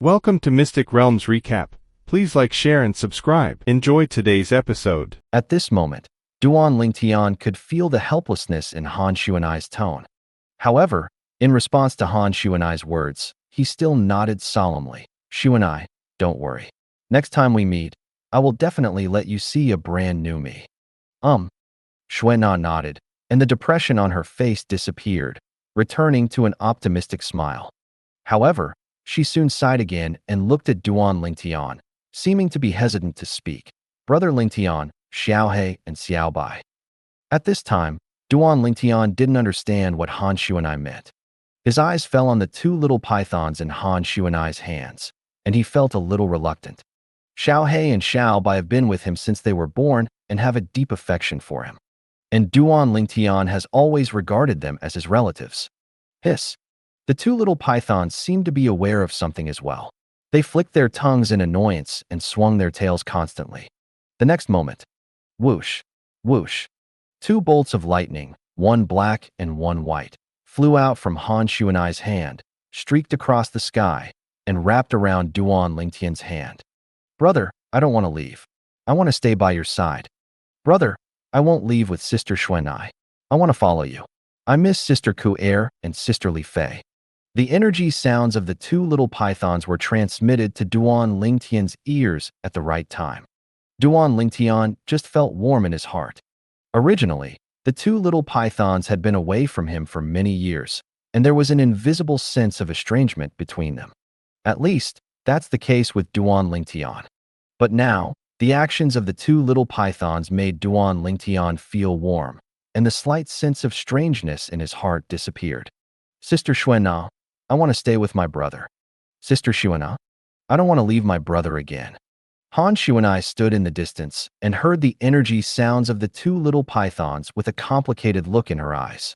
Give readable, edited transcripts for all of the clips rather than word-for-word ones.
Welcome to Mystic Realms Recap. Please like, share, and subscribe. Enjoy today's episode. At this moment, Duan Lingtian could feel the helplessness in Han Shuanai's tone. However, in response to Han Shuanai's words, he still nodded solemnly. Shuanai, don't worry. Next time we meet, I will definitely let you see a brand new me. Shuana nodded, and the depression on her face disappeared, returning to an optimistic smile. However, she soon sighed again and looked at Duan Lingtian, seeming to be hesitant to speak. Brother Lingtian, Xiaohe, and Xiaobai. At this time, Duan Lingtian didn't understand what Han Shuanai meant. His eyes fell on the two little pythons in Han Shuanai's hands, and he felt a little reluctant. Xiaohe and Xiaobai have been with him since they were born and have a deep affection for him. And Duan Lingtian has always regarded them as his relatives. Hiss. The two little pythons seemed to be aware of something as well. They flicked their tongues in annoyance and swung their tails constantly. The next moment, whoosh, whoosh. Two bolts of lightning, one black and one white, flew out from Han Shuanai's hand, streaked across the sky, and wrapped around Duan Lingtian's hand. Brother, I don't want to leave. I want to stay by your side. Brother, I won't leave with Sister Shuanai. I want to follow you. I miss Sister Ku Er and Sister Li Fei. The energy sounds of the two little pythons were transmitted to Duan Lingtian's ears at the right time. Duan Lingtian just felt warm in his heart. Originally, the two little pythons had been away from him for many years, and there was an invisible sense of estrangement between them. At least, that's the case with Duan Lingtian. But now, the actions of the two little pythons made Duan Lingtian feel warm, and the slight sense of strangeness in his heart disappeared. Sister Shuana, I want to stay with my brother. Sister Shuana, I don't want to leave my brother again. Han Shuanai stood in the distance and heard the energy sounds of the two little pythons with a complicated look in her eyes.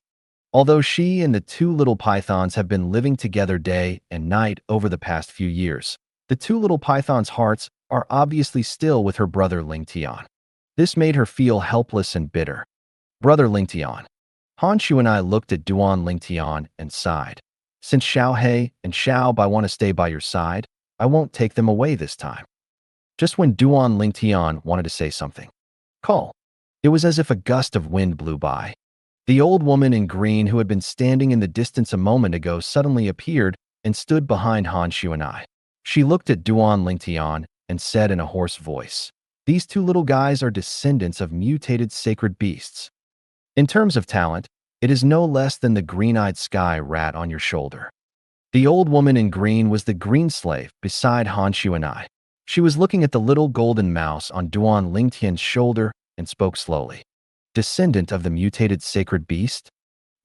Although she and the two little pythons have been living together day and night over the past few years, the two little pythons' hearts are obviously still with her brother Lingtian. This made her feel helpless and bitter. Brother Lingtian. Han Shuanai looked at Duan Lingtian and sighed. Since Xiaohe and Xiaobai want to stay by your side, I won't take them away this time. Just when Duan Lingtian wanted to say something. Call. It was as if a gust of wind blew by. The old woman in green who had been standing in the distance a moment ago suddenly appeared and stood behind Han Shuanai. She looked at Duan Lingtian and said in a hoarse voice, "These two little guys are descendants of mutated sacred beasts. In terms of talent, it is no less than the green-eyed sky rat on your shoulder." The old woman in green was the green slave beside Han Shuanai. She was looking at the little golden mouse on Duan Lingtian's shoulder and spoke slowly. Descendant of the mutated sacred beast?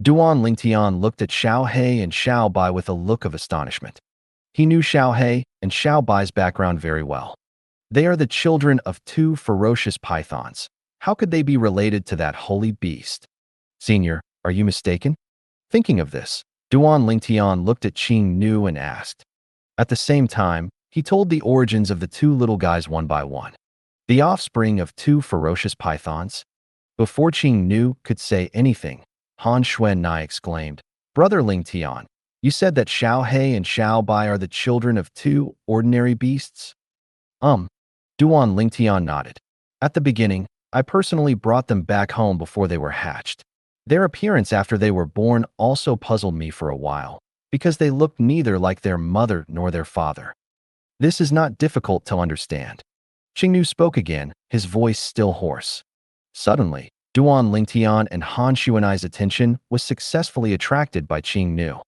Duan Lingtian looked at Xiaohe and Xiaobai with a look of astonishment. He knew Xiaohe and Xiaobai's background very well. They are the children of two ferocious pythons. How could they be related to that holy beast? Senior, are you mistaken? Thinking of this, Duan Lingtian looked at Qing Nu and asked. At the same time, he told the origins of the two little guys one by one. The offspring of two ferocious pythons? Before Qing Nu could say anything, Han Shuanai exclaimed, Brother Lingtian, you said that Xiaohe and Xiaobai are the children of two ordinary beasts? Duan Lingtian nodded. At the beginning, I personally brought them back home before they were hatched. Their appearance after they were born also puzzled me for a while, because they looked neither like their mother nor their father. This is not difficult to understand. Qingnu spoke again, his voice still hoarse. Suddenly, Duan Lingtian and Han Shuanai's attention was successfully attracted by Qingnu.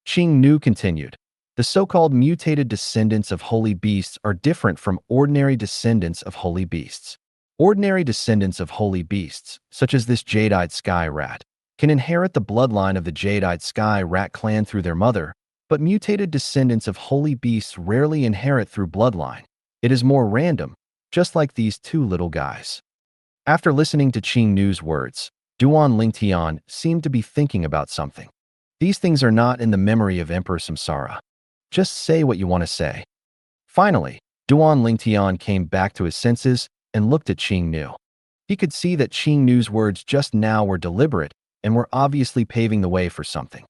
Qingnu continued, the so-called mutated descendants of holy beasts are different from ordinary descendants of holy beasts. Ordinary descendants of holy beasts, such as this jade-eyed sky rat, can inherit the bloodline of the jade-eyed sky rat clan through their mother, but mutated descendants of holy beasts rarely inherit through bloodline. It is more random, just like these two little guys. After listening to Qingnu's words, Duan Lingtian seemed to be thinking about something. These things are not in the memory of Emperor Samsara. Just say what you want to say. Finally, Duan Lingtian came back to his senses and looked at Qingnu. He could see that Qingnu's words just now were deliberate and were obviously paving the way for something.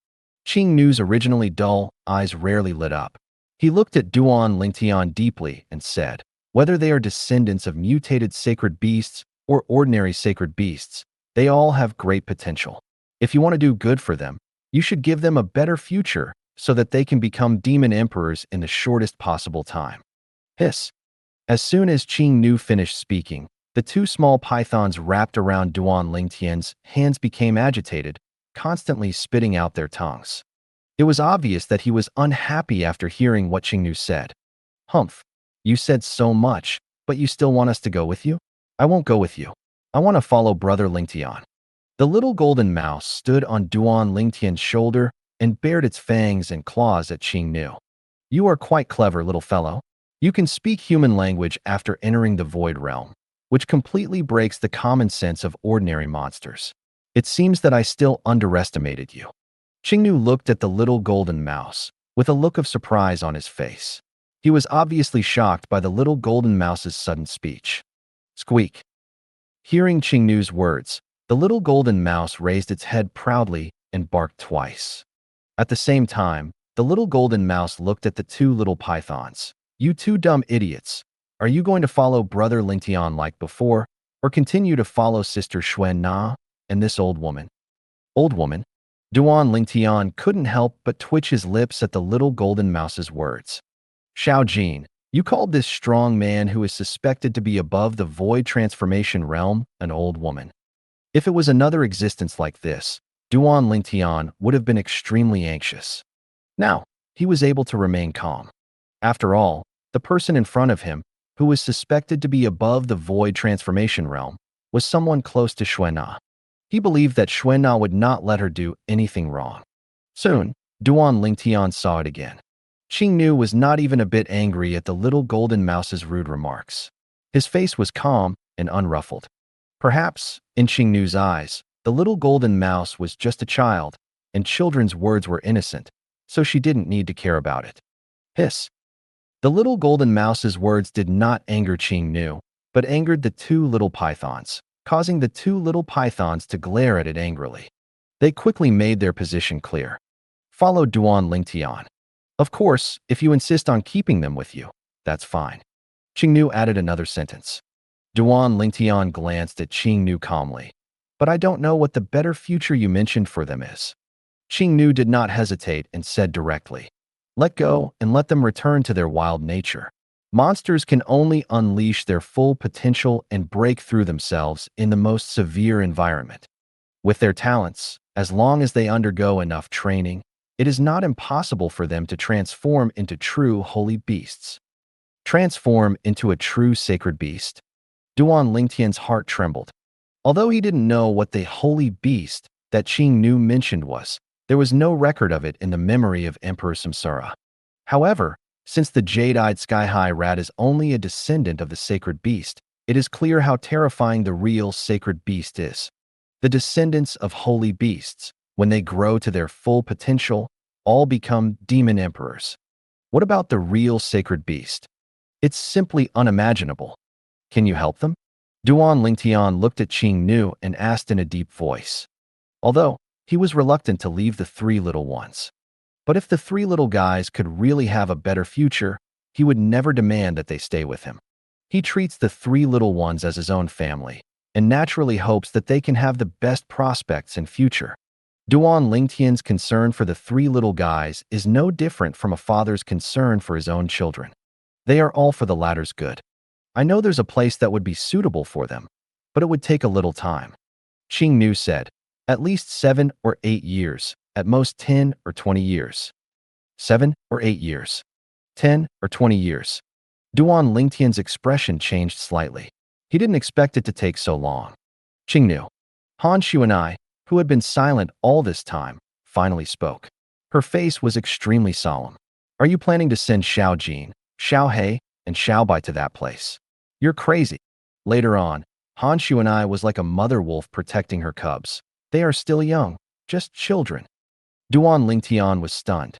Qingnu's originally dull eyes rarely lit up. He looked at Duan Lingtian deeply and said, whether they are descendants of mutated sacred beasts or ordinary sacred beasts, they all have great potential. If you want to do good for them, you should give them a better future so that they can become demon emperors in the shortest possible time. Hiss. As soon as Qing Nu finished speaking, the two small pythons wrapped around Duan Lingtian's hands became agitated, constantly spitting out their tongues. It was obvious that he was unhappy after hearing what Qing Nu said. Humph, you said so much, but you still want us to go with you? I won't go with you. I want to follow Brother Lingtian. The little golden mouse stood on Duan Lingtian's shoulder and bared its fangs and claws at Qing Nu. You are quite clever, little fellow. You can speak human language after entering the Void Realm, which completely breaks the common sense of ordinary monsters. It seems that I still underestimated you. Qing Nu looked at the little golden mouse with a look of surprise on his face. He was obviously shocked by the little golden mouse's sudden speech. Squeak. Hearing Qing Nu's words, the little golden mouse raised its head proudly and barked twice. At the same time, the little golden mouse looked at the two little pythons. You two dumb idiots. Are you going to follow Brother Lingtian like before, or continue to follow Sister Xuan Na and this old woman? Old woman? Duan Lingtian couldn't help but twitch his lips at the little golden mouse's words. Xiao Jin, you called this strong man who is suspected to be above the void transformation realm an old woman. If it was another existence like this, Duan Lingtian would have been extremely anxious. Now, he was able to remain calm. After all, the person in front of him, who was suspected to be above the void transformation realm, was someone close to Xuan Na. He believed that Xuan Na would not let her do anything wrong. Soon, Duan Lingtian saw it again. Qing Nu was not even a bit angry at the little golden mouse's rude remarks. His face was calm and unruffled. Perhaps, in Qing Nu's eyes, the little golden mouse was just a child, and children's words were innocent, so she didn't need to care about it. Hiss. The little golden mouse's words did not anger Qing Nu, but angered the two little pythons, causing the two little pythons to glare at it angrily. They quickly made their position clear. Follow Duan Lingtian. Of course, if you insist on keeping them with you, that's fine. Qing Nu added another sentence. Duan Lingtian glanced at Qing Nu calmly. But I don't know what the better future you mentioned for them is. Qing Nu did not hesitate and said directly, let go and let them return to their wild nature. Monsters can only unleash their full potential and break through themselves in the most severe environment. With their talents, as long as they undergo enough training, it is not impossible for them to transform into true holy beasts. Transform into a true sacred beast? Duan Lingtian's heart trembled. Although he didn't know what the holy beast that Qing Nu mentioned was, there was no record of it in the memory of Emperor Samsara. However, since the jade-eyed sky-high rat is only a descendant of the sacred beast, it is clear how terrifying the real sacred beast is. The descendants of holy beasts, when they grow to their full potential, all become demon emperors. What about the real sacred beast? It's simply unimaginable. Can you help them? Duan Lingtian looked at Qing Nu and asked in a deep voice. Although, he was reluctant to leave the three little ones. But if the three little guys could really have a better future, he would never demand that they stay with him. He treats the three little ones as his own family, and naturally hopes that they can have the best prospects in future. Duan Lingtian's concern for the three little guys is no different from a father's concern for his own children. They are all for the latter's good. I know there's a place that would be suitable for them, but it would take a little time. Qing Nu said, at least 7 or 8 years, at most 10 or 20 years. 7 or 8 years. 10 or 20 years. Duan Lingtian's expression changed slightly. He didn't expect it to take so long. Qing Nu. Han Shu and I, who had been silent all this time, finally spoke. Her face was extremely solemn. Are you planning to send Xiao Jin, Xiao He, and Xiao Bai to that place? You're crazy. Later on, Han Shu and I was like a mother wolf protecting her cubs. They are still young, just children. Duan Lingtian was stunned.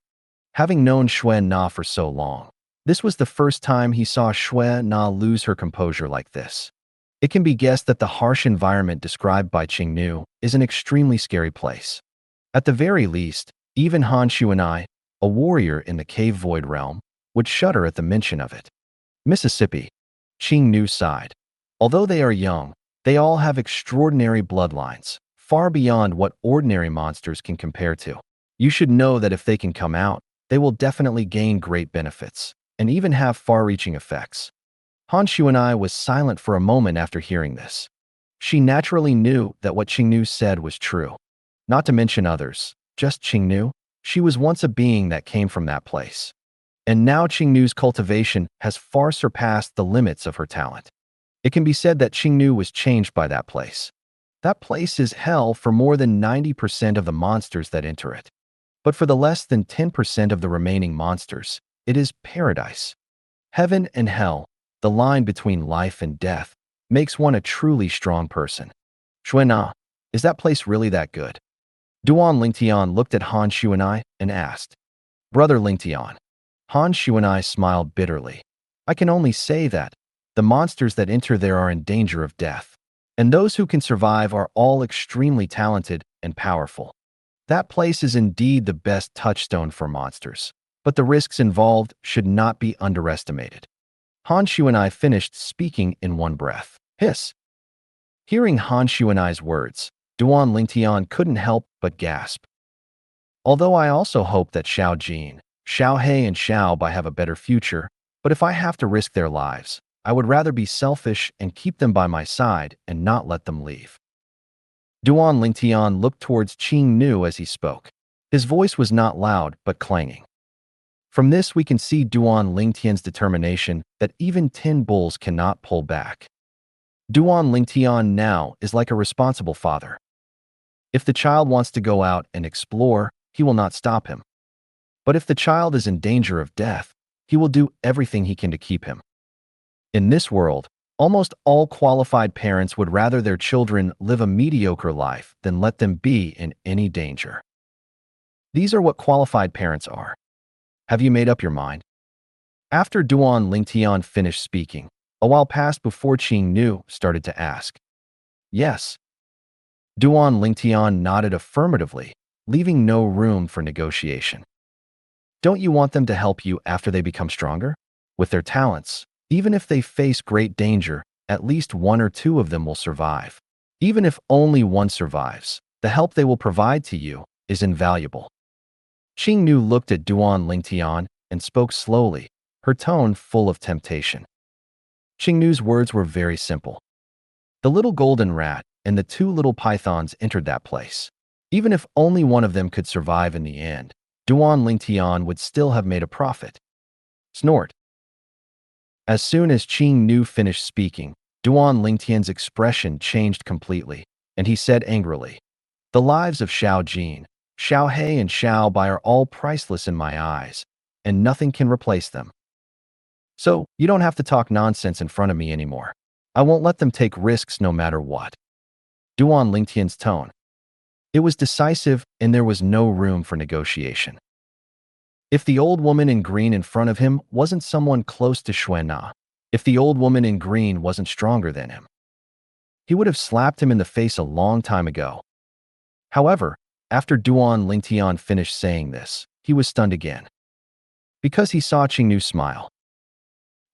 Having known Xuan Na for so long, this was the first time he saw Xuan Na lose her composure like this. It can be guessed that the harsh environment described by Qing Nu is an extremely scary place. At the very least, even Han Shu and I, a warrior in the cave void realm, would shudder at the mention of it. Mississippi. Qing Nu sighed. Although they are young, they all have extraordinary bloodlines, far beyond what ordinary monsters can compare to. You should know that if they can come out, they will definitely gain great benefits, and even have far-reaching effects. Han Shuanai was silent for a moment after hearing this. She naturally knew that what Qingnu said was true. Not to mention others, just Qingnu. She was once a being that came from that place. And now Qingnu's cultivation has far surpassed the limits of her talent. It can be said that Qingnu was changed by that place. That place is hell for more than 90% of the monsters that enter it. But for the less than 10% of the remaining monsters, it is paradise. Heaven and hell, the line between life and death, makes one a truly strong person. Xuana, is that place really that good? Duan Lingtian looked at Han Shuanai and asked. Brother Lingtian. Han Shuanai smiled bitterly. I can only say that the monsters that enter there are in danger of death, and those who can survive are all extremely talented and powerful. That place is indeed the best touchstone for monsters, but the risks involved should not be underestimated. Han Shuanai finished speaking in one breath. Hiss. Hearing Han Shuanai's words, Duan Lingtian couldn't help but gasp. Although I also hope that Xiao Jin, Xiao He and Xiao Bai have a better future, but if I have to risk their lives, I would rather be selfish and keep them by my side and not let them leave. Duan Lingtian looked towards Qing Nu as he spoke. His voice was not loud but clanging. From this we can see Duan Lingtian's determination that even 10 bulls cannot pull back. Duan Lingtian now is like a responsible father. If the child wants to go out and explore, he will not stop him. But if the child is in danger of death, he will do everything he can to keep him. In this world, almost all qualified parents would rather their children live a mediocre life than let them be in any danger. These are what qualified parents are. Have you made up your mind? After Duan Lingtian finished speaking, a while passed before Qing Nu started to ask. Yes. Duan Lingtian nodded affirmatively, leaving no room for negotiation. Don't you want them to help you after they become stronger? With their talents, even if they face great danger, at least 1 or 2 of them will survive. Even if only one survives, the help they will provide to you is invaluable. Qing Nu looked at Duan Lingtian and spoke slowly, her tone full of temptation. Qing Nu's words were very simple. The little golden rat and the 2 little pythons entered that place. Even if only one of them could survive in the end, Duan Lingtian would still have made a profit. Snort. As soon as Qing Nu finished speaking, Duan Lingtian's expression changed completely, and he said angrily, The lives of Xiao Jin, Xiao He and Xiao Bai are all priceless in my eyes, and nothing can replace them. So, you don't have to talk nonsense in front of me anymore. I won't let them take risks no matter what. Duan Lingtian's tone. It was decisive, and there was no room for negotiation. If the old woman in green in front of him wasn't someone close to Xuana, if the old woman in green wasn't stronger than him, he would have slapped him in the face a long time ago. However, after Duan Lingtian finished saying this, he was stunned again. Because he saw Qingnu smile.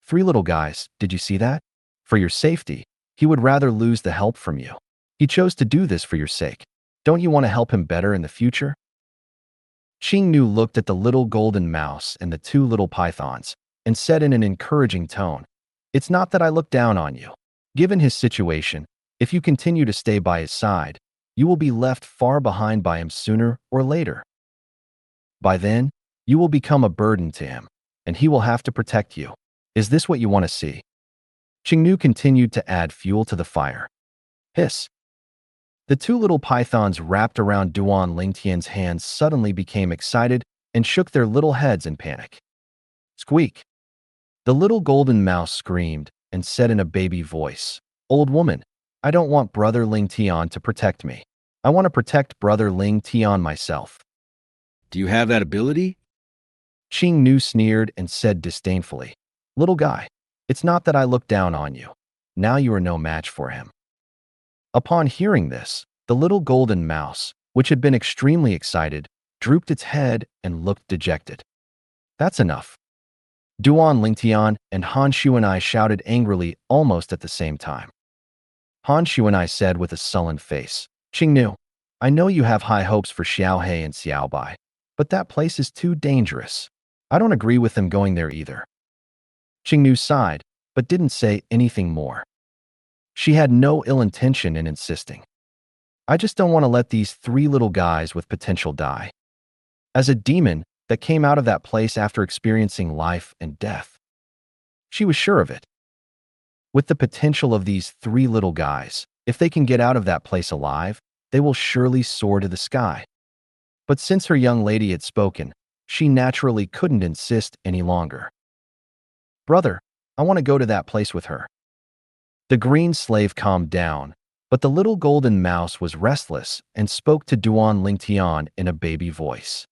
3 little guys, did you see that? For your safety, he would rather lose the help from you. He chose to do this for your sake. Don't you want to help him better in the future? Qingnu looked at the little golden mouse and the 2 little pythons and said in an encouraging tone, It's not that I look down on you. Given his situation, if you continue to stay by his side, you will be left far behind by him sooner or later. By then, you will become a burden to him, and he will have to protect you. Is this what you want to see? Qingnu continued to add fuel to the fire. Hiss. The 2 little pythons wrapped around Duan Lingtian's hands suddenly became excited and shook their little heads in panic. Squeak. The little golden mouse screamed and said in a baby voice, Old woman, I don't want Brother Lingtian to protect me. I want to protect Brother Lingtian myself. Do you have that ability? Qing Nu sneered and said disdainfully, Little guy, it's not that I look down on you. Now you are no match for him. Upon hearing this, the little golden mouse, which had been extremely excited, drooped its head and looked dejected. That's enough. Duan Lingtian and Han Shuanai shouted angrily almost at the same time. Han Shuanai said with a sullen face, Qingnu, I know you have high hopes for Xiaohe and Xiaobai, but that place is too dangerous. I don't agree with them going there either. Qingnu sighed, but didn't say anything more. She had no ill intention in insisting. I just don't want to let these three little guys with potential die. As a demon that came out of that place after experiencing life and death. She was sure of it. With the potential of these three little guys, if they can get out of that place alive, they will surely soar to the sky. But since her young lady had spoken, she naturally couldn't insist any longer. Brother, I want to go to that place with her. The green slave calmed down, but the little golden mouse was restless and spoke to Duan Lingtian in a baby voice.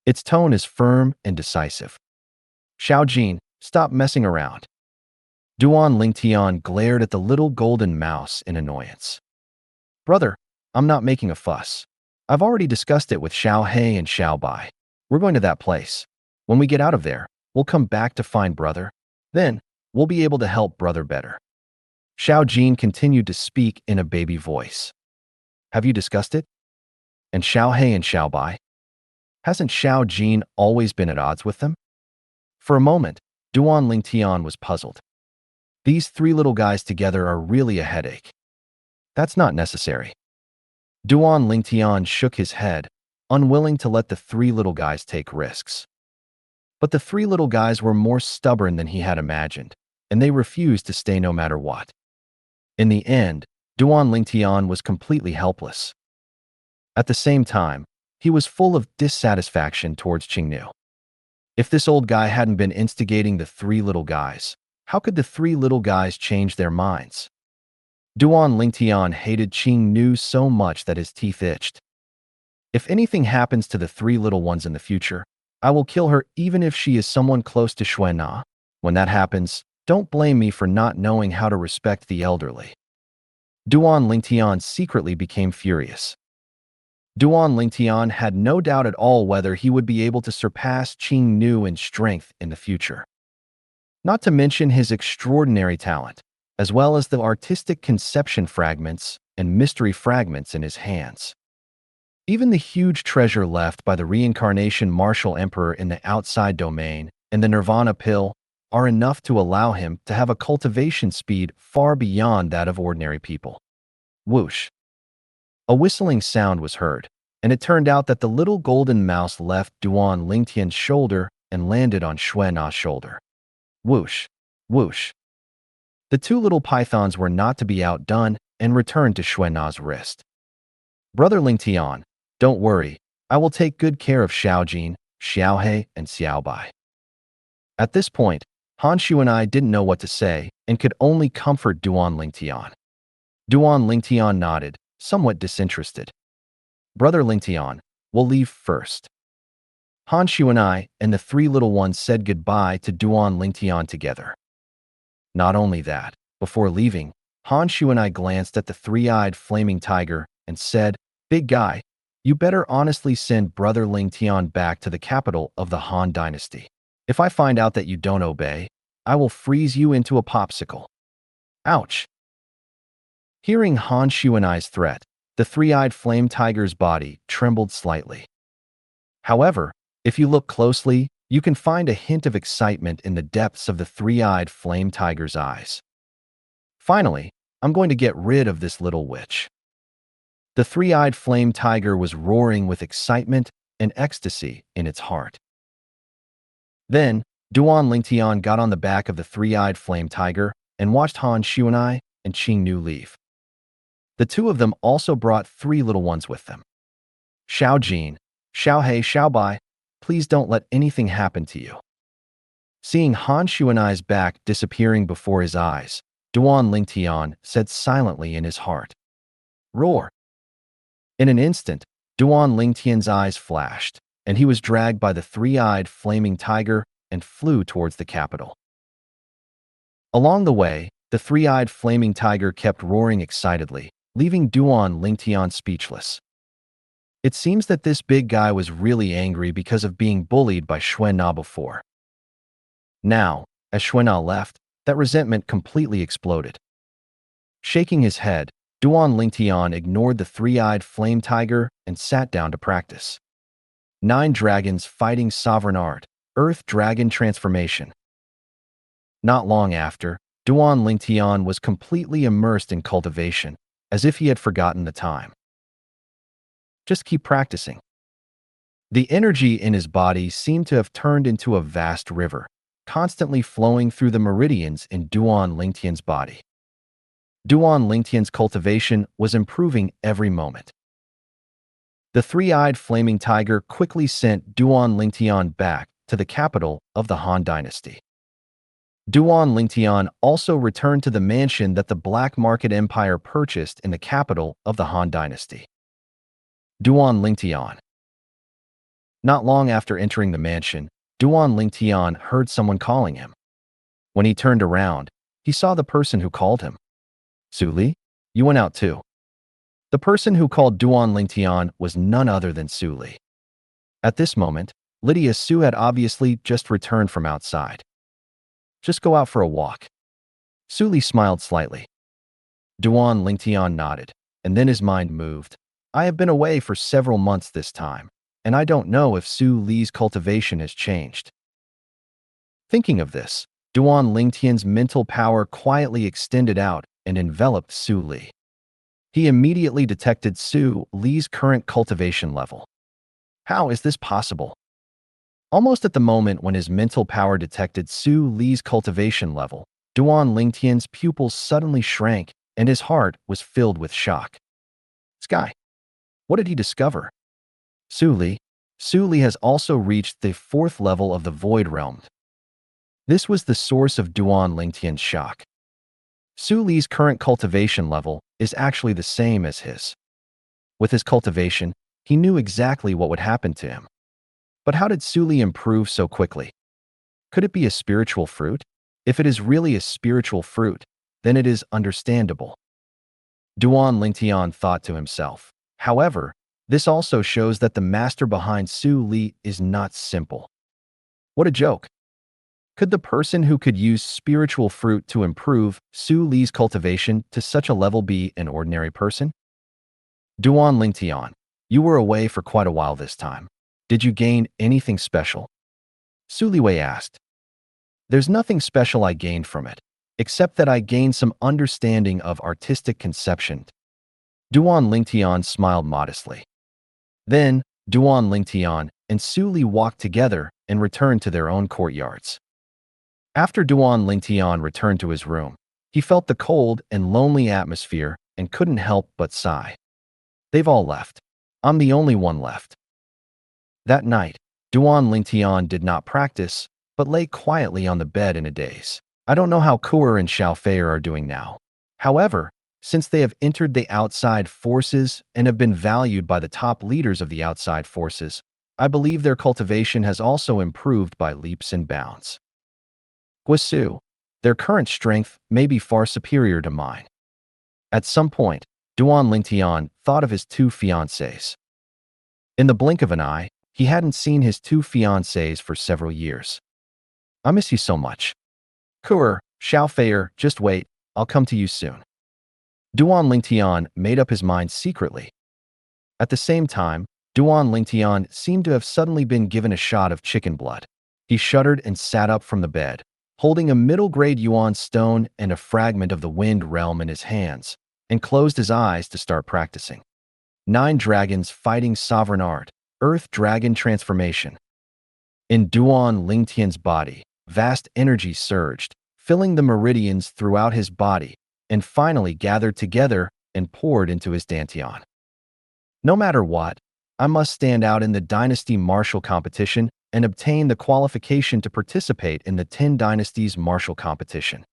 Its tone is firm and decisive. Xiao Jin, stop messing around. Duan Lingtian glared at the little golden mouse in annoyance. Brother, I'm not making a fuss. I've already discussed it with Xiao He and Xiao Bai. We're going to that place. When we get out of there, we'll come back to find brother. Then, we'll be able to help brother better. Xiao Jin continued to speak in a baby voice. Have you discussed it? And Xiao He and Xiao Bai? Hasn't Xiao Jin always been at odds with them? For a moment, Duan Lingtian was puzzled. These three little guys together are really a headache. That's not necessary. Duan Lingtian shook his head, unwilling to let the three little guys take risks. But the three little guys were more stubborn than he had imagined, and they refused to stay no matter what. In the end, Duan Lingtian was completely helpless. At the same time, he was full of dissatisfaction towards Qingnu. If this old guy hadn't been instigating the three little guys, how could the three little guys change their minds? Duan Lingtian hated Qingnu so much that his teeth itched. If anything happens to the three little ones in the future, I will kill her even if she is someone close to Xuanna. When that happens, don't blame me for not knowing how to respect the elderly. Duan Lingtian secretly became furious. Duan Lingtian had no doubt at all whether he would be able to surpass Qingnu in strength in the future. Not to mention his extraordinary talent, as well as the artistic conception fragments and mystery fragments in his hands. Even the huge treasure left by the reincarnation Martial Emperor in the outside domain and the Nirvana pill are enough to allow him to have a cultivation speed far beyond that of ordinary people. Whoosh! A whistling sound was heard, and it turned out that the little golden mouse left Duan Lingtian's shoulder and landed on Xuanna's shoulder. Whoosh! Whoosh! The two little pythons were not to be outdone and returned to Xuanna's wrist. Brother Lingtian, don't worry, I will take good care of Xiaojin, Xiaohe, and Xiaobai. At this point, Han Shuanai didn't know what to say and could only comfort Duan Lingtian. Duan Lingtian nodded, somewhat disinterested. Brother Lingtian, we'll leave first. Han Shuanai and the three little ones said goodbye to Duan Lingtian together. Not only that, before leaving, Han Shuanai glanced at the three-eyed flaming tiger and said, Big guy, you better honestly send Brother Lingtian back to the capital of the Han dynasty. If I find out that you don't obey, I will freeze you into a popsicle. Ouch! Hearing Han Shuanai's threat, the three-eyed flame tiger's body trembled slightly. However, if you look closely, you can find a hint of excitement in the depths of the three-eyed flame tiger's eyes. Finally, I'm going to get rid of this little witch. The three-eyed flame tiger was roaring with excitement and ecstasy in its heart. Then, Duan Lingtian got on the back of the three-eyed flame tiger and watched Han Shuanai and Qingnu leave. The two of them also brought three little ones with them. Xiao Jin, Xiao He, Xiao Bai, please don't let anything happen to you. Seeing Han Shuanai's back disappearing before his eyes, Duan Lingtian said silently in his heart, Roar! In an instant, Duan Lingtian's eyes flashed, and he was dragged by the three-eyed flaming tiger and flew towards the capital. Along the way, the three-eyed flaming tiger kept roaring excitedly, leaving Duan Lingtian speechless. It seems that this big guy was really angry because of being bullied by Xuanna before. Now, as Xuan'an left, that resentment completely exploded. Shaking his head, Duan Lingtian ignored the three-eyed flame tiger and sat down to practice. 9 dragons fighting sovereign art, earth dragon transformation. Not long after, Duan Lingtian was completely immersed in cultivation, as if he had forgotten the time. Just keep practicing. The energy in his body seemed to have turned into a vast river, constantly flowing through the meridians in Duan Lingtian's body. Duan Lingtian's cultivation was improving every moment. The three-eyed flaming tiger quickly sent Duan Lingtian back to the capital of the Han dynasty. Duan Lingtian also returned to the mansion that the Black Market Empire purchased in the capital of the Han dynasty. Duan Lingtian. Not long after entering the mansion, Duan Lingtian heard someone calling him. When he turned around, he saw the person who called him. Su Li, you went out too. The person who called Duan Lingtian was none other than Su Li. At this moment, Lydia Su had obviously just returned from outside. Just go out for a walk. Su Li smiled slightly. Duan Lingtian nodded, and then his mind moved. I have been away for several months this time, and I don't know if Su Li's cultivation has changed. Thinking of this, Duan Lingtian's mental power quietly extended out and enveloped Su Li. He immediately detected Su Li's current cultivation level. How is this possible? Almost at the moment when his mental power detected Su Li's cultivation level, Duan Lingtian's pupils suddenly shrank and his heart was filled with shock. Sky. What did he discover? Su Li has also reached the 4th level of the Void Realm. This was the source of Duan Lingtian's shock. Su Li's current cultivation level is actually the same as his. With his cultivation, he knew exactly what would happen to him. But how did Su Li improve so quickly? Could it be a spiritual fruit? If it is really a spiritual fruit, then it is understandable. Duan Lingtian thought to himself. However, this also shows that the master behind Su Li is not simple. What a joke. Could the person who could use spiritual fruit to improve Su Li's cultivation to such a level be an ordinary person? Duan Lingtian, you were away for quite a while this time. Did you gain anything special? Su Liwei asked. There's nothing special I gained from it, except that I gained some understanding of artistic conception. Duan Lingtian smiled modestly. Then, Duan Lingtian and Su Li walked together and returned to their own courtyards. After Duan Lingtian returned to his room, he felt the cold and lonely atmosphere and couldn't help but sigh. They've all left. I'm the only one left. That night, Duan Lingtian did not practice, but lay quietly on the bed in a daze. I don't know how Kuer and Xiaofei are doing now. However, since they have entered the outside forces and have been valued by the top leaders of the outside forces, I believe their cultivation has also improved by leaps and bounds. Guisu, their current strength may be far superior to mine. At some point, Duan Lingtian thought of his 2 fiancées. In the blink of an eye, he hadn't seen his 2 fiancées for several years. I miss you so much. Kuer, Xiaofei, just wait, I'll come to you soon. Duan Lingtian made up his mind secretly. At the same time, Duan Lingtian seemed to have suddenly been given a shot of chicken blood. He shuddered and sat up from the bed, holding a middle-grade yuan stone and a fragment of the wind realm in his hands, and closed his eyes to start practicing. 9 dragons fighting sovereign art, earth dragon transformation. In Duan Lingtian's body, vast energy surged, filling the meridians throughout his body, and finally gathered together and poured into his dantian. No matter what, I must stand out in the dynasty martial competition and obtain the qualification to participate in the 10 Dynasties martial competition.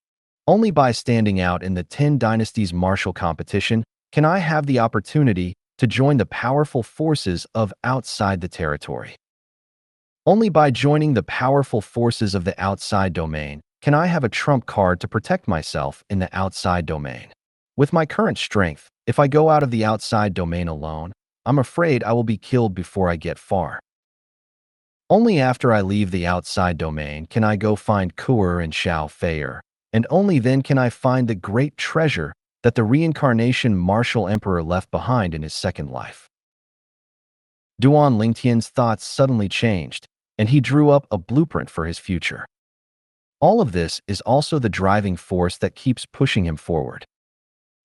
Only by standing out in the 10 Dynasties martial competition can I have the opportunity to join the powerful forces of outside the territory. Only by joining the powerful forces of the outside domain can I have a trump card to protect myself in the outside domain. With my current strength, if I go out of the outside domain alone, I'm afraid I will be killed before I get far. Only after I leave the outside domain can I go find Kuer and Xiao Feier, and only then can I find the great treasure that the reincarnation Martial Emperor left behind in his second life. Duan Lingtian's thoughts suddenly changed, and he drew up a blueprint for his future. All of this is also the driving force that keeps pushing him forward.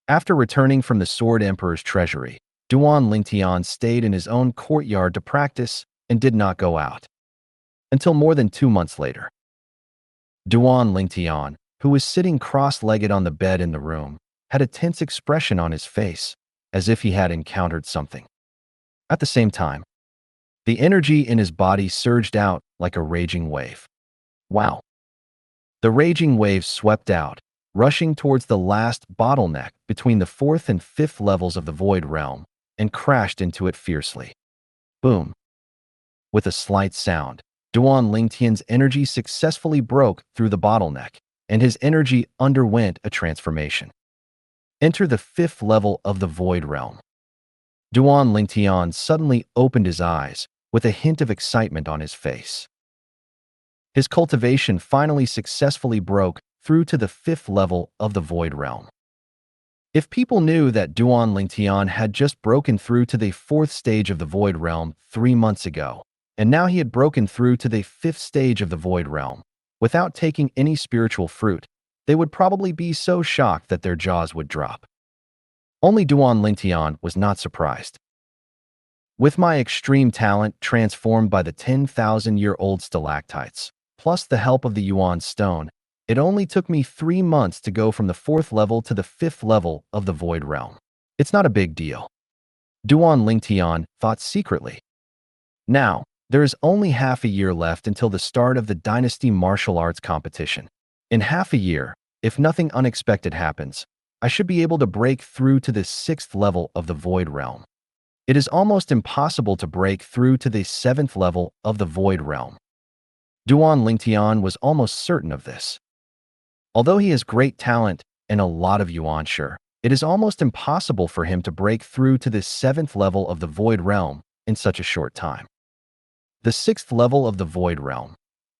After returning from the Sword Emperor's treasury, Duan Lingtian stayed in his own courtyard to practice and did not go out. Until more than 2 months later. Duan Lingtian, who was sitting cross-legged on the bed in the room, had a tense expression on his face, as if he had encountered something. At the same time, the energy in his body surged out like a raging wave. Wow! The raging wave swept out, rushing towards the last bottleneck between the 4th and 5th levels of the Void Realm, and crashed into it fiercely. Boom! With a slight sound, Duan Lingtian's energy successfully broke through the bottleneck, and his energy underwent a transformation. Enter the 5th level of the Void Realm. Duan Lingtian suddenly opened his eyes, with a hint of excitement on his face. His cultivation finally successfully broke through to the 5th level of the Void Realm. If people knew that Duan Lingtian had just broken through to the 4th stage of the Void Realm 3 months ago, and now he had broken through to the 5th stage of the Void Realm, without taking any spiritual fruit, they would probably be so shocked that their jaws would drop. Only Duan Lingtian was not surprised. With my extreme talent transformed by the 10,000-year-old stalactites, plus the help of the Yuan Stone, it only took me 3 months to go from the 4th level to the 5th level of the Void Realm. It's not a big deal. Duan Lingtian thought secretly. Now, there is only half a year left until the start of the Dynasty Martial Arts competition. In half a year, if nothing unexpected happens, I should be able to break through to the 6th level of the Void Realm. It is almost impossible to break through to the 7th level of the Void Realm. Duan Lingtian was almost certain of this. Although he has great talent and a lot of yuanshi, it is almost impossible for him to break through to the 7th level of the Void Realm in such a short time. The 6th level of the Void Realm.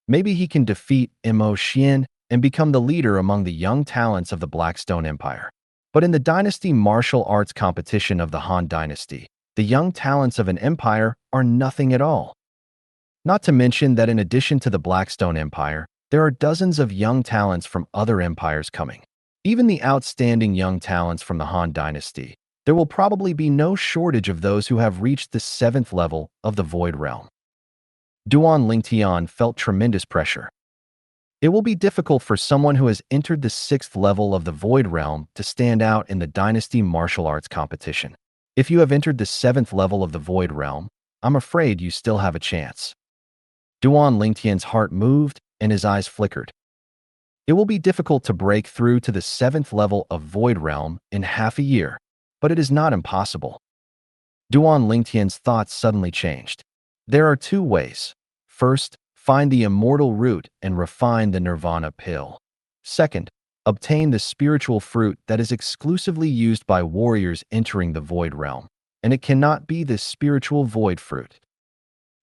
Maybe he can defeat Mo Xian and become the leader among the young talents of the Blackstone Empire. But in the Dynasty Martial Arts competition of the Han Dynasty, the young talents of an empire are nothing at all. Not to mention that in addition to the Blackstone Empire, there are dozens of young talents from other empires coming. Even the outstanding young talents from the Han Dynasty, there will probably be no shortage of those who have reached the 7th level of the Void Realm. Duan Lingtian felt tremendous pressure. It will be difficult for someone who has entered the 6th level of the Void Realm to stand out in the Dynasty Martial Arts competition. If you have entered the 7th level of the Void Realm, I'm afraid you still have a chance. Duan Lingtian's heart moved and his eyes flickered. It will be difficult to break through to the 7th level of Void Realm in half a year, but it is not impossible. Duan Lingtian's thoughts suddenly changed. There are 2 ways. First, find the immortal root and refine the nirvana pill. Second, obtain the spiritual fruit that is exclusively used by warriors entering the Void Realm, and it cannot be the spiritual void fruit.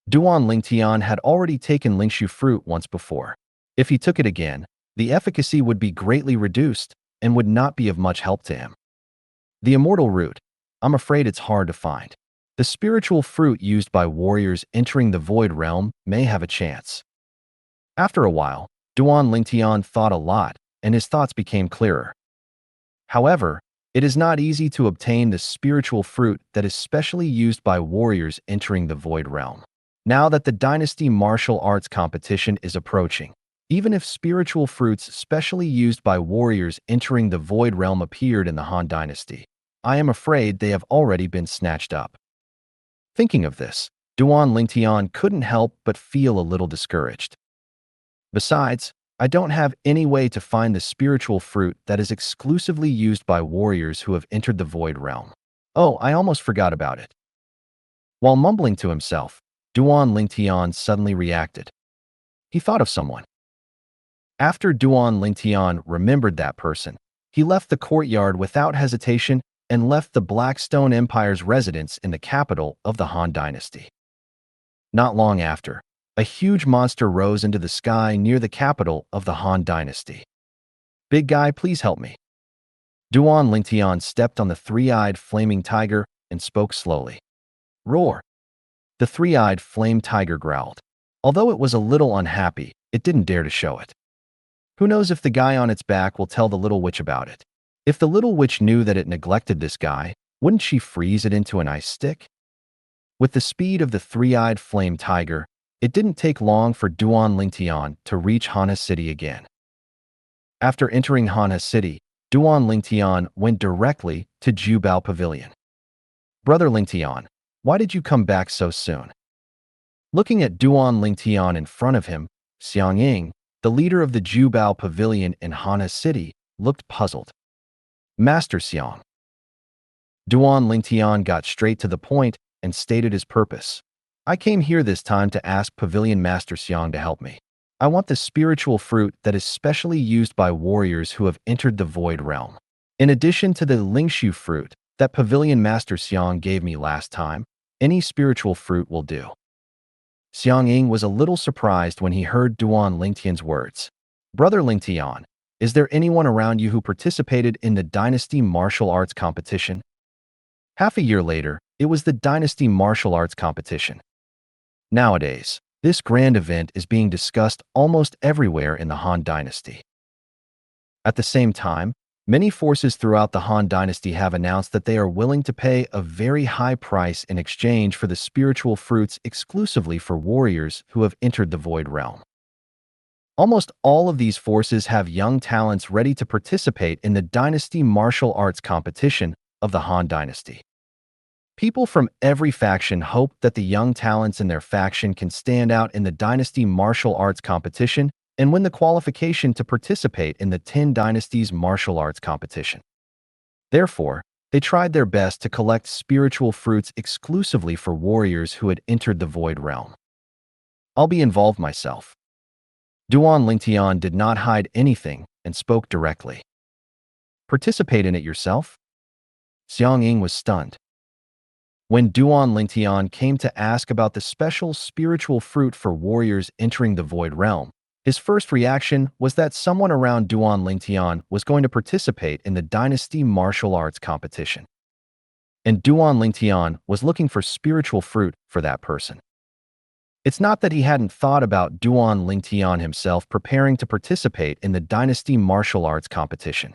Duan Lingtian had already taken Lingshu fruit once before. If he took it again, the efficacy would be greatly reduced and would not be of much help to him. The immortal root, I'm afraid it's hard to find. The spiritual fruit used by warriors entering the Void Realm may have a chance. After a while, Duan Lingtian thought a lot, and his thoughts became clearer. However, it is not easy to obtain the spiritual fruit that is specially used by warriors entering the Void Realm. Now that the Dynasty Martial Arts competition is approaching, even if spiritual fruits specially used by warriors entering the Void Realm appeared in the Han Dynasty, I am afraid they have already been snatched up. Thinking of this, Duan Lingtian couldn't help but feel a little discouraged. Besides, I don't have any way to find the spiritual fruit that is exclusively used by warriors who have entered the Void Realm. Oh, I almost forgot about it. While mumbling to himself, Duan Lingtian suddenly reacted. He thought of someone. After Duan Lingtian remembered that person, he left the courtyard without hesitation and left the Blackstone Empire's residence in the capital of the Han Dynasty. Not long after, A huge monster rose into the sky near the capital of the Han Dynasty. "Big guy, please help me." Duan Lingtian stepped on the three-eyed flaming tiger and spoke slowly. "Roar." The three-eyed flame tiger growled. Although it was a little unhappy, it didn't dare to show it. Who knows if the guy on its back will tell the little witch about it? If the little witch knew that it neglected this guy, wouldn't she freeze it into an ice stick? With the speed of the three-eyed flame tiger, it didn't take long for Duan Lingtian to reach Hanha City again. After entering Hanha City, Duan Lingtian went directly to Jubao Pavilion. "Brother Lingtian, why did you come back so soon?" Looking at Duan Lingtian in front of him, Xiang Ying, the leader of the Jubao Pavilion in Hanha City, looked puzzled. "Master Xiang." Duan Lingtian got straight to the point and stated his purpose. "I came here this time to ask Pavilion Master Xiang to help me. I want the spiritual fruit that is specially used by warriors who have entered the Void Realm. In addition to the Lingshu fruit that Pavilion Master Xiang gave me last time, any spiritual fruit will do." Xiang Ying was a little surprised when he heard Duan Lingtian's words. "Brother Lingtian, is there anyone around you who participated in the Dynasty Martial Arts competition?" Half a year later, it was the Dynasty Martial Arts competition. Nowadays, this grand event is being discussed almost everywhere in the Han Dynasty. At the same time, many forces throughout the Han Dynasty have announced that they are willing to pay a very high price in exchange for the spiritual fruits exclusively for warriors who have entered the Void Realm. Almost all of these forces have young talents ready to participate in the Dynasty Martial Arts competition of the Han Dynasty. People from every faction hope that the young talents in their faction can stand out in the Dynasty Martial Arts competition and win the qualification to participate in the 10 Dynasties Martial Arts competition. Therefore, they tried their best to collect spiritual fruits exclusively for warriors who had entered the Void Realm. "I'll be involved myself." Duan Lingtian did not hide anything and spoke directly. "Participate in it yourself?" Xiang Ying was stunned. When Duan Lingtian came to ask about the special spiritual fruit for warriors entering the Void Realm, his first reaction was that someone around Duan Lingtian was going to participate in the Dynasty Martial Arts competition. And Duan Lingtian was looking for spiritual fruit for that person. It's not that he hadn't thought about Duan Lingtian himself preparing to participate in the Dynasty Martial Arts competition.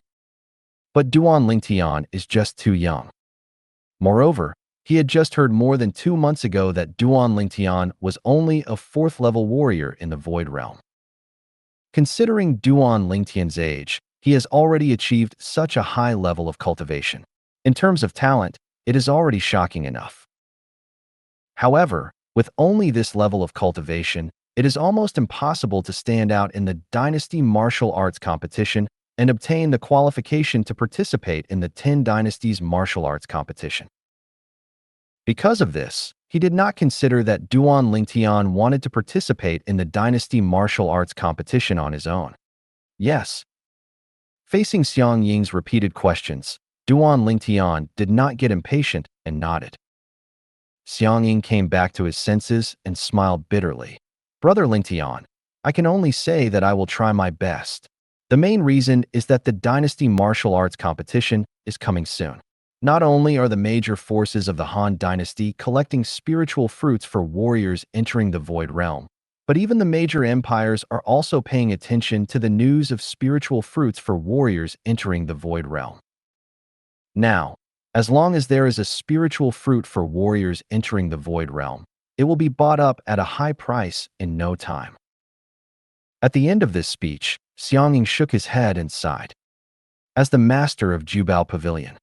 But Duan Lingtian is just too young. Moreover, he had just heard more than 2 months ago that Duan Lingtian was only a 4th-level warrior in the Void Realm. Considering Duan Lingtian's age, he has already achieved such a high level of cultivation. In terms of talent, it is already shocking enough. However, with only this level of cultivation, it is almost impossible to stand out in the Dynasty Martial Arts competition and obtain the qualification to participate in the 10 Dynasties Martial Arts competition. Because of this, he did not consider that Duan Lingtian wanted to participate in the Dynasty Martial Arts competition on his own. Yes. Facing Xiang Ying's repeated questions, Duan Lingtian did not get impatient and nodded. Xiang Ying came back to his senses and smiled bitterly. "Brother Lingtian, I can only say that I will try my best. The main reason is that the Dynasty Martial Arts competition is coming soon. Not only are the major forces of the Han Dynasty collecting spiritual fruits for warriors entering the Void Realm, but even the major empires are also paying attention to the news of spiritual fruits for warriors entering the Void Realm. Now, as long as there is a spiritual fruit for warriors entering the Void Realm, it will be bought up at a high price in no time." At the end of this speech, Xiang Ying shook his head and sighed. As the master of Jubao Pavilion,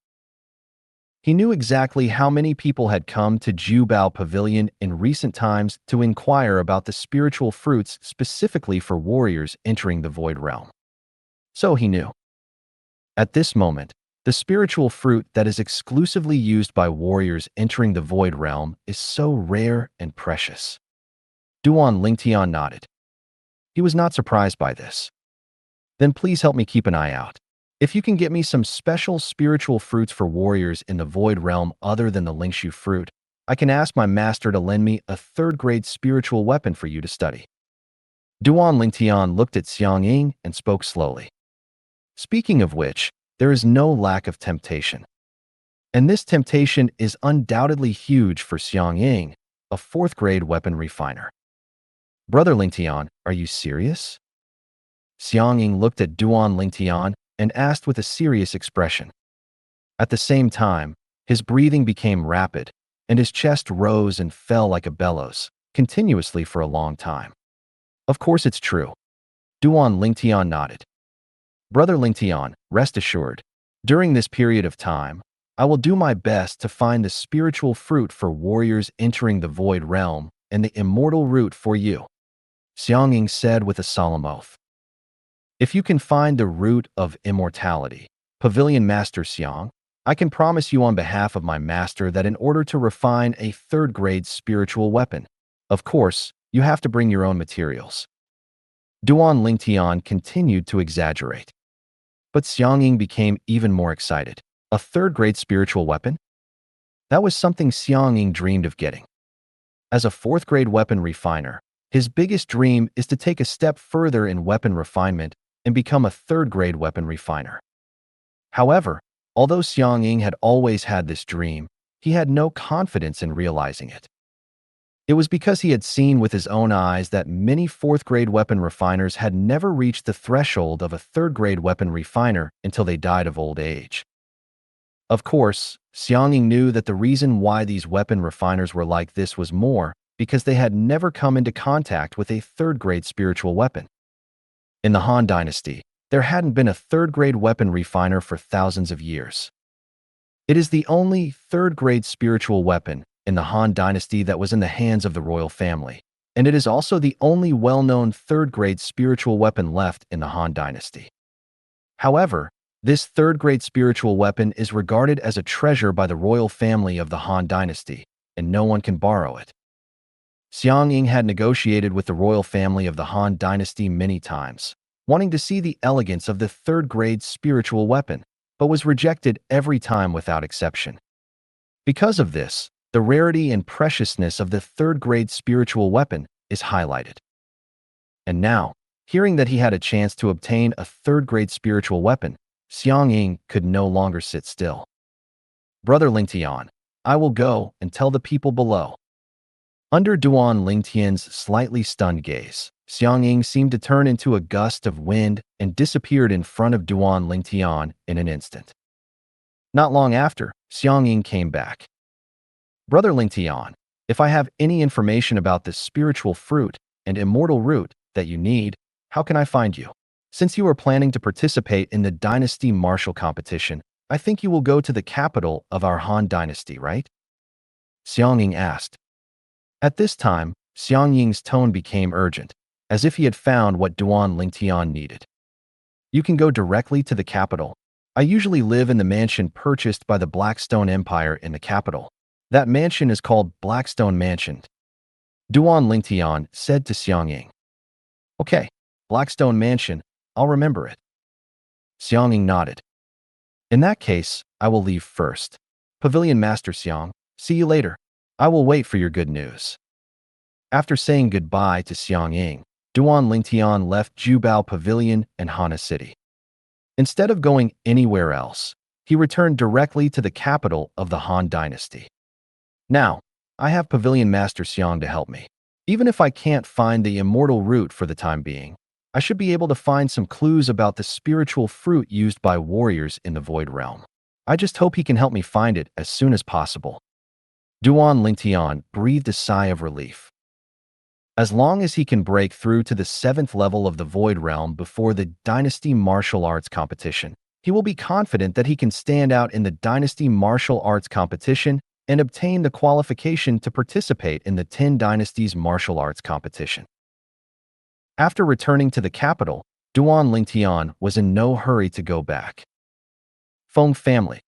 he knew exactly how many people had come to Jubao Pavilion in recent times to inquire about the spiritual fruits specifically for warriors entering the Void Realm. So he knew. At this moment, the spiritual fruit that is exclusively used by warriors entering the Void Realm is so rare and precious. Duan Lingtian nodded. He was not surprised by this. "Then please help me keep an eye out. If you can get me some special spiritual fruits for warriors in the Void Realm other than the Lingshu fruit, I can ask my master to lend me a third-grade spiritual weapon for you to study." Duan Lingtian looked at Xiang Ying and spoke slowly. "Speaking of which, there is no lack of temptation. And this temptation is undoubtedly huge for Xiang Ying, a fourth-grade weapon refiner." "Brother Lingtian, are you serious?" Xiang Ying looked at Duan Lingtian and asked with a serious expression. At the same time, his breathing became rapid, and his chest rose and fell like a bellows, continuously for a long time. "Of course it's true." Duan Lingtian nodded. "Brother Lingtian, rest assured, during this period of time, I will do my best to find the spiritual fruit for warriors entering the void realm and the immortal root for you," Xiang Ying said with a solemn oath. "If you can find the root of immortality, Pavilion Master Xiang, I can promise you on behalf of my master that in order to refine a third-grade spiritual weapon, of course, you have to bring your own materials." Duan Lingtian continued to exaggerate. But Xiang Ying became even more excited. A third-grade spiritual weapon? That was something Xiang Ying dreamed of getting. As a fourth-grade weapon refiner, his biggest dream is to take a step further in weapon refinement and become a third-grade weapon refiner. However, although Xiang Ying had always had this dream, he had no confidence in realizing it. It was because he had seen with his own eyes that many fourth-grade weapon refiners had never reached the threshold of a third-grade weapon refiner until they died of old age. Of course, Xiang Ying knew that the reason why these weapon refiners were like this was more because they had never come into contact with a third-grade spiritual weapon. In the Han Dynasty, there hadn't been a third-grade weapon refiner for thousands of years. It is the only third-grade spiritual weapon in the Han Dynasty that was in the hands of the royal family, and it is also the only well-known third-grade spiritual weapon left in the Han Dynasty. However, this third-grade spiritual weapon is regarded as a treasure by the royal family of the Han Dynasty, and no one can borrow it. Xiang Ying had negotiated with the royal family of the Han Dynasty many times, wanting to see the elegance of the third-grade spiritual weapon, but was rejected every time without exception. Because of this, the rarity and preciousness of the third-grade spiritual weapon is highlighted. And now, hearing that he had a chance to obtain a third-grade spiritual weapon, Xiang Ying could no longer sit still. "Brother Lingtian, I will go and tell the people below." Under Duan Lingtian's slightly stunned gaze, Xiang Ying seemed to turn into a gust of wind and disappeared in front of Duan Lingtian in an instant. Not long after, Xiang Ying came back. "Brother Lingtian, if I have any information about this spiritual fruit and immortal root that you need, how can I find you? Since you are planning to participate in the dynasty martial competition, I think you will go to the capital of our Han Dynasty, right?" Xiang Ying asked. At this time, Xiang Ying's tone became urgent, as if he had found what Duan Lingtian needed. "You can go directly to the capital. I usually live in the mansion purchased by the Blackstone Empire in the capital. That mansion is called Blackstone Mansion," Duan Lingtian said to Xiang Ying. "Okay, Blackstone Mansion, I'll remember it." Xiang Ying nodded. "In that case, I will leave first. Pavilion Master Xiang, see you later. I will wait for your good news." After saying goodbye to Xiang Ying, Duan Lingtian left Jubao Pavilion and Hana City. Instead of going anywhere else, he returned directly to the capital of the Han Dynasty. "Now, I have Pavilion Master Xiang to help me. Even if I can't find the immortal root for the time being, I should be able to find some clues about the spiritual fruit used by warriors in the Void Realm. I just hope he can help me find it as soon as possible." Duan Lingtian breathed a sigh of relief. As long as he can break through to the 7th level of the Void Realm before the Dynasty Martial Arts competition, he will be confident that he can stand out in the Dynasty Martial Arts competition and obtain the qualification to participate in the 10 Dynasties Martial Arts competition. After returning to the capital, Duan Lingtian was in no hurry to go back. Feng family.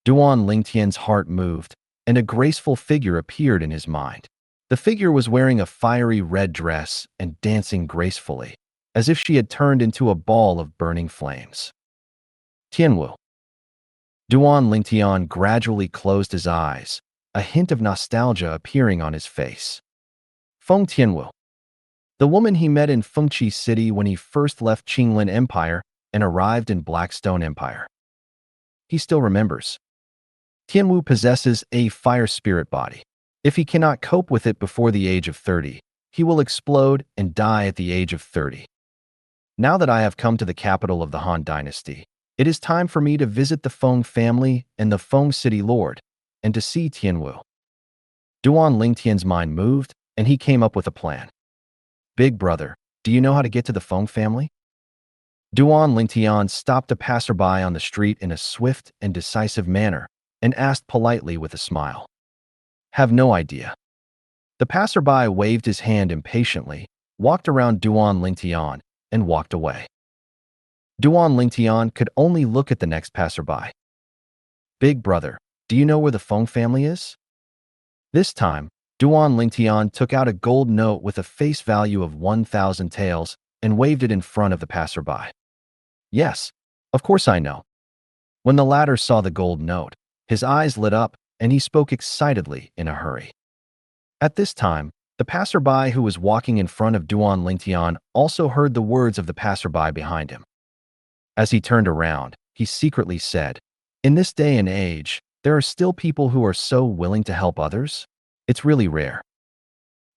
Duan Lingtian's heart moved, and a graceful figure appeared in his mind. The figure was wearing a fiery red dress and dancing gracefully, as if she had turned into a ball of burning flames. Tianwu. Duan Lingtian gradually closed his eyes, a hint of nostalgia appearing on his face. Feng Tianwu, the woman he met in Fengqi City when he first left Qinglin Empire and arrived in Blackstone Empire. He still remembers. Tianwu possesses a fire spirit body. If he cannot cope with it before the age of 30, he will explode and die at the age of 30. Now that I have come to the capital of the Han Dynasty, it is time for me to visit the Feng family and the Feng City Lord, and to see Tianwu. Duan Lingtian's mind moved, and he came up with a plan. Big brother, do you know how to get to the Feng family? Duan Lingtian stopped a passerby on the street in a swift and decisive manner and asked politely with a smile. Have no idea. The passerby waved his hand impatiently, walked around Duan Lingtian, and walked away. Duan Lingtian could only look at the next passerby. Big brother, do you know where the Feng family is? This time, Duan Lingtian took out a gold note with a face value of 1,000 taels and waved it in front of the passerby. Yes, of course I know. When the latter saw the gold note, his eyes lit up and he spoke excitedly in a hurry. At this time, the passerby who was walking in front of Duan Lingtian also heard the words of the passerby behind him. As he turned around, he secretly said, "In this day and age, there are still people who are so willing to help others? It's really rare."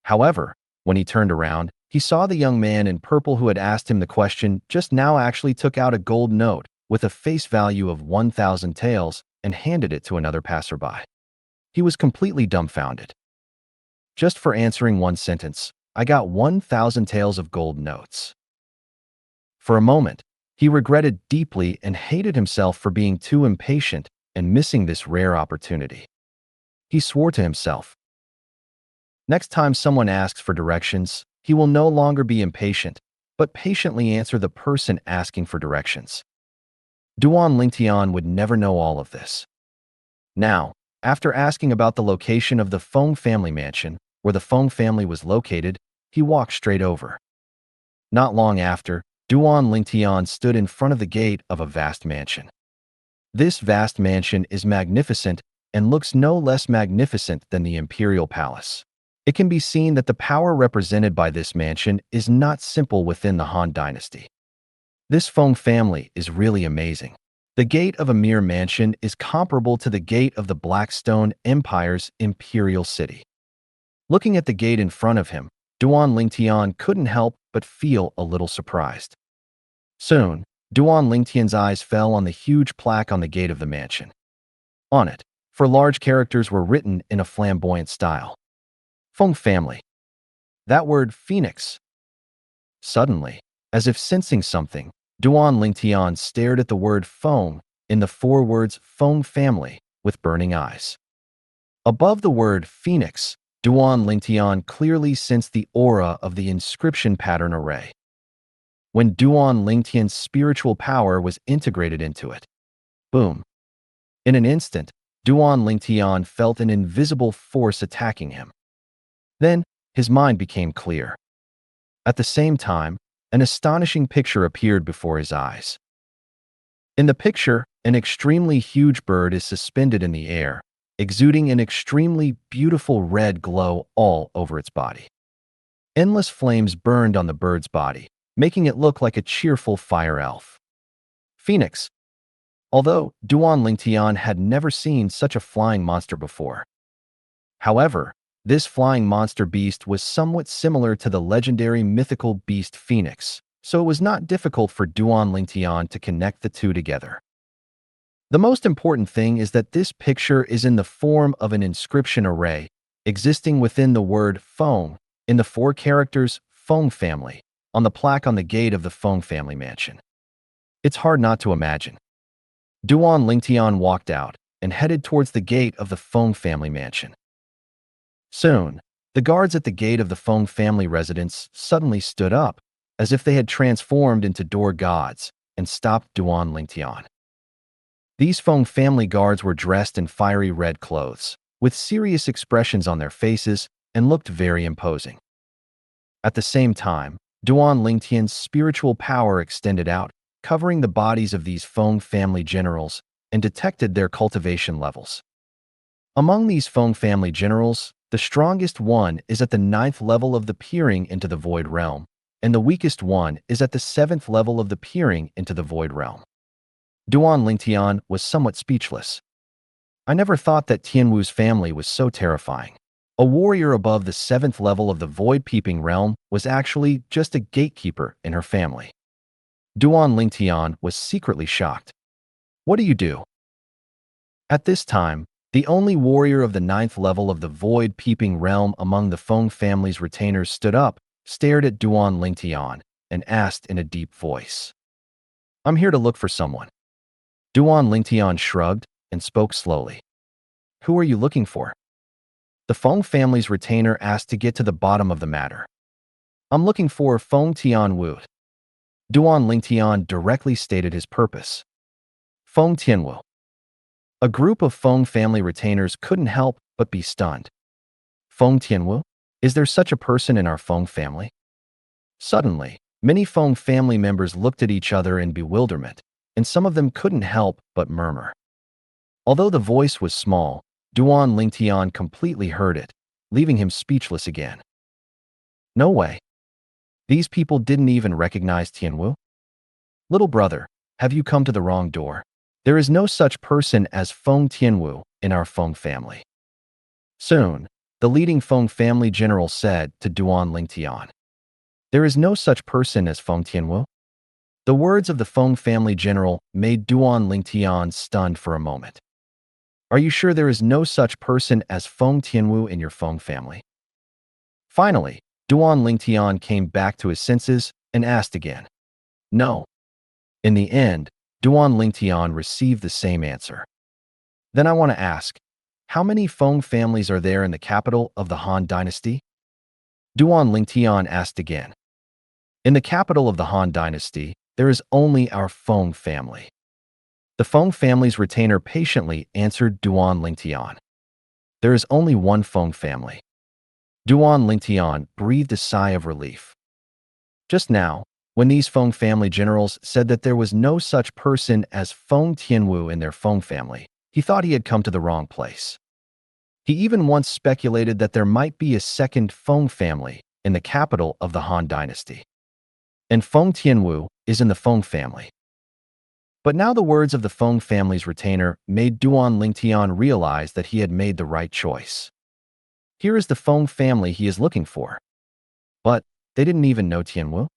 However, when he turned around, he saw the young man in purple who had asked him the question just now actually took out a gold note with a face value of 1,000 taels and handed it to another passerby. He was completely dumbfounded. Just for answering one sentence, I got 1,000 taels of gold notes. For a moment, he regretted deeply and hated himself for being too impatient and missing this rare opportunity. He swore to himself, next time someone asks for directions, he will no longer be impatient, but patiently answer the person asking for directions. Duan Lingtian would never know all of this. Now, after asking about the location of the Feng family mansion, where the Feng family was located, he walked straight over. Not long after, Duan Lingtian stood in front of the gate of a vast mansion. This vast mansion is magnificent and looks no less magnificent than the imperial palace. It can be seen that the power represented by this mansion is not simple within the Han Dynasty. This Feng family is really amazing. The gate of a mere mansion is comparable to the gate of the Blackstone Empire's imperial city. Looking at the gate in front of him, Duan Lingtian couldn't help but feel a little surprised. Soon, Duan Lingtian's eyes fell on the huge plaque on the gate of the mansion. On it, four large characters were written in a flamboyant style. Feng family. That word, phoenix. Suddenly, as if sensing something, Duan Lingtian stared at the word Feng in the four words Feng family with burning eyes. Above the word phoenix, Duan Lingtian clearly sensed the aura of the inscription pattern array. When Duan Lingtian's spiritual power was integrated into it. Boom. In an instant, Duan Lingtian felt an invisible force attacking him. Then, his mind became clear. At the same time, an astonishing picture appeared before his eyes. In the picture, an extremely huge bird is suspended in the air, exuding an extremely beautiful red glow all over its body. Endless flames burned on the bird's body, making it look like a cheerful fire elf. Phoenix. Although Duan Lingtian had never seen such a flying monster before. However, this flying monster beast was somewhat similar to the legendary mythical beast Phoenix, so it was not difficult for Duan Lingtian to connect the two together. The most important thing is that this picture is in the form of an inscription array, existing within the word Feng, in the four characters Feng family, on the plaque on the gate of the Feng family mansion. It's hard not to imagine. Duan Lingtian walked out and headed towards the gate of the Feng family mansion. Soon, the guards at the gate of the Feng family residence suddenly stood up, as if they had transformed into door gods, and stopped Duan Lingtian. These Feng family guards were dressed in fiery red clothes, with serious expressions on their faces, and looked very imposing. At the same time, Duan Lingtian's spiritual power extended out, covering the bodies of these Feng family generals, and detected their cultivation levels. Among these Feng family generals, the strongest one is at the 9th level of the peering into the void realm, and the weakest one is at the 7th level of the peering into the void realm. Duan Lingtian was somewhat speechless. I never thought that Tianwu's family was so terrifying. A warrior above the 7th level of the void peeping realm was actually just a gatekeeper in her family. Duan Lingtian was secretly shocked. What do you do? At this time, the only warrior of the 9th level of the void peeping realm among the Feng family's retainers stood up, stared at Duan Lingtian, and asked in a deep voice. I'm here to look for someone. Duan Lingtian shrugged and spoke slowly. Who are you looking for? The Feng family's retainer asked to get to the bottom of the matter. I'm looking for Feng Tianwu. Duan Lingtian directly stated his purpose. Feng Tianwu. A group of Feng family retainers couldn't help but be stunned. Feng Tianwu? Is there such a person in our Feng family? Suddenly, many Feng family members looked at each other in bewilderment, and some of them couldn't help but murmur. Although the voice was small, Duan Lingtian completely heard it, leaving him speechless again. No way. These people didn't even recognize Tianwu? Little brother, have you come to the wrong door? There is no such person as Feng Tianwu in our Feng family. Soon, the leading Feng family general said to Duan Lingtian. There is no such person as Feng Tianwu? The words of the Feng family general made Duan Lingtian stunned for a moment. Are you sure there is no such person as Feng Tianwu in your Feng family? Finally, Duan Lingtian came back to his senses and asked again. No. In the end, Duan Lingtian received the same answer. Then I want to ask, how many Feng families are there in the capital of the Han dynasty? Duan Lingtian asked again. In the capital of the Han dynasty, there is only our Feng family. The Feng family's retainer patiently answered Duan Lingtian. There is only one Feng family. Duan Lingtian breathed a sigh of relief. Just now, when these Feng family generals said that there was no such person as Feng Tianwu in their Feng family, he thought he had come to the wrong place. He even once speculated that there might be a second Feng family in the capital of the Han dynasty. And Feng Tianwu is in the Feng family. But now the words of the Feng family's retainer made Duan Lingtian realize that he had made the right choice. Here is the Feng family he is looking for. But they didn't even know Tianwu?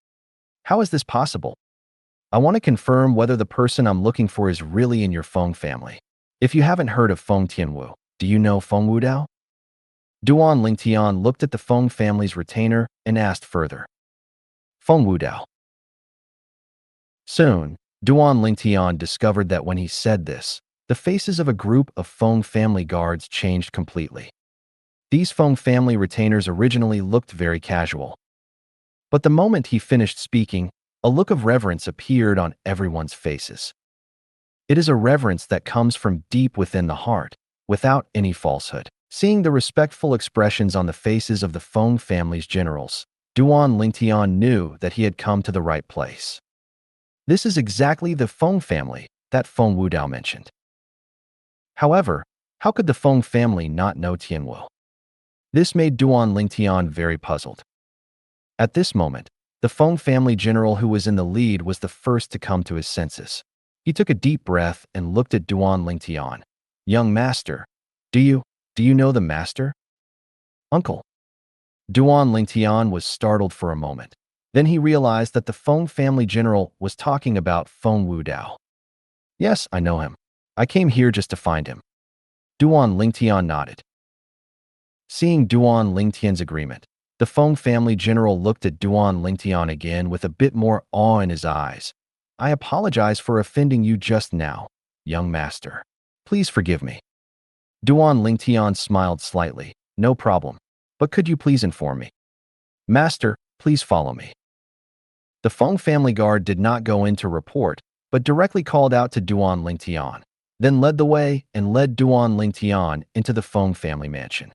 How is this possible? I want to confirm whether the person I'm looking for is really in your Feng family. If you haven't heard of Feng Tianwu, do you know Feng Wudao? Duan Lingtian looked at the Feng family's retainer and asked further. Feng Wudao. Soon, Duan Lingtian discovered that when he said this, the faces of a group of Feng family guards changed completely. These Feng family retainers originally looked very casual. But the moment he finished speaking, a look of reverence appeared on everyone's faces. It is a reverence that comes from deep within the heart, without any falsehood. Seeing the respectful expressions on the faces of the Feng family's generals, Duan Lingtian knew that he had come to the right place. This is exactly the Feng family that Feng Wudao mentioned. However, how could the Feng family not know Tianwu? This made Duan Lingtian very puzzled. At this moment, the Feng family general who was in the lead was the first to come to his senses. He took a deep breath and looked at Duan Lingtian. Young master, do you know the master? Uncle. Duan Lingtian was startled for a moment. Then he realized that the Feng family general was talking about Feng Wudao. Yes, I know him. I came here just to find him. Duan Lingtian nodded. Seeing Duan Lingtian's agreement, the Feng family general looked at Duan Lingtian again with a bit more awe in his eyes. I apologize for offending you just now, young master. Please forgive me. Duan Lingtian smiled slightly. No problem. But could you please inform me? Master, please follow me. The Feng family guard did not go in to report, but directly called out to Duan Lingtian, then led the way and led Duan Lingtian into the Feng family mansion.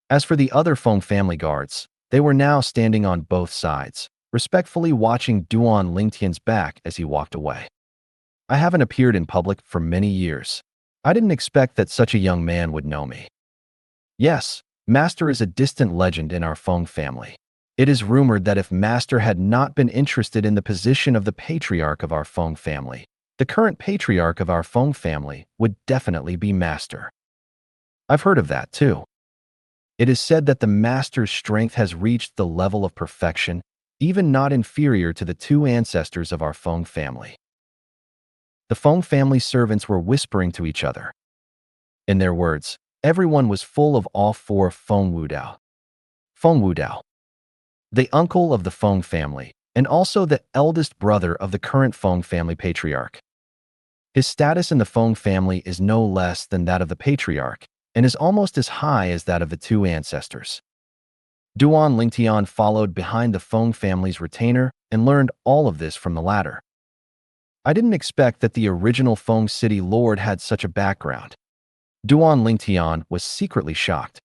As for the other Feng family guards, they were now standing on both sides, respectfully watching Duan Lingtian's back as he walked away. I haven't appeared in public for many years. I didn't expect that such a young man would know me. Yes, Master is a distant legend in our Feng family. It is rumored that if Master had not been interested in the position of the patriarch of our Feng family, the current patriarch of our Feng family would definitely be Master. I've heard of that too. It is said that the Master's strength has reached the level of perfection, even not inferior to the two ancestors of our Feng family. The Feng family servants were whispering to each other. In their words, everyone was full of awe for Feng Wudao. Feng Wudao, the uncle of the Feng family, and also the eldest brother of the current Feng family patriarch. His status in the Feng family is no less than that of the patriarch, and is almost as high as that of the two ancestors. Duan Lingtian followed behind the Feng family's retainer and learned all of this from the latter. I didn't expect that the original Feng city lord had such a background. Duan Lingtian was secretly shocked.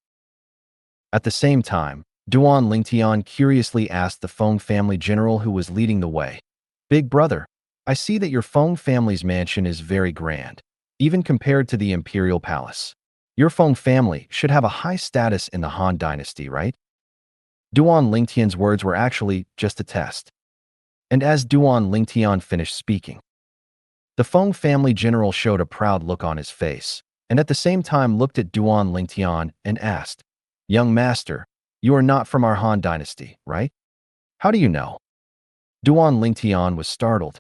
At the same time, Duan Lingtian curiously asked the Feng family general who was leading the way, "Big brother, I see that your Feng family's mansion is very grand, even compared to the imperial palace. Your Feng family should have a high status in the Han dynasty, right?" Duan Lingtian's words were actually just a test. And as Duan Lingtian finished speaking, the Feng family general showed a proud look on his face, and at the same time looked at Duan Lingtian and asked, "Young master, you are not from our Han dynasty, right? How do you know?" Duan Lingtian was startled.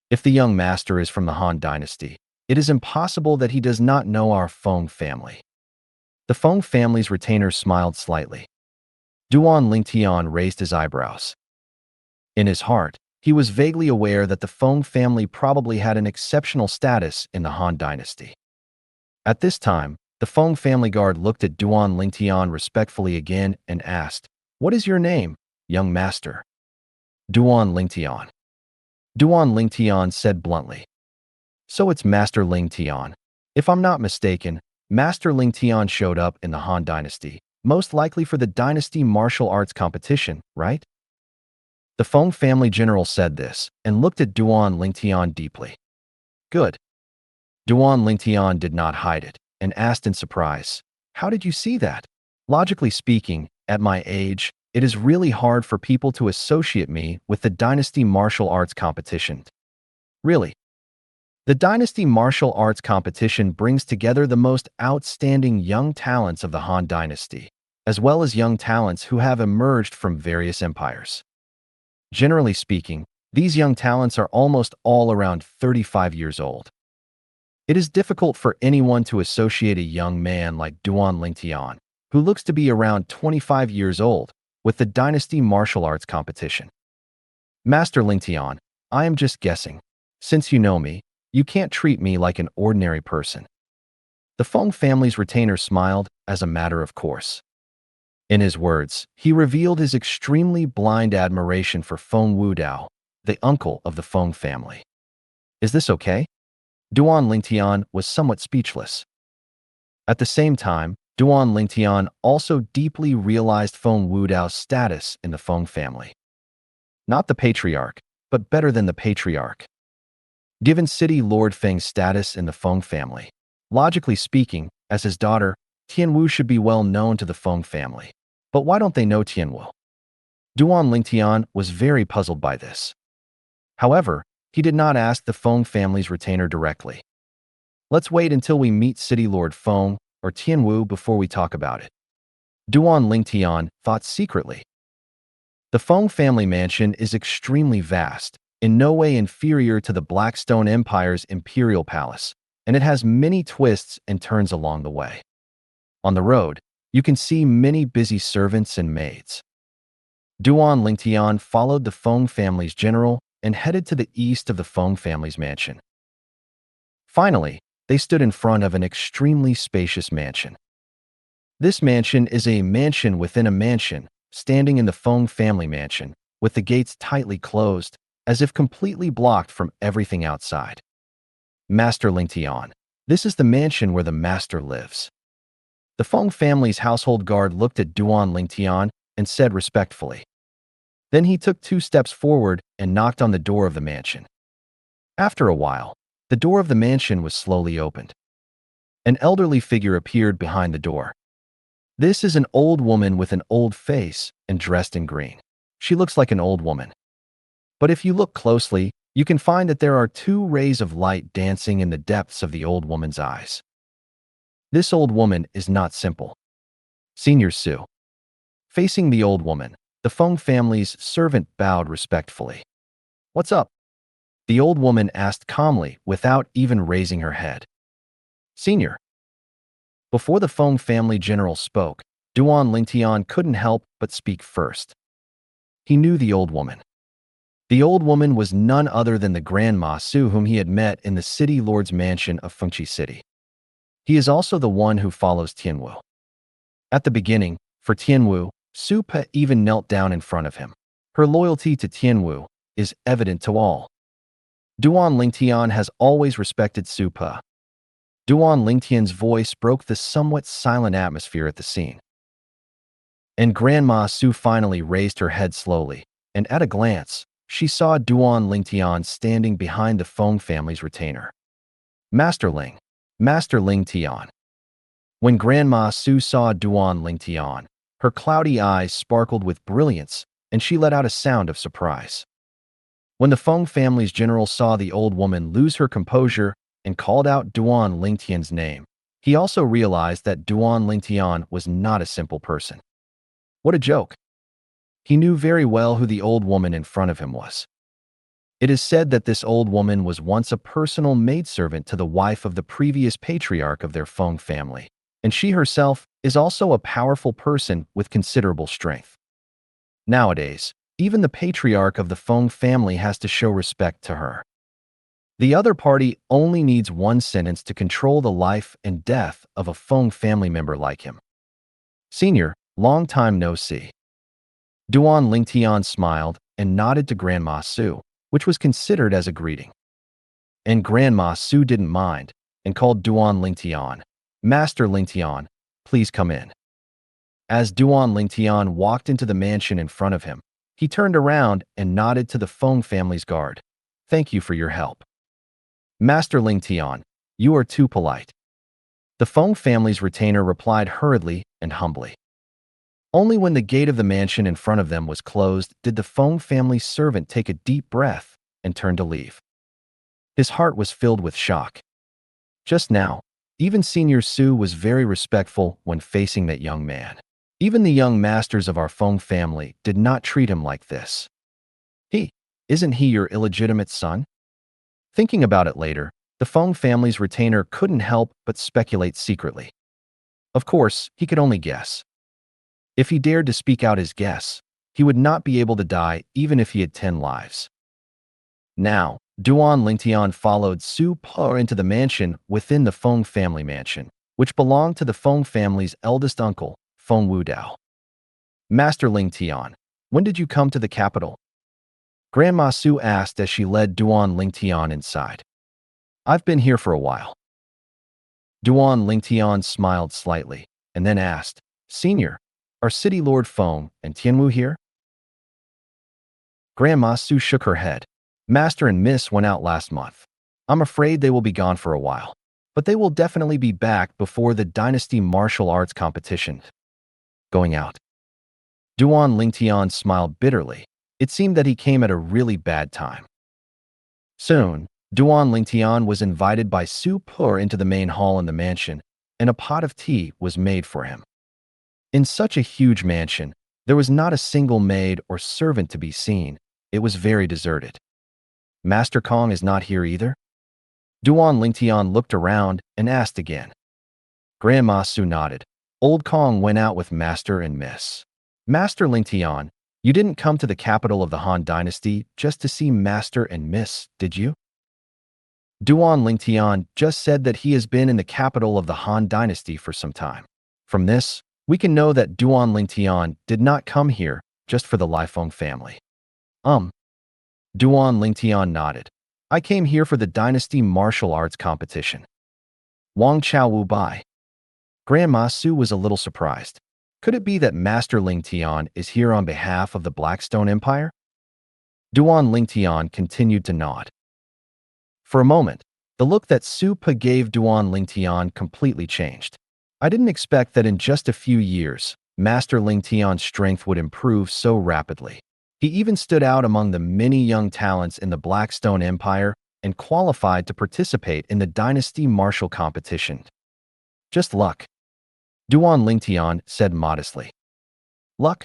If the young master is from the Han dynasty, it is impossible that he does not know our Feng family. The Feng family's retainer smiled slightly. Duan Lingtian raised his eyebrows. In his heart, he was vaguely aware that the Feng family probably had an exceptional status in the Han dynasty. At this time, the Feng family guard looked at Duan Lingtian respectfully again and asked, "What is your name, young master?" Duan Lingtian. Duan Lingtian said bluntly. "So it's Master Lingtian. If I'm not mistaken, Master Lingtian showed up in the Han dynasty, most likely for the dynasty martial arts competition, right?" The Feng family general said this and looked at Duan Lingtian deeply. "Good." Duan Lingtian did not hide it and asked in surprise, "How did you see that? Logically speaking, at my age, it is really hard for people to associate me with the dynasty martial arts competition." "Really?" The dynasty martial arts competition brings together the most outstanding young talents of the Han dynasty, as well as young talents who have emerged from various empires. Generally speaking, these young talents are almost all around 35 years old. It is difficult for anyone to associate a young man like Duan Lingtian, who looks to be around 25 years old, with the dynasty martial arts competition. "Master Lingtian, I am just guessing. Since you know me, you can't treat me like an ordinary person." The Feng family's retainer smiled as a matter of course. In his words, he revealed his extremely blind admiration for Feng Wudao, the uncle of the Feng family. "Is this okay?" Duan Lingtian was somewhat speechless. At the same time, Duan Lingtian also deeply realized Feng Wudao's status in the Feng family. Not the patriarch, but better than the patriarch. Given City Lord Feng's status in the Feng family, logically speaking, as his daughter, Tianwu should be well known to the Feng family. But why don't they know Tianwu? Duan Lingtian was very puzzled by this. However, he did not ask the Feng family's retainer directly. "Let's wait until we meet City Lord Feng or Tianwu before we talk about it." Duan Lingtian thought secretly. The Feng family mansion is extremely vast, in no way inferior to the Blackstone Empire's imperial palace, and it has many twists and turns along the way. On the road, you can see many busy servants and maids. Duan Lingtian followed the Feng family's general and headed to the east of the Feng family's mansion. Finally, they stood in front of an extremely spacious mansion. This mansion is a mansion within a mansion, standing in the Feng family mansion, with the gates tightly closed, as if completely blocked from everything outside. "Master Lingtian, this is the mansion where the master lives." The Feng family's household guard looked at Duan Lingtian and said respectfully. Then he took 2 steps forward and knocked on the door of the mansion. After a while, the door of the mansion was slowly opened. An elderly figure appeared behind the door. This is an old woman with an old face and dressed in green. She looks like an old woman. But if you look closely, you can find that there are two rays of light dancing in the depths of the old woman's eyes. This old woman is not simple. Senior Su. Facing the old woman, the Feng family's servant bowed respectfully. "What's up?" The old woman asked calmly without even raising her head. "Senior." Before the Feng family general spoke, Duan Lingtian couldn't help but speak first. He knew the old woman. The old woman was none other than the Grandma Su whom he had met in the city lord's mansion of Fengqi City. He is also the one who follows Tianwu. At the beginning, for Tianwu, Su Pa even knelt down in front of him. Her loyalty to Tianwu is evident to all. Duan Lingtian has always respected Su Pa. Duan Lingtian's voice broke the somewhat silent atmosphere at the scene. And Grandma Su finally raised her head slowly, and at a glance, she saw Duan Lingtian standing behind the Feng family's retainer. Master Ling. Master Lingtian. When Grandma Su saw Duan Lingtian, her cloudy eyes sparkled with brilliance, and she let out a sound of surprise. When the Feng family's general saw the old woman lose her composure and called out Duan Lingtian's name, he also realized that Duan Lingtian was not a simple person. What a joke. He knew very well who the old woman in front of him was. It is said that this old woman was once a personal maidservant to the wife of the previous patriarch of their Feng family, and she herself is also a powerful person with considerable strength. Nowadays, even the patriarch of the Feng family has to show respect to her. The other party only needs one sentence to control the life and death of a Feng family member like him. Senior, long time no see. Duan Lingtian smiled and nodded to Grandma Su, which was considered as a greeting. And Grandma Su didn't mind and called Duan Lingtian, "Master Lingtian, please come in." As Duan Lingtian walked into the mansion in front of him, he turned around and nodded to the Feng family's guard. "Thank you for your help." "Master Lingtian, you are too polite." The Feng family's retainer replied hurriedly and humbly. Only when the gate of the mansion in front of them was closed did the Feng family's servant take a deep breath and turn to leave. His heart was filled with shock. Just now, even Senior Su was very respectful when facing that young man. Even the young masters of our Feng family did not treat him like this. Isn't he your illegitimate son? Thinking about it later, the Feng family's retainer couldn't help but speculate secretly. Of course, he could only guess. If he dared to speak out his guess, he would not be able to die even if he had 10 lives. Now, Duan Lingtian followed Su Pa into the mansion within the Feng family mansion, which belonged to the Feng family's eldest uncle, Feng Wudao. "Master Lingtian, when did you come to the capital?" Grandma Su asked as she led Duan Lingtian inside. "I've been here for a while." Duan Lingtian smiled slightly and then asked, "Senior, are City Lord Feng and Tianwu here?" Grandma Su shook her head. "Master and Miss went out last month. I'm afraid they will be gone for a while, but they will definitely be back before the Dynasty Martial Arts competition." Going out. Duan Lingtian smiled bitterly. It seemed that he came at a really bad time. Soon, Duan Lingtian was invited by Su Pa into the main hall in the mansion, and a pot of tea was made for him. In such a huge mansion, there was not a single maid or servant to be seen. It was very deserted. "Master Kong is not here either?" Duan Lingtian looked around and asked again. Grandma Su nodded. "Old Kong went out with Master and Miss." "Master Lingtian, you didn't come to the capital of the Han Dynasty just to see Master and Miss, did you?" Duan Lingtian just said that he has been in the capital of the Han Dynasty for some time. From this, we can know that Duan Lingtian did not come here just for the Lai Feng family. Duan Lingtian nodded. "I came here for the Dynasty Martial Arts competition." Wang Chao Wu Bai. Grandma Su was a little surprised. Could it be that Master Lingtian is here on behalf of the Blackstone Empire? Duan Lingtian continued to nod. For a moment, The look that Su Pa gave Duan Lingtian completely changed. I didn't expect that in just a few years, Master Lingtian's strength would improve so rapidly. He even stood out among the many young talents in the Blackstone Empire and qualified to participate in the Dynasty Martial competition. Just luck, Duan Lingtian said modestly. Luck?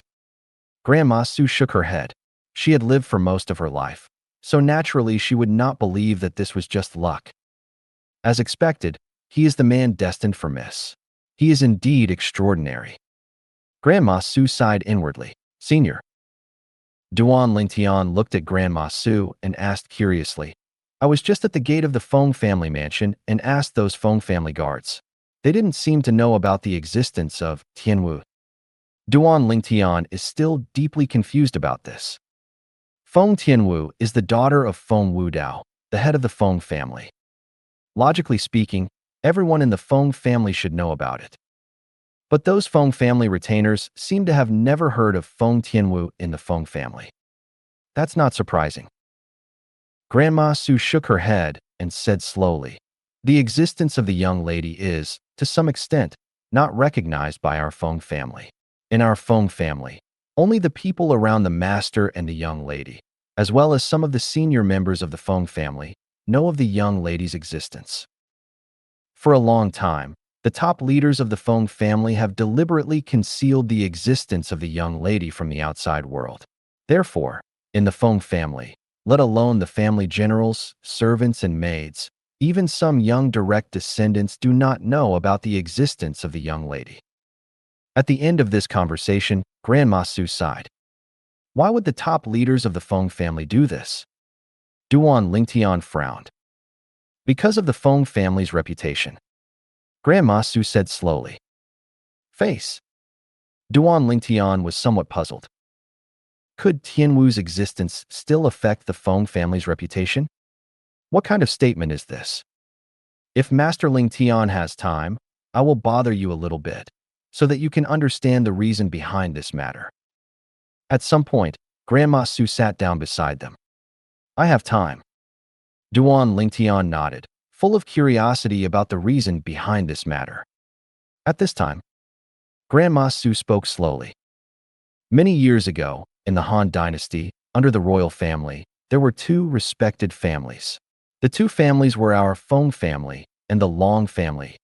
Grandma Su shook her head. She had lived for most of her life, so naturally she would not believe that this was just luck. As expected, he is the man destined for miss. He is indeed extraordinary. Grandma Su sighed inwardly. Senior. Duan Lingtian looked at Grandma Su and asked curiously. I was just at the gate of the Feng family mansion and asked those Feng family guards. They didn't seem to know about the existence of Tianwu. Duan Lingtian is still deeply confused about this. Feng Tianwu is the daughter of Feng Wudao, the head of the Feng family. Logically speaking, everyone in the Feng family should know about it. But those Feng family retainers seem to have never heard of Feng Tianwu in the Feng family. That's not surprising. Grandma Su shook her head and said slowly, the existence of the young lady is, to some extent, not recognized by our Feng family. In our Feng family, only the people around the master and the young lady, as well as some of the senior members of the Feng family, know of the young lady's existence. For a long time, the top leaders of the Feng family have deliberately concealed the existence of the young lady from the outside world. Therefore, in the Feng family, let alone the family generals, servants, and maids, even some young direct descendants do not know about the existence of the young lady. At the end of this conversation, Grandma Su sighed. Why would the top leaders of the Feng family do this? Duan Lingtian frowned. Because of the Feng family's reputation. Grandma Su said slowly. Face. Duan Lingtian was somewhat puzzled. Could Tianwu's existence still affect the Feng family's reputation? What kind of statement is this? If Master Lingtian has time, I will bother you a little bit, so that you can understand the reason behind this matter. At some point, Grandma Su sat down beside them. I have time. Duan Lingtian nodded, full of curiosity about the reason behind this matter. At this time, Grandma Su spoke slowly. Many years ago, in the Han Dynasty, under the royal family, there were two respected families. The two families were our Feng family and the Long family.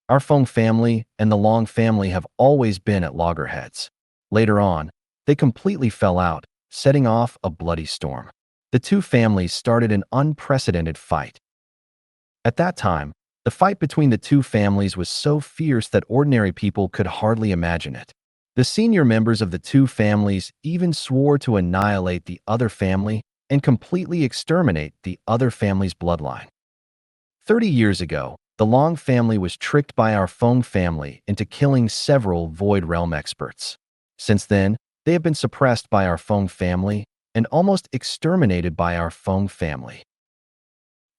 Our Feng family and the Long family have always been at loggerheads. Later on, they completely fell out, setting off a bloody storm. The two families started an unprecedented fight. At that time, the fight between the two families was so fierce that ordinary people could hardly imagine it. The senior members of the two families even swore to annihilate the other family and completely exterminate the other family's bloodline. 30 years ago, the Long family was tricked by our Feng family into killing several Void Realm experts. Since then, they have been suppressed by our Feng family and almost exterminated by our Feng family.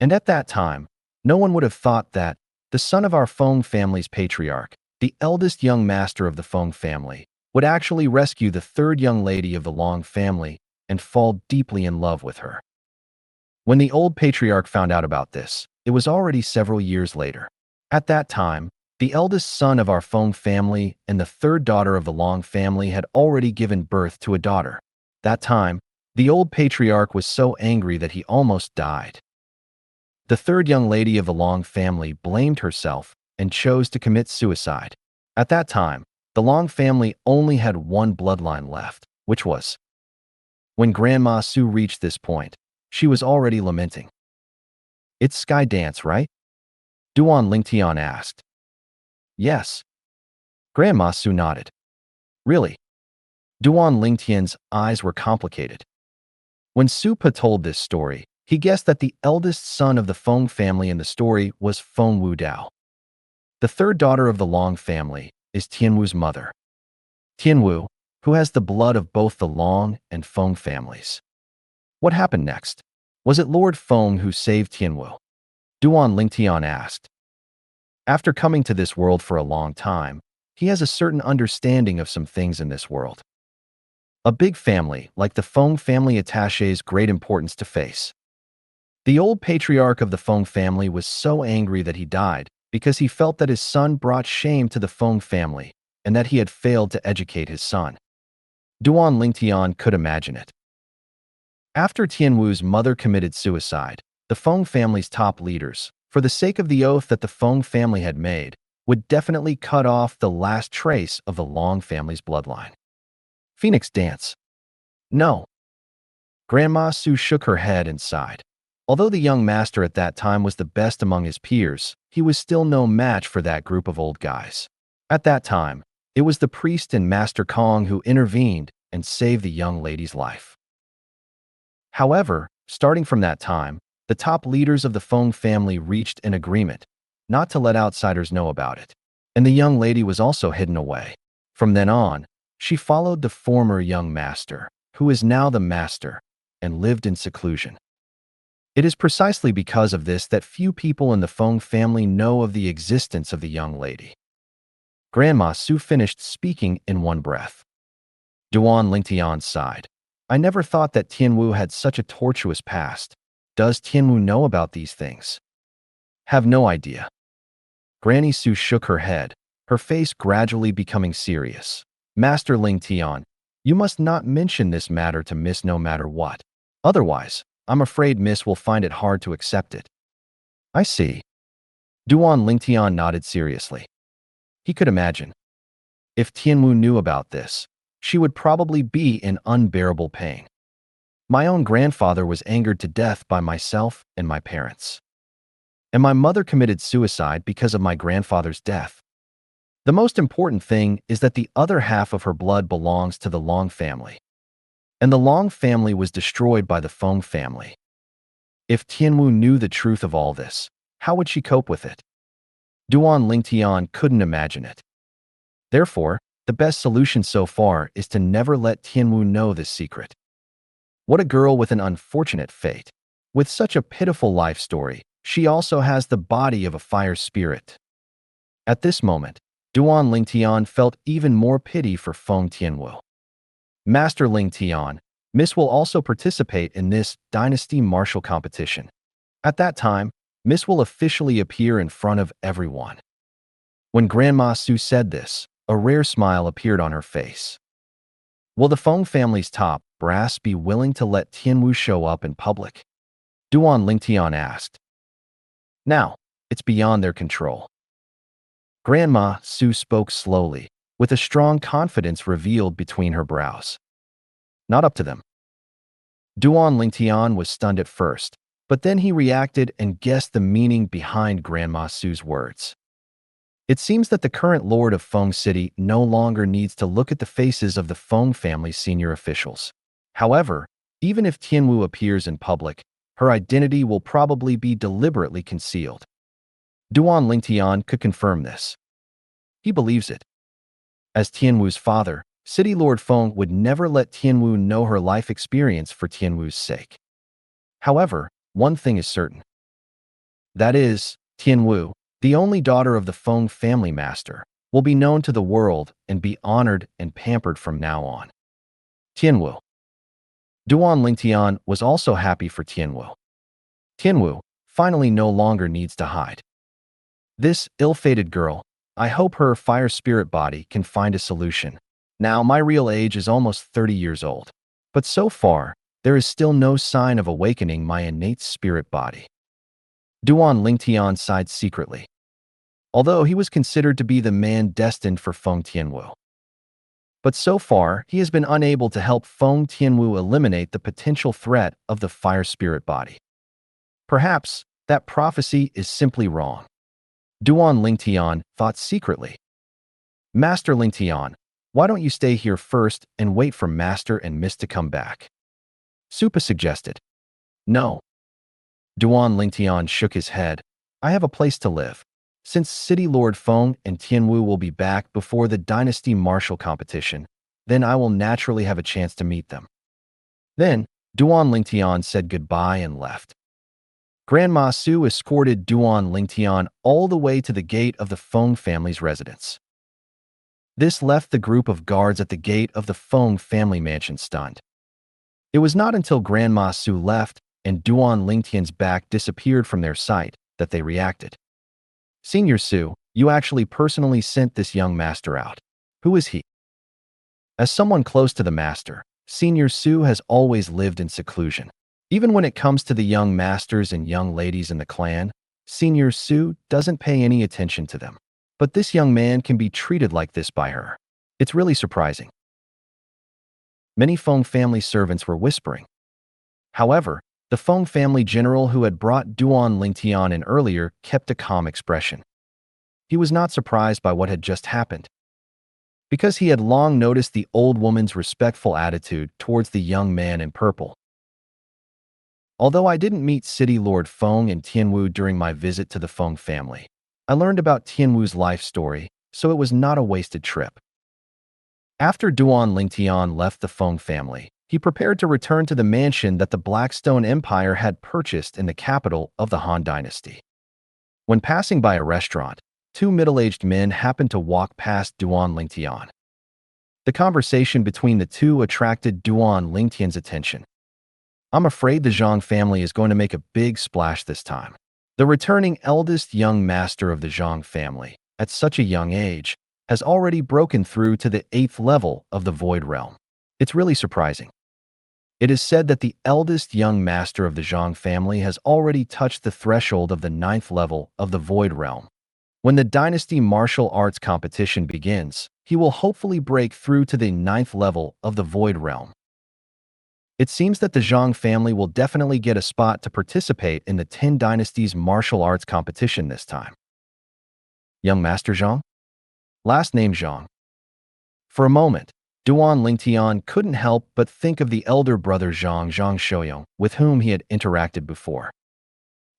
And at that time, no one would have thought that the son of our Feng family's patriarch, the eldest young master of the Feng family, would actually rescue the third young lady of the Long family and fall deeply in love with her. When the old patriarch found out about this, it was already several years later. At that time, the eldest son of our Feng family and the third daughter of the Long family had already given birth to a daughter. That time, the old patriarch was so angry that he almost died. The third young lady of the Long family blamed herself and chose to commit suicide. At that time, the Long family only had one bloodline left, which was. When Grandma Su reached this point, she was already lamenting. It's Sky Dance, right? Duan Lingtian asked. Yes. Grandma Su nodded. Really? Duan Lingtian's eyes were complicated. When Su Pa told this story, he guessed that the eldest son of the Feng family in the story was Feng Wudao. The third daughter of the Long family is Tianwu's mother. Tianwu, who has the blood of both the Long and Feng families. What happened next? Was it Lord Feng who saved Tianwu? Duan Lingtian asked. After coming to this world for a long time, he has a certain understanding of some things in this world. A big family like the Feng family attaches great importance to face. The old patriarch of the Feng family was so angry that he died because he felt that his son brought shame to the Feng family and that he had failed to educate his son. Duan Lingtian could imagine it. After Tianwu's mother committed suicide, the Feng family's top leaders, for the sake of the oath that the Feng family had made, would definitely cut off the last trace of the Long family's bloodline. Phoenix dance. No. Grandma Su shook her head and sighed. Although the young master at that time was the best among his peers, he was still no match for that group of old guys. At that time, it was the priest and Master Kong who intervened and saved the young lady's life. However, starting from that time, the top leaders of the Feng family reached an agreement not to let outsiders know about it, and the young lady was also hidden away. From then on, she followed the former young master, who is now the master, and lived in seclusion. It is precisely because of this that few people in the Feng family know of the existence of the young lady. Grandma Su finished speaking in one breath. Duan Lingtian sighed. I never thought that Tianwu had such a tortuous past. Does Tianwu know about these things? Have no idea. Granny Su shook her head, her face gradually becoming serious. Master Lingtian, you must not mention this matter to Miss no matter what. Otherwise, I'm afraid Miss will find it hard to accept it. I see. Duan Lingtian nodded seriously. He could imagine. If Tianwu knew about this, she would probably be in unbearable pain. My own grandfather was angered to death by myself and my parents. And my mother committed suicide because of my grandfather's death. The most important thing is that the other half of her blood belongs to the Long family. And the Long family was destroyed by the Feng family. If Tianwu knew the truth of all this, how would she cope with it? Duan Lingtian couldn't imagine it. Therefore, the best solution so far is to never let Tianwu know this secret. What a girl with an unfortunate fate. With such a pitiful life story, she also has the body of a fire spirit. At this moment, Duan Lingtian felt even more pity for Feng Tianwu. Master Lingtian, Miss will also participate in this dynasty martial competition. At that time, Miss will officially appear in front of everyone. When Grandma Su said this, a rare smile appeared on her face. Will the Feng family's top brass be willing to let Tianwu show up in public? Duan Lingtian asked. Now, it's beyond their control. Grandma Su spoke slowly, with a strong confidence revealed between her brows. Not up to them. Duan Lingtian was stunned at first, but then he reacted and guessed the meaning behind Grandma Su's words. It seems that the current lord of Feng City no longer needs to look at the faces of the Feng family's senior officials. However, even if Tianwu appears in public, her identity will probably be deliberately concealed. Duan Lingtian could confirm this. He believes it. As Tianwu's father, City Lord Feng would never let Tianwu know her life experience for Tianwu's sake. However, one thing is certain. That is, Tianwu, the only daughter of the Feng family master, will be known to the world and be honored and pampered from now on. Tianwu. Duan Lingtian was also happy for Tianwu. Tianwu finally no longer needs to hide. This ill-fated girl, I hope her fire spirit body can find a solution. Now, my real age is almost 30 years old, but so far, there is still no sign of awakening my innate spirit body. Duan Lingtian sighed secretly, although he was considered to be the man destined for Feng Tianwu. But so far, he has been unable to help Feng Tianwu eliminate the potential threat of the fire spirit body. Perhaps that prophecy is simply wrong. Duan Lingtian thought secretly. Master Lingtian, why don't you stay here first and wait for Master and Miss to come back? Supa suggested. No. Duan Lingtian shook his head. I have a place to live. Since City Lord Feng and Tianwu will be back before the dynasty martial competition, then I will naturally have a chance to meet them. Then, Duan Lingtian said goodbye and left. Grandma Su escorted Duan Lingtian all the way to the gate of the Feng family's residence. This left the group of guards at the gate of the Feng family mansion stunned. It was not until Grandma Su left and Duan Lingtian's back disappeared from their sight that they reacted. Senior Su, you actually personally sent this young master out. Who is he? As someone close to the master, Senior Su has always lived in seclusion. Even when it comes to the young masters and young ladies in the clan, Senior Su doesn't pay any attention to them. But this young man can be treated like this by her. It's really surprising. Many Feng family servants were whispering. However, the Feng family general who had brought Duan Lingtian in earlier kept a calm expression. He was not surprised by what had just happened, because he had long noticed the old woman's respectful attitude towards the young man in purple. Although I didn't meet City Lord Feng and Tianwu during my visit to the Feng family, I learned about Tianwu's life story, so it was not a wasted trip. After Duan Lingtian left the Feng family, he prepared to return to the mansion that the Blackstone Empire had purchased in the capital of the Han Dynasty. When passing by a restaurant, two middle-aged men happened to walk past Duan Lingtian. The conversation between the two attracted Duan Lingtian's attention. I'm afraid the Zhang family is going to make a big splash this time. The returning eldest young master of the Zhang family, at such a young age, has already broken through to the 8th level of the Void Realm. It's really surprising. It is said that the eldest young master of the Zhang family has already touched the threshold of the 9th level of the Void Realm. When the Dynasty Martial Arts competition begins, he will hopefully break through to the 9th level of the Void Realm. It seems that the Zhang family will definitely get a spot to participate in the 10 Dynasties Martial Arts competition this time. Young Master Zhang? Last name Zhang. For a moment, Duan Lingtian couldn't help but think of the elder brother Zhang Shouyong, with whom he had interacted before.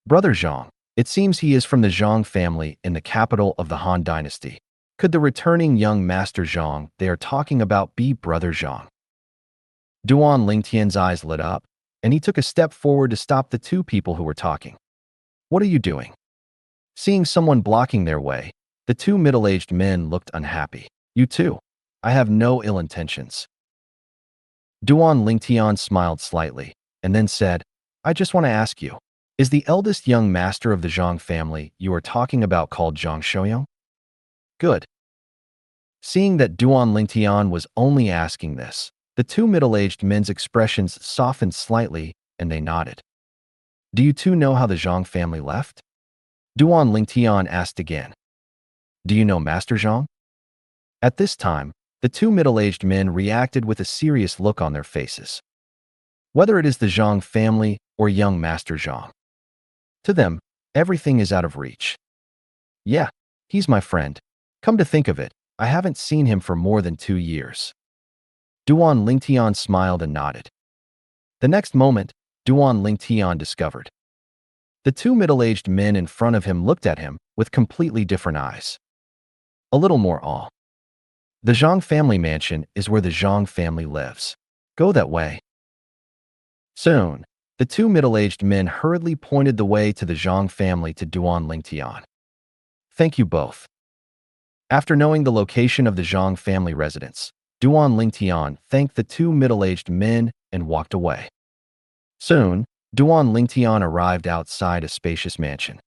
Brother Zhang, it seems he is from the Zhang family in the capital of the Han Dynasty. Could the returning young Master Zhang they are talking about be Brother Zhang? Duan Lingtian's eyes lit up, and he took a step forward to stop the two people who were talking. What are you doing? Seeing someone blocking their way, the two middle-aged men looked unhappy. You too. I have no ill intentions. Duan Lingtian smiled slightly, and then said, I just want to ask you, is the eldest young master of the Zhang family you are talking about called Zhang Shouyong? Good. Seeing that Duan Lingtian was only asking this, the two middle-aged men's expressions softened slightly, and they nodded. Do you two know how the Zhang family left? Duan Lingtian asked again. Do you know Master Zhang? At this time, the two middle-aged men reacted with a serious look on their faces. Whether it is the Zhang family or young Master Zhang, to them, everything is out of reach. Yeah, he's my friend. Come to think of it, I haven't seen him for more than 2 years. Duan Lingtian smiled and nodded. The next moment, Duan Lingtian discovered. The two middle-aged men in front of him looked at him with completely different eyes. A little more awe. The Zhang family mansion is where the Zhang family lives. Go that way. Soon, the two middle-aged men hurriedly pointed the way to the Zhang family to Duan Lingtian. Thank you both. After knowing the location of the Zhang family residence, Duan Lingtian thanked the two middle-aged men and walked away. Soon, Duan Lingtian arrived outside a spacious mansion.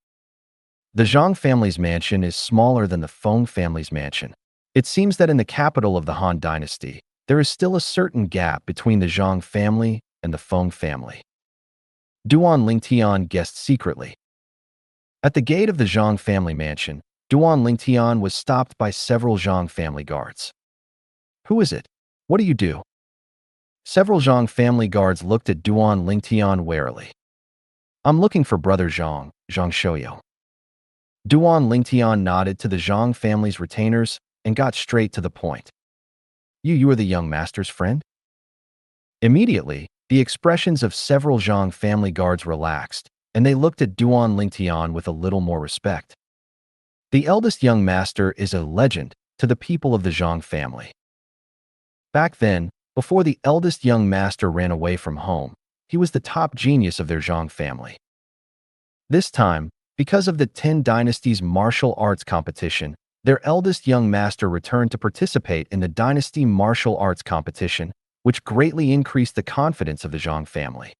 The Zhang family's mansion is smaller than the Feng family's mansion. It seems that in the capital of the Han Dynasty, there is still a certain gap between the Zhang family and the Feng family. Duan Lingtian guessed secretly. At the gate of the Zhang family mansion, Duan Lingtian was stopped by several Zhang family guards. Who is it? What do you do? Several Zhang family guards looked at Duan Lingtian warily. I'm looking for Brother Zhang Shouyong. Duan Lingtian nodded to the Zhang family's retainers and got straight to the point. You are the young master's friend? Immediately, the expressions of several Zhang family guards relaxed, and they looked at Duan Lingtian with a little more respect. The eldest young master is a legend to the people of the Zhang family. Back then, before the eldest young master ran away from home, he was the top genius of their Zhang family. This time, because of the 10 Dynasties Martial Arts competition, their eldest young master returned to participate in the Dynasty Martial Arts competition, which greatly increased the confidence of the Zhang family.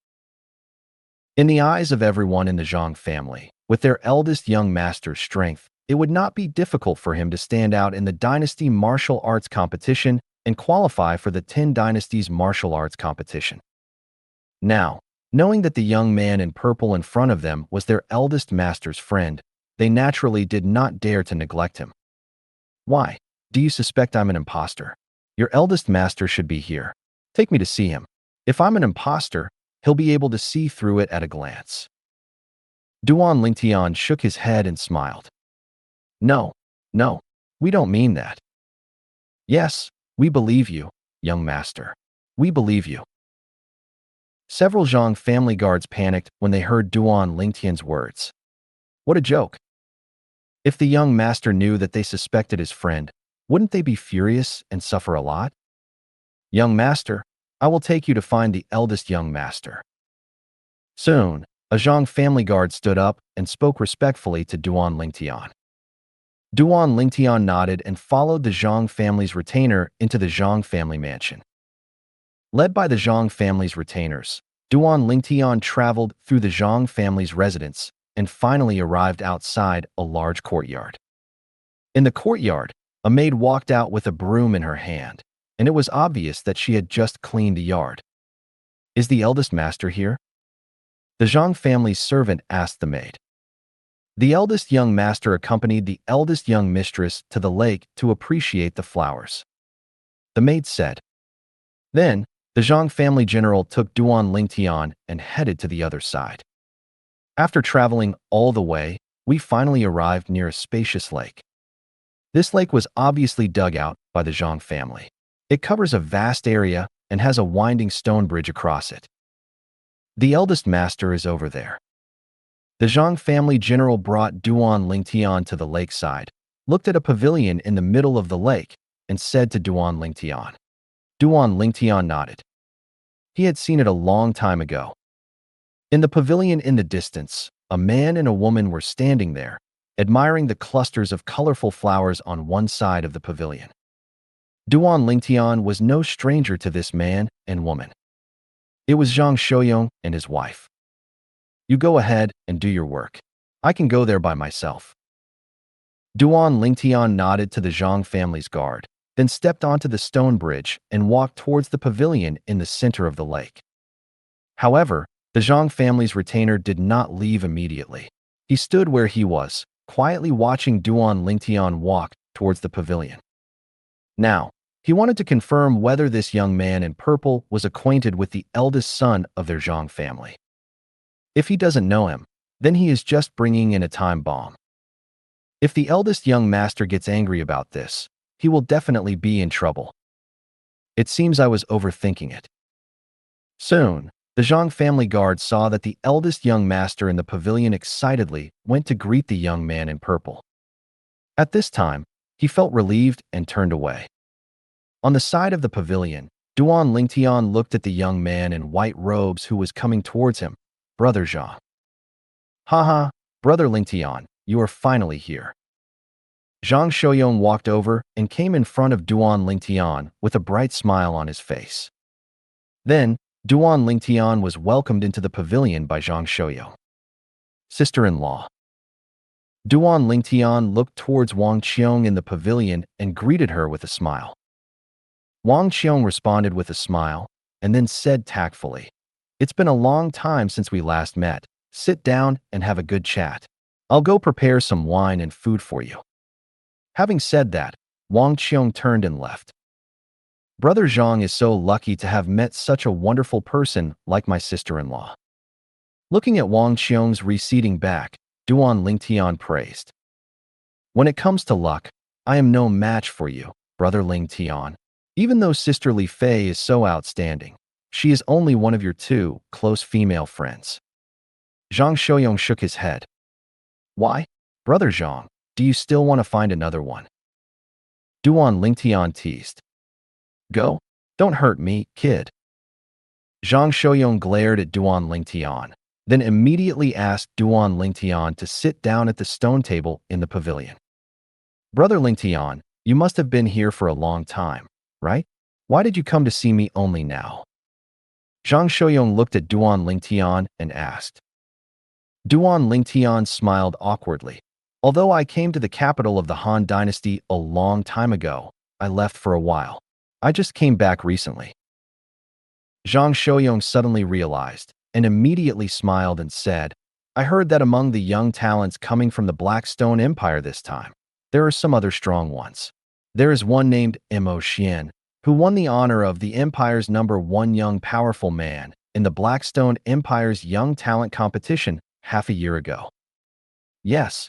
In the eyes of everyone in the Zhang family, with their eldest young master's strength, it would not be difficult for him to stand out in the dynasty martial arts competition and qualify for the 10 dynasties martial arts competition. Now, knowing that the young man in purple in front of them was their eldest master's friend, they naturally did not dare to neglect him. Why? Do you suspect I'm an imposter? Your eldest master should be here. Take me to see him. If I'm an imposter, he'll be able to see through it at a glance. Duan Lingtian shook his head and smiled. No, no, we don't mean that. Yes, we believe you, young master. We believe you. Several Zhang family guards panicked when they heard Duan Lingtian's words. What a joke. If the young master knew that they suspected his friend, wouldn't they be furious and suffer a lot? Young master, I will take you to find the eldest young master. Soon, a Zhang family guard stood up and spoke respectfully to Duan Lingtian. Duan Lingtian nodded and followed the Zhang family's retainer into the Zhang family mansion. Led by the Zhang family's retainers, Duan Lingtian traveled through the Zhang family's residence and finally arrived outside a large courtyard. In the courtyard, a maid walked out with a broom in her hand, and it was obvious that she had just cleaned the yard. Is the eldest master here? The Zhang family's servant asked the maid. The eldest young master accompanied the eldest young mistress to the lake to appreciate the flowers. The maid said. Then, the Zhang family general took Duan Lingtian and headed to the other side. After traveling all the way, we finally arrived near a spacious lake. This lake was obviously dug out by the Zhang family. It covers a vast area and has a winding stone bridge across it. The eldest master is over there. The Zhang family general brought Duan Lingtian to the lakeside, looked at a pavilion in the middle of the lake, and said to Duan Lingtian. Duan Lingtian nodded. He had seen it a long time ago. In the pavilion in the distance, a man and a woman were standing there, admiring the clusters of colorful flowers on one side of the pavilion. Duan Lingtian was no stranger to this man and woman. It was Zhang Shouyong and his wife. You go ahead and do your work. I can go there by myself. Duan Lingtian nodded to the Zhang family's guard, then stepped onto the stone bridge and walked towards the pavilion in the center of the lake. However, the Zhang family's retainer did not leave immediately. He stood where he was, quietly watching Duan Lingtian walk towards the pavilion. Now, he wanted to confirm whether this young man in purple was acquainted with the eldest son of their Zhang family. If he doesn't know him, then he is just bringing in a time bomb. If the eldest young master gets angry about this, he will definitely be in trouble. It seems I was overthinking it. Soon, the Zhang family guard saw that the eldest young master in the pavilion excitedly went to greet the young man in purple. At this time, he felt relieved and turned away. On the side of the pavilion, Duan Lingtian looked at the young man in white robes who was coming towards him. Brother Zhang. Haha, Brother Lingtian, you are finally here. Zhang Shouyong walked over and came in front of Duan Lingtian with a bright smile on his face. Then, Duan Lingtian was welcomed into the pavilion by Zhang Shouyong. Sister-in-law. Duan Lingtian looked towards Wang Qiong in the pavilion and greeted her with a smile. Wang Qiong responded with a smile and then said tactfully, It's been a long time since we last met. Sit down and have a good chat. I'll go prepare some wine and food for you. Having said that, Wang Qiong turned and left. Brother Zhang is so lucky to have met such a wonderful person like my sister-in-law. Looking at Wang Qiong's receding back, Duan Lingtian praised. When it comes to luck, I am no match for you, Brother Lingtian. Even though Sister Li Fei is so outstanding, she is only one of your two close female friends. Zhang Shouyong shook his head. Why? Brother Zhang, do you still want to find another one? Duan Lingtian teased. Go. Don't hurt me, kid. Zhang Shouyong glared at Duan Lingtian, then immediately asked Duan Lingtian to sit down at the stone table in the pavilion. Brother Lingtian, you must have been here for a long time, right? Why did you come to see me only now? Zhang Shouyong looked at Duan Lingtian and asked. Duan Lingtian smiled awkwardly. Although I came to the capital of the Han Dynasty a long time ago, I left for a while. I just came back recently. Zhang Shouyong suddenly realized and immediately smiled and said, I heard that among the young talents coming from the Blackstone Empire this time, there are some other strong ones. There is one named Mo Xian, who won the honor of the Empire's #1 young powerful man in the Blackstone Empire's young talent competition half a year ago. Yes.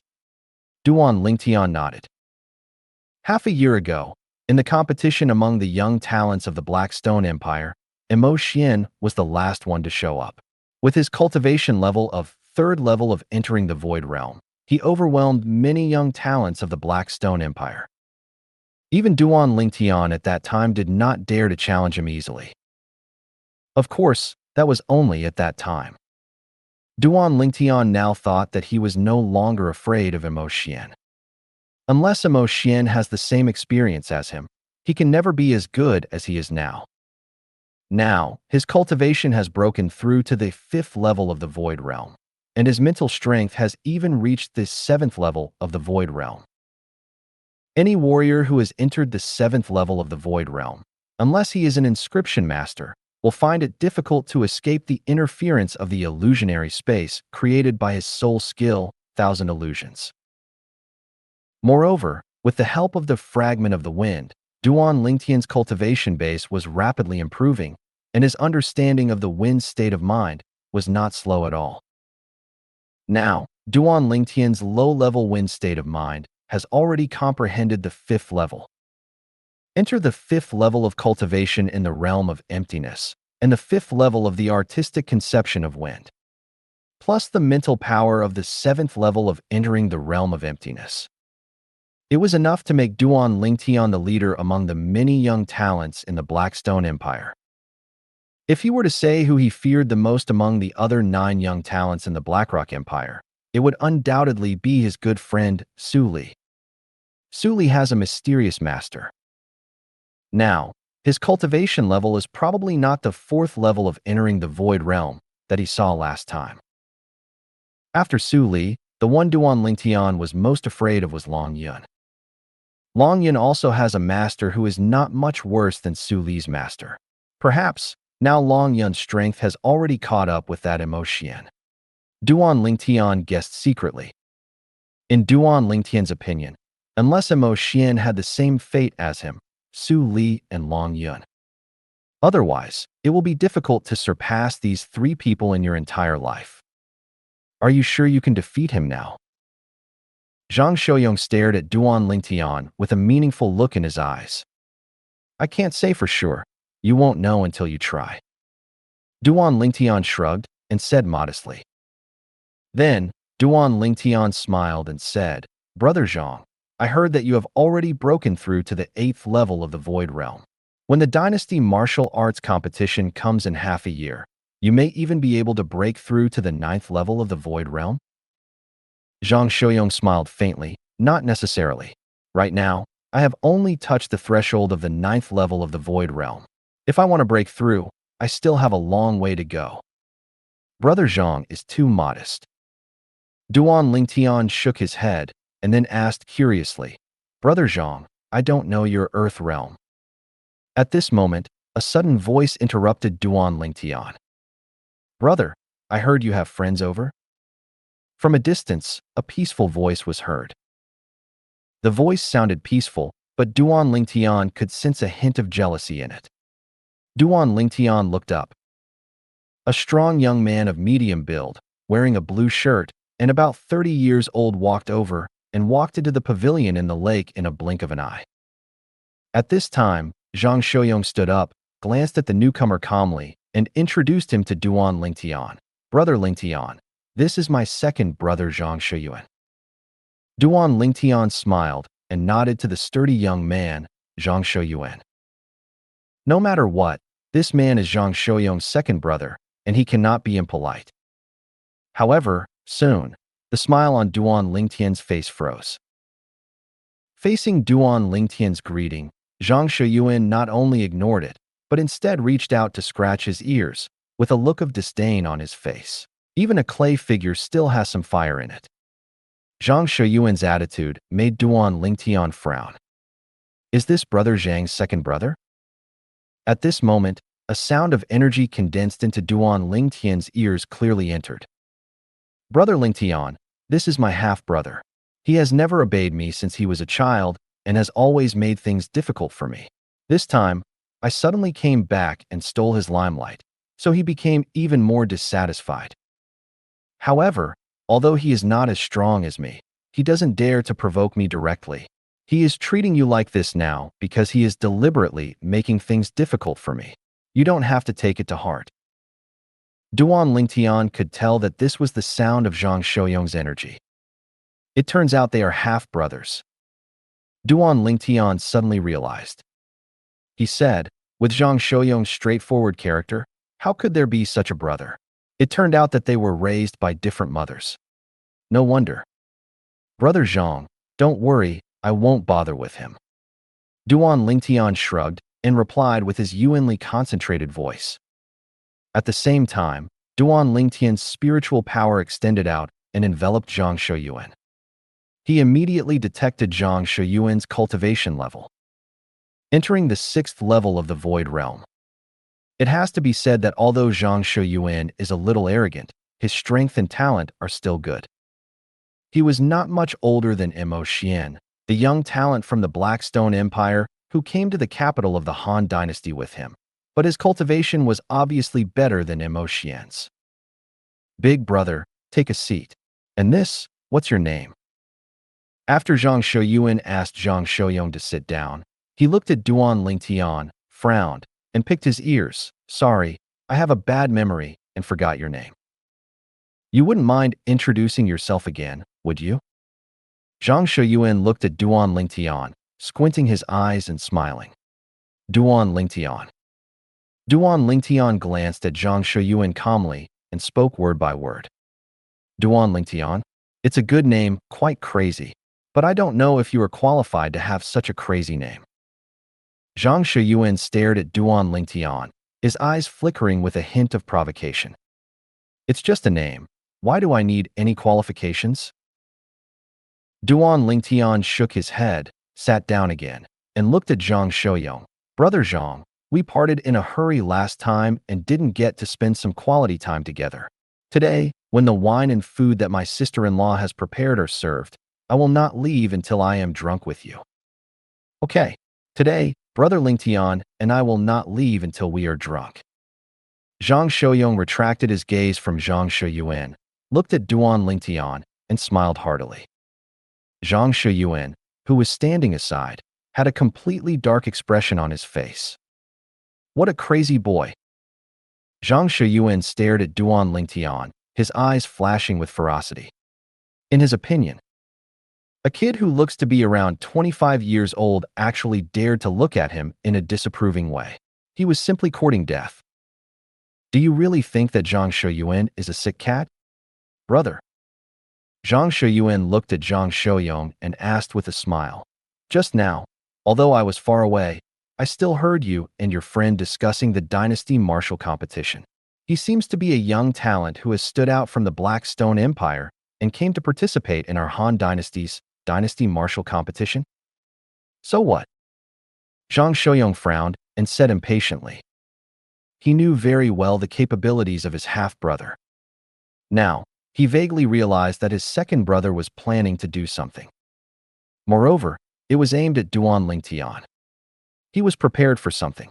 Duan Lingtian nodded. Half a year ago, in the competition among the young talents of the Blackstone Empire, Mo Xian was the last one to show up. With his cultivation level of 3rd level of entering the Void Realm, he overwhelmed many young talents of the Blackstone Empire. Even Duan Lingtian at that time did not dare to challenge him easily. Of course, that was only at that time. Duan Lingtian now thought that he was no longer afraid of Mo Xian. Unless Mo Xian has the same experience as him, he can never be as good as he is now. Now, his cultivation has broken through to the 5th level of the Void Realm, and his mental strength has even reached the 7th level of the Void Realm. Any warrior who has entered the 7th level of the Void Realm, unless he is an inscription master, will find it difficult to escape the interference of the illusionary space created by his soul skill, Thousand Illusions. Moreover, with the help of the fragment of the wind, Duan Lingtian's cultivation base was rapidly improving, and his understanding of the wind's state of mind was not slow at all. Now, Duan Lingtian's low-level wind state of mind has already comprehended the 5th level. Enter the 5th level of cultivation in the realm of emptiness, and the 5th level of the artistic conception of wind, plus the mental power of the 7th level of entering the realm of emptiness. It was enough to make Duan Lingtian the leader among the many young talents in the Blackstone Empire. If he were to say who he feared the most among the other 9 young talents in the Blackrock Empire, it would undoubtedly be his good friend, Su Li. Su Li has a mysterious master. Now, his cultivation level is probably not the 4th level of entering the Void Realm that he saw last time. After Su Li, the one Duan Lingtian was most afraid of was Long Yun. Long Yun also has a master who is not much worse than Su Li's master. Perhaps, now Long Yun's strength has already caught up with that Mo Xian. Duan Lingtian guessed secretly. In Duan Lingtian's opinion, unless Mo Xian had the same fate as him, Su Li and Long Yun. Otherwise, it will be difficult to surpass these 3 people in your entire life. Are you sure you can defeat him now? Zhang Shouyong stared at Duan Lingtian with a meaningful look in his eyes. I can't say for sure. You won't know until you try. Duan Lingtian shrugged and said modestly. Then, Duan Lingtian smiled and said, Brother Zhang, I heard that you have already broken through to the 8th level of the Void Realm. When the Dynasty Martial Arts competition comes in half a year, you may even be able to break through to the 9th level of the Void Realm? Zhang Shouyong smiled faintly, not necessarily. Right now, I have only touched the threshold of the 9th level of the Void Realm. If I want to break through, I still have a long way to go. Brother Zhang is too modest. Duan Lingtian shook his head and then asked curiously, Brother Zhang, I don't know your Earth realm. At this moment, a sudden voice interrupted Duan Lingtian. Brother, I heard you have friends over? From a distance, a peaceful voice was heard. The voice sounded peaceful, but Duan Lingtian could sense a hint of jealousy in it. Duan Lingtian looked up. A strong young man of medium build, wearing a blue shirt, and about 30 years old walked over and walked into the pavilion in the lake in a blink of an eye. At this time, Zhang Shouyong stood up, glanced at the newcomer calmly, and introduced him to Duan Lingtian. Brother Lingtian, this is my second brother Zhang Shouyuan. Duan Lingtian smiled and nodded to the sturdy young man, Zhang Shouyuan. No matter what, this man is Zhang Shouyong's second brother, and he cannot be impolite. However, soon, the smile on Duan Lingtian's face froze. Facing Duan Lingtian's greeting, Zhang Shouyuan not only ignored it, but instead reached out to scratch his ears, with a look of disdain on his face. Even a clay figure still has some fire in it. Zhang Shuyuan's attitude made Duan Lingtian frown. Is this Brother Zhang's second brother? At this moment, a sound of energy condensed into Duan Lingtian's ears clearly entered. Brother Lingtian, this is my half-brother. He has never obeyed me since he was a child and has always made things difficult for me. This time, I suddenly came back and stole his limelight, so he became even more dissatisfied. However, although he is not as strong as me, he doesn't dare to provoke me directly. He is treating you like this now because he is deliberately making things difficult for me. You don't have to take it to heart. Duan Lingtian could tell that this was the sound of Zhang Shouyong's energy. It turns out they are half-brothers. Duan Lingtian suddenly realized. He said, with Zhang Shouyong's straightforward character, how could there be such a brother? It turned out that they were raised by different mothers. No wonder. Brother Zhang, don't worry, I won't bother with him. Duan Lingtian shrugged and replied with his yuanly concentrated voice. At the same time, Duan Lingtian's spiritual power extended out and enveloped Zhang Shouyuan. He immediately detected Zhang Shouyuan's cultivation level, entering the 6th level of the Void Realm. It has to be said that although Zhang Shouyuan is a little arrogant, his strength and talent are still good. He was not much older than Mo Xian, the young talent from the Blackstone Empire who came to the capital of the Han Dynasty with him, but his cultivation was obviously better than Mo Xian's. Big brother, take a seat. And this, what's your name? After Zhang Shouyuan asked Zhang Shouyong to sit down, he looked at Duan Lingtian, frowned, and picked his ears. Sorry, I have a bad memory and forgot your name. You wouldn't mind introducing yourself again, would you? Zhang Shouyuan looked at Duan Lingtian, squinting his eyes and smiling. Duan Lingtian. Duan Lingtian glanced at Zhang Shouyuan calmly and spoke word by word. Duan Lingtian, it's a good name, quite crazy, but I don't know if you are qualified to have such a crazy name. Zhang Shouyuan stared at Duan Lingtian, his eyes flickering with a hint of provocation. It's just a name. Why do I need any qualifications? Duan Lingtian shook his head, sat down again, and looked at Zhang Shouyong. Brother Zhang, we parted in a hurry last time and didn't get to spend some quality time together. Today, when the wine and food that my sister-in-law has prepared are served, I will not leave until I am drunk with you. Okay, today, Brother Lingtian and I will not leave until we are drunk. Zhang Shouyong retracted his gaze from Zhang Shouyuan, looked at Duan Lingtian, and smiled heartily. Zhang Shouyuan, who was standing aside, had a completely dark expression on his face. What a crazy boy. Zhang Shouyuan stared at Duan Lingtian, his eyes flashing with ferocity. In his opinion, a kid who looks to be around 25 years old actually dared to look at him in a disapproving way. He was simply courting death. Do you really think that Zhang Shouyuan is a sick cat? Brother. Zhang Shouyuan looked at Zhang Shouyong and asked with a smile. Just now, although I was far away, I still heard you and your friend discussing the dynasty martial competition. He seems to be a young talent who has stood out from the Blackstone Empire and came to participate in our Han Dynasty's dynasty martial competition? So what? Zhang Shouyong frowned and said impatiently. He knew very well the capabilities of his half-brother. Now, he vaguely realized that his second brother was planning to do something. Moreover, it was aimed at Duan Lingtian. He was prepared for something.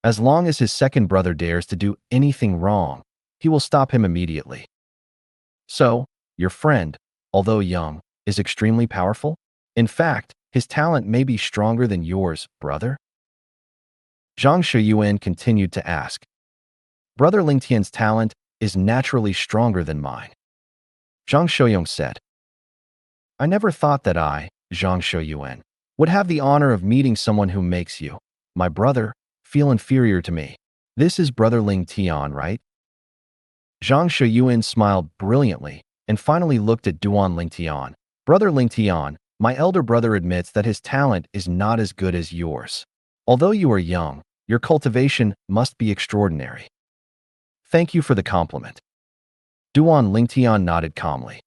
As long as his second brother dares to do anything wrong, he will stop him immediately. So, your friend, although young, is extremely powerful? In fact, his talent may be stronger than yours, brother? Zhang Shouyuan continued to ask. Brother Lingtian's talent is naturally stronger than mine. Zhang Shouyong said. I never thought that I, Zhang Shouyuan, would have the honor of meeting someone who makes you, my brother, feel inferior to me. This is Brother Lingtian, right? Zhang Shouyuan smiled brilliantly and finally looked at Duan Lingtian. Brother Lingtian, my elder brother admits that his talent is not as good as yours. Although you are young, your cultivation must be extraordinary. Thank you for the compliment. Duan Lingtian nodded calmly.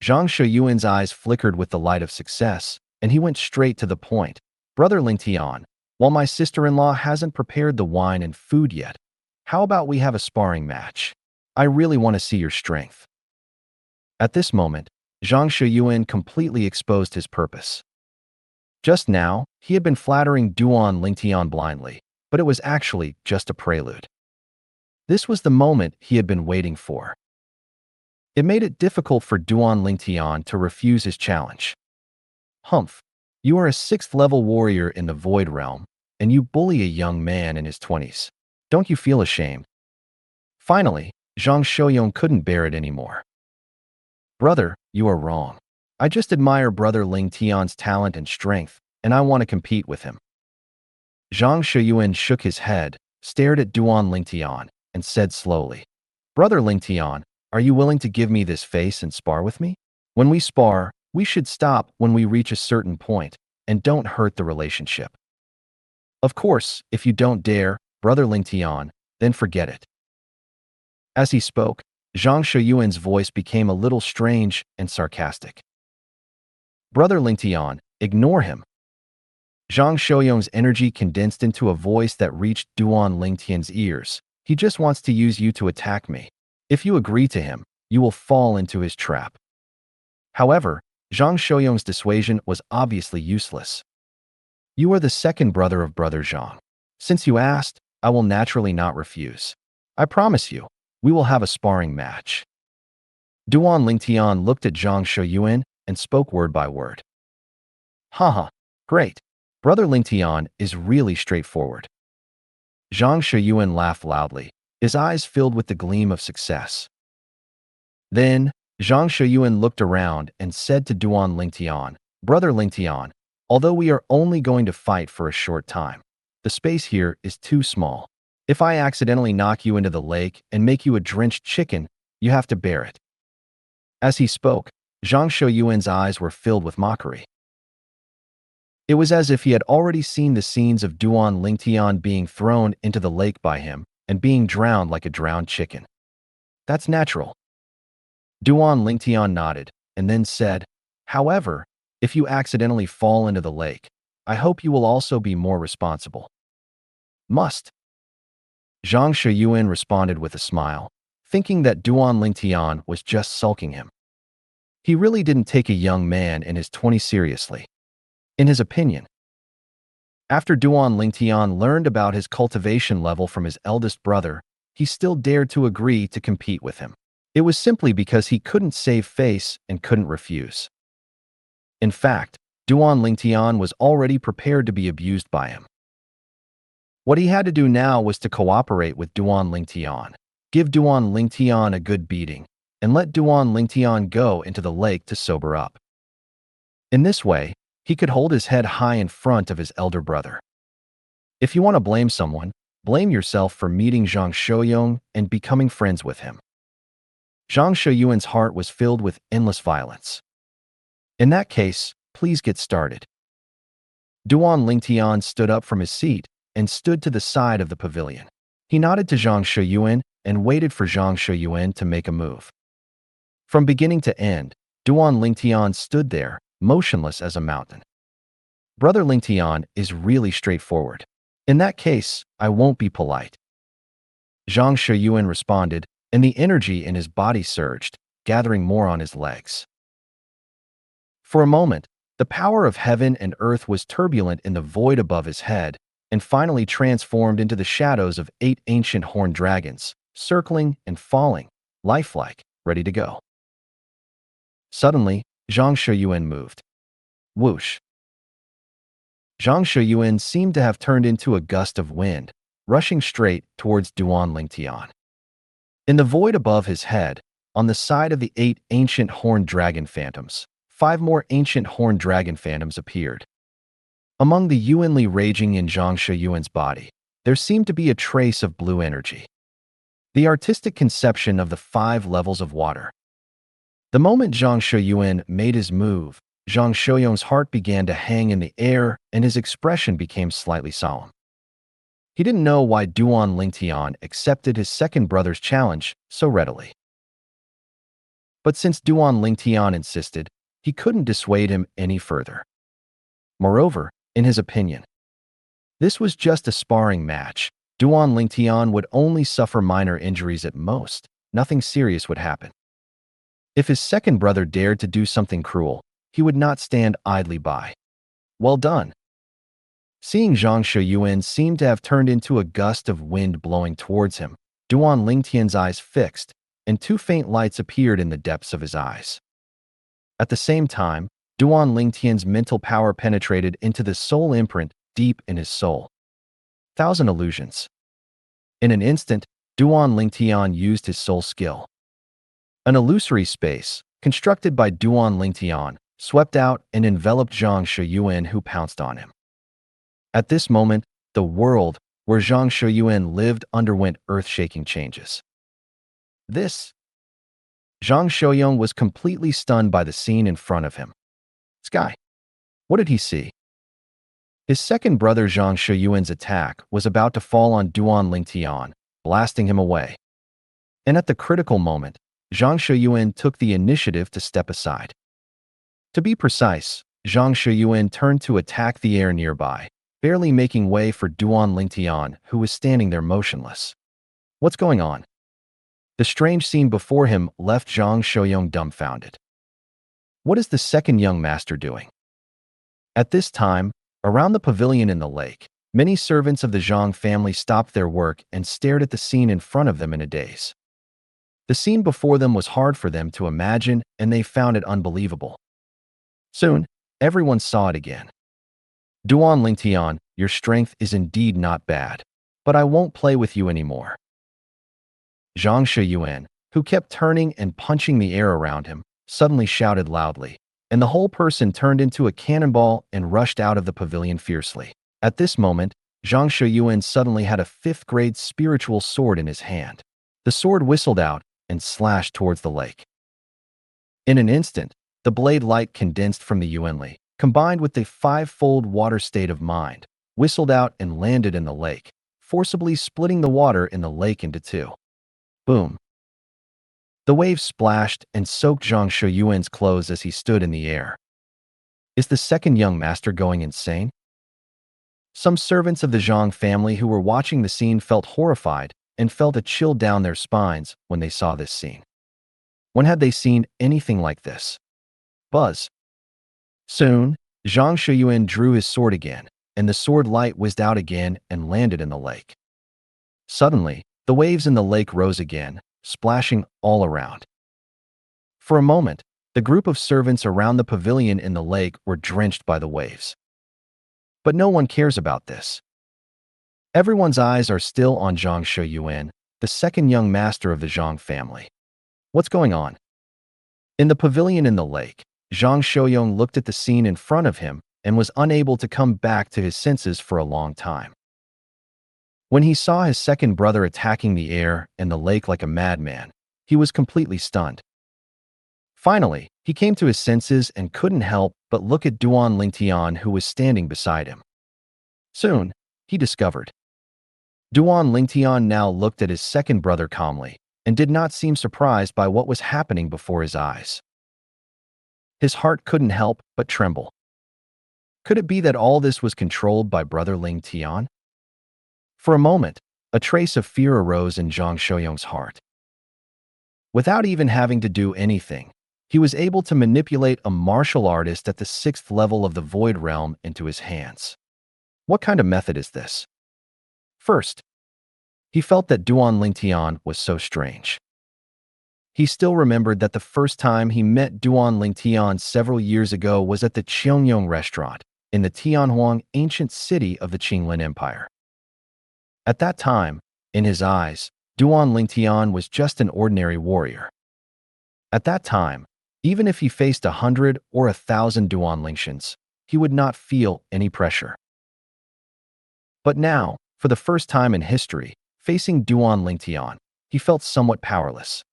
Zhang Shuyuan's eyes flickered with the light of success, and he went straight to the point. Brother Lingtian, while my sister-in-law hasn't prepared the wine and food yet, how about we have a sparring match? I really want to see your strength. At this moment, Zhang Shuyuan completely exposed his purpose. Just now, he had been flattering Duan Lingtian blindly, but it was actually just a prelude. This was the moment he had been waiting for. It made it difficult for Duan Lingtian to refuse his challenge. Humph, you are a 6th-level warrior in the Void Realm, and you bully a young man in his 20s. Don't you feel ashamed? Finally, Zhang Shuyuan couldn't bear it anymore. Brother, you are wrong. I just admire Brother Lingtian's talent and strength, and I want to compete with him. Zhang Shuyuan shook his head, stared at Duan Lingtian, and said slowly, Brother Lingtian, are you willing to give me this face and spar with me? When we spar, we should stop when we reach a certain point, and don't hurt the relationship. Of course, if you don't dare, Brother Lingtian, then forget it. As he spoke, Zhang Shuyuan's voice became a little strange and sarcastic. Brother Lingtian, ignore him. Zhang Shuyuan's energy condensed into a voice that reached Duan Lingtian's ears. He just wants to use you to attack me. If you agree to him, you will fall into his trap. However, Zhang Shuyuan's dissuasion was obviously useless. You are the second brother of Brother Zhang. Since you asked, I will naturally not refuse. I promise you, we will have a sparring match. Duan Lingtian looked at Zhang Shuyuan and spoke word by word. Haha, great. Brother Lingtian is really straightforward. Zhang Shuyuan laughed loudly, his eyes filled with the gleam of success. Then, Zhang Shuyuan looked around and said to Duan Lingtian, Brother Lingtian, although we are only going to fight for a short time, the space here is too small. If I accidentally knock you into the lake and make you a drenched chicken, you have to bear it. As he spoke, Zhang Shuyuan's eyes were filled with mockery. It was as if he had already seen the scenes of Duan Lingtian being thrown into the lake by him and being drowned like a drowned chicken. That's natural. Duan Lingtian nodded and then said, However, if you accidentally fall into the lake, I hope you will also be more responsible. Must. Zhang Shuyuan responded with a smile, thinking that Duan Lingtian was just sulking him. He really didn't take a young man in his 20s seriously. In his opinion, after Duan Lingtian learned about his cultivation level from his eldest brother, he still dared to agree to compete with him. It was simply because he couldn't save face and couldn't refuse. In fact, Duan Lingtian was already prepared to be abused by him. What he had to do now was to cooperate with Duan Lingtian, give Duan Lingtian a good beating, and let Duan Lingtian go into the lake to sober up. In this way, he could hold his head high in front of his elder brother. If you want to blame someone, blame yourself for meeting Zhang Shuyuan and becoming friends with him. Zhang Shuyuan's heart was filled with endless violence. In that case, please get started. Duan Lingtian stood up from his seat and stood to the side of the pavilion. He nodded to Zhang Shuyuan and waited for Zhang Shuyuan to make a move. From beginning to end, Duan Lingtian stood there, motionless as a mountain. Brother Lingtian is really straightforward. In that case, I won't be polite. Zhang Shuyuan responded, and the energy in his body surged, gathering more on his legs. For a moment, the power of heaven and earth was turbulent in the void above his head, and finally transformed into the shadows of 8 ancient horned dragons, circling and falling, lifelike, ready to go. Suddenly, Zhang Shuyuan moved. Whoosh. Zhang Shuyuan seemed to have turned into a gust of wind, rushing straight towards Duan Lingtian. In the void above his head, on the side of the 8 ancient horned dragon phantoms, 5 more ancient horned dragon phantoms appeared. Among the Yuanli raging in Zhang Shuyuan's body, there seemed to be a trace of blue energy. The artistic conception of the 5 levels of water. The moment Zhang Shuyuan made his move, Zhang Shuyuan's heart began to hang in the air and his expression became slightly solemn. He didn't know why Duan Lingtian accepted his second brother's challenge so readily. But since Duan Lingtian insisted, he couldn't dissuade him any further. Moreover, in his opinion, this was just a sparring match. Duan Lingtian would only suffer minor injuries at most. Nothing serious would happen. If his second brother dared to do something cruel, he would not stand idly by. Well done. Seeing Zhang Shuyuan seemed to have turned into a gust of wind blowing towards him, Duan Lingtian's eyes fixed, and two faint lights appeared in the depths of his eyes. At the same time, Duan Lingtian's mental power penetrated into the soul imprint deep in his soul. 1,000 illusions. In an instant, Duan Lingtian used his soul skill. An illusory space, constructed by Duan Lingtian, swept out and enveloped Zhang Shuyuan, who pounced on him. At this moment, the world where Zhang Shuyuan lived underwent earth-shaking changes. Zhang Shuyuan was completely stunned by the scene in front of him. Sky. What did he see? His second brother Zhang Shuyuan's attack was about to fall on Duan Lingtian, blasting him away. And at the critical moment, Zhang Shuyuan took the initiative to step aside. To be precise, Zhang Shuyuan turned to attack the air nearby, barely making way for Duan Lingtian, who was standing there motionless. What's going on? The strange scene before him left Zhang Shuyuan dumbfounded. What is the second young master doing? At this time, around the pavilion in the lake, many servants of the Zhang family stopped their work and stared at the scene in front of them in a daze. The scene before them was hard for them to imagine, and they found it unbelievable. Soon, everyone saw it again. Duan Lingtian, your strength is indeed not bad, but I won't play with you anymore. Zhang Shuyuan, who kept turning and punching the air around him, suddenly shouted loudly, and the whole person turned into a cannonball and rushed out of the pavilion fiercely. At this moment, Zhang Shuyuan suddenly had a 5th-grade spiritual sword in his hand. The sword whistled out and slashed towards the lake. In an instant, the blade light condensed from the Yuanli, combined with the 5-fold water state of mind, whistled out and landed in the lake, forcibly splitting the water in the lake into two. Boom. The waves splashed and soaked Zhang Shuyuan's clothes as he stood in the air. Is the second young master going insane? Some servants of the Zhang family who were watching the scene felt horrified and felt a chill down their spines when they saw this scene. When had they seen anything like this? Buzz. Soon, Zhang Shuyuan drew his sword again, and the sword light whizzed out again and landed in the lake. Suddenly, the waves in the lake rose again, splashing all around. For a moment, the group of servants around the pavilion in the lake were drenched by the waves. But no one cares about this. Everyone's eyes are still on Zhang Shuyuan, the second young master of the Zhang family. What's going on? In the pavilion in the lake, Zhang Shuyuan looked at the scene in front of him and was unable to come back to his senses for a long time. When he saw his second brother attacking the air and the lake like a madman, he was completely stunned. Finally, he came to his senses and couldn't help but look at Duan Lingtian, who was standing beside him. Soon, he discovered. Duan Lingtian now looked at his second brother calmly and did not seem surprised by what was happening before his eyes. His heart couldn't help but tremble. Could it be that all this was controlled by brother Lingtian? For a moment, a trace of fear arose in Zhang Shuyuan's heart. Without even having to do anything, he was able to manipulate a martial artist at the 6th level of the Void Realm into his hands. What kind of method is this? First, he felt that Duan Lingtian was so strange. He still remembered that the first time he met Duan Lingtian several years ago was at the Qiongyong restaurant in the Tianhuang ancient city of the Qinglin Empire. At that time, in his eyes, Duan Lingtian was just an ordinary warrior. At that time, even if he faced 100 or 1,000 Duan Lingtians, he would not feel any pressure. But now, for the first time in history, facing Duan Lingtian, he felt somewhat powerless.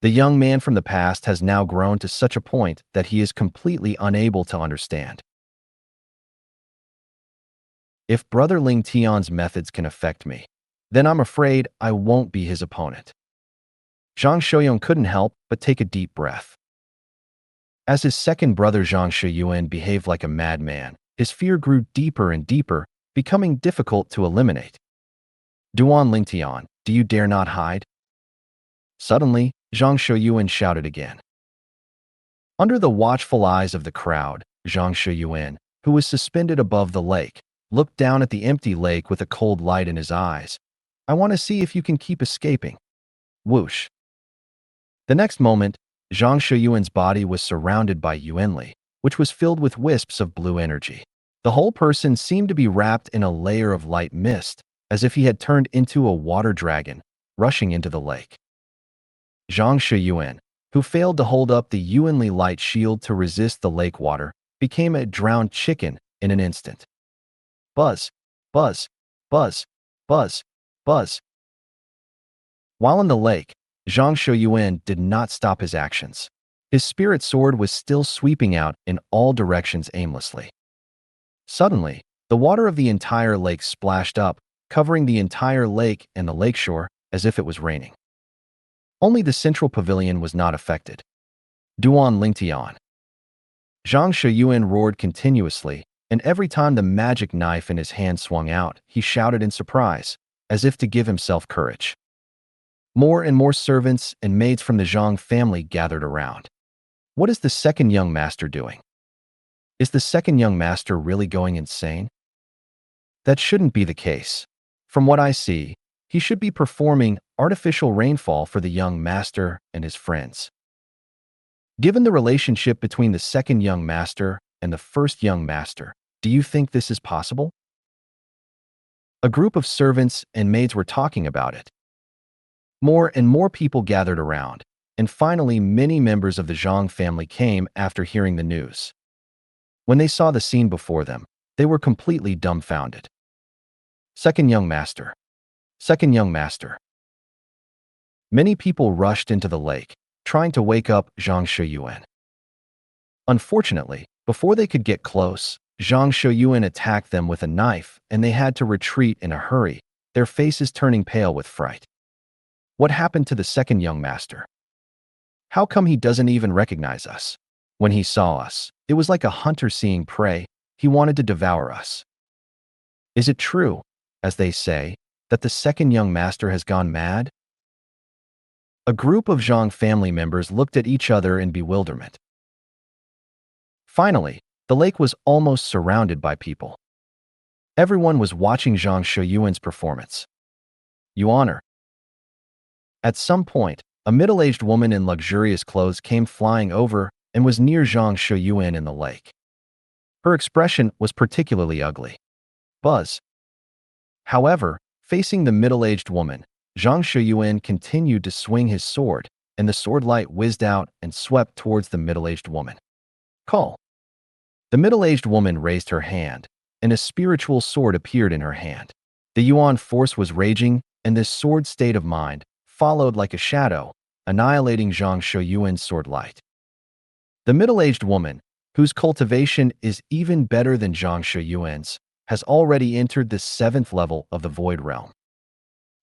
The young man from the past has now grown to such a point that he is completely unable to understand. If brother Lingtian's methods can affect me, then I'm afraid I won't be his opponent. Zhang Shouyong couldn't help but take a deep breath. As his second brother Zhang Shouyuan behaved like a madman, his fear grew deeper and deeper, becoming difficult to eliminate. Duan Lingtian, do you dare not hide? Suddenly, Zhang Shouyuan shouted again. Under the watchful eyes of the crowd, Zhang Shouyuan, who was suspended above the lake, looked down at the empty lake with a cold light in his eyes. I want to see if you can keep escaping. Whoosh. The next moment, Zhang Shouyuan's body was surrounded by Yuanli, which was filled with wisps of blue energy. The whole person seemed to be wrapped in a layer of light mist, as if he had turned into a water dragon, rushing into the lake. Zhang Shouyuan, who failed to hold up the Yuanli light shield to resist the lake water, became a drowned chicken in an instant. Buzz, buzz, buzz, buzz, buzz. While in the lake, Zhang Shouyuan did not stop his actions. His spirit sword was still sweeping out in all directions aimlessly. Suddenly, the water of the entire lake splashed up, covering the entire lake and the lakeshore as if it was raining. Only the central pavilion was not affected. Duan Lingtian. Zhang Shouyuan roared continuously, and every time the magic knife in his hand swung out, he shouted in surprise, as if to give himself courage. More and more servants and maids from the Zhang family gathered around. What is the second young master doing? Is the second young master really going insane? That shouldn't be the case. From what I see, he should be performing artificial rainfall for the young master and his friends. Given the relationship between the second young master and the first young master, do you think this is possible? A group of servants and maids were talking about it. More and more people gathered around, and finally many members of the Zhang family came after hearing the news. When they saw the scene before them, they were completely dumbfounded. Second young master. Second young master. Many people rushed into the lake, trying to wake up Zhang Shouyuan. Unfortunately, before they could get close, Zhang Shouyuan attacked them with a knife, and they had to retreat in a hurry, their faces turning pale with fright. What happened to the second young master? How come he doesn't even recognize us? When he saw us, it was like a hunter seeing prey. He wanted to devour us. Is it true, as they say, that the second young master has gone mad? A group of Zhang family members looked at each other in bewilderment. Finally, the lake was almost surrounded by people. Everyone was watching Zhang Shouyuan's performance. Your Honor. At some point, a middle-aged woman in luxurious clothes came flying over and was near Zhang Shouyuan in the lake. Her expression was particularly ugly. Buzz. However, facing the middle-aged woman, Zhang Shouyuan continued to swing his sword, and the sword light whizzed out and swept towards the middle-aged woman. Call. The middle-aged woman raised her hand, and a spiritual sword appeared in her hand. The Yuan force was raging, and this sword state of mind followed like a shadow, annihilating Zhang Shouyuan's sword light. The middle-aged woman, whose cultivation is even better than Zhang Shouyuan's, has already entered the 7th level of the Void Realm.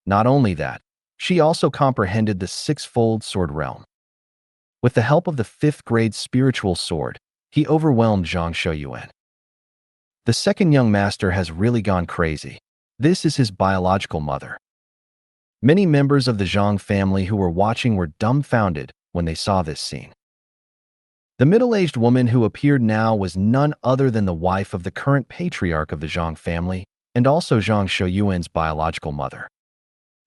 Not only that, she also comprehended the 6-fold sword realm. With the help of the 5th-grade spiritual sword, he overwhelmed Zhang Shouyuan. The second young master has really gone crazy. This is his biological mother. Many members of the Zhang family who were watching were dumbfounded when they saw this scene. The middle-aged woman who appeared now was none other than the wife of the current patriarch of the Zhang family, and also Zhang Shouyuan's biological mother.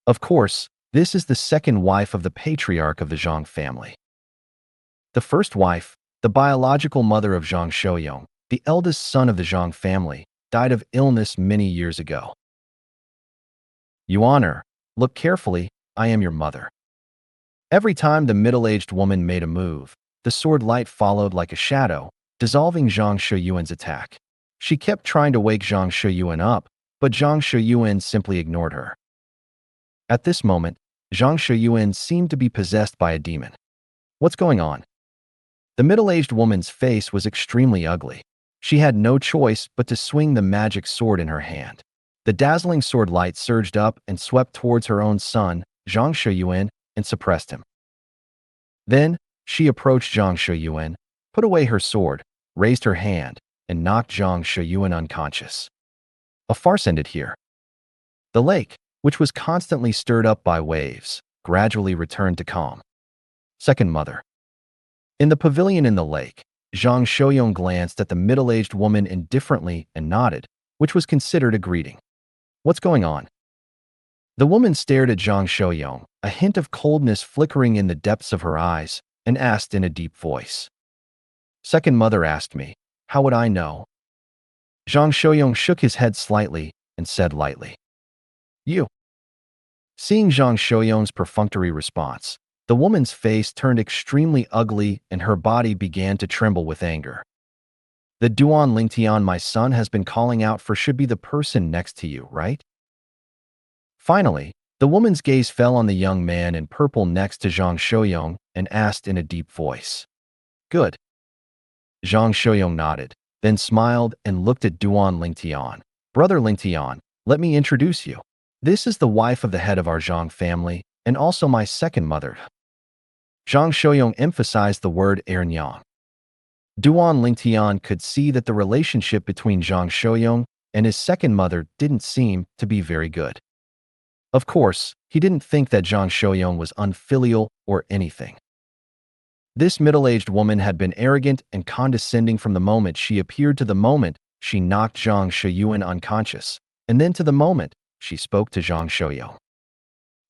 Of course, this is the second wife of the patriarch of the Zhang family. The first wife, the biological mother of Zhang Shouyong, the eldest son of the Zhang family, died of illness many years ago. Your Honor, look carefully, I am your mother. Every time the middle-aged woman made a move, the sword light followed like a shadow, dissolving Zhang Shouyuan's attack. She kept trying to wake Zhang Shouyuan up, but Zhang Shouyuan simply ignored her. At this moment, Zhang Shouyuan seemed to be possessed by a demon. What's going on? The middle-aged woman's face was extremely ugly. She had no choice but to swing the magic sword in her hand. The dazzling sword light surged up and swept towards her own son, Zhang Shouyuan, and suppressed him. Then, she approached Zhang Shuyuan, put away her sword, raised her hand, and knocked Zhang Shuyuan unconscious. A farce ended here. The lake, which was constantly stirred up by waves, gradually returned to calm. Second mother. In the pavilion in the lake, Zhang Shouyong glanced at the middle-aged woman indifferently and nodded, which was considered a greeting. What's going on? The woman stared at Zhang Shouyong, a hint of coldness flickering in the depths of her eyes, and asked in a deep voice. Second mother asked me, how would I know? Zhang Shouyong shook his head slightly and said lightly, You. Seeing Zhang Shouyong's perfunctory response, the woman's face turned extremely ugly and her body began to tremble with anger. The Duan Lingtian my son has been calling out for should be the person next to you, right? Finally, the woman's gaze fell on the young man in purple next to Zhang Shouyong and asked in a deep voice. Good. Zhang Shouyong nodded, then smiled and looked at Duan Lingtian. Brother Lingtian, let me introduce you. This is the wife of the head of our Zhang family, and also my second mother. Zhang Shouyong emphasized the word Ernyang. Duan Lingtian could see that the relationship between Zhang Shouyong and his second mother didn't seem to be very good. Of course, he didn't think that Zhang Shouyong was unfilial or anything. This middle-aged woman had been arrogant and condescending from the moment she appeared to the moment she knocked Zhang Shouyuan unconscious, and then to the moment she spoke to Zhang Shouyong.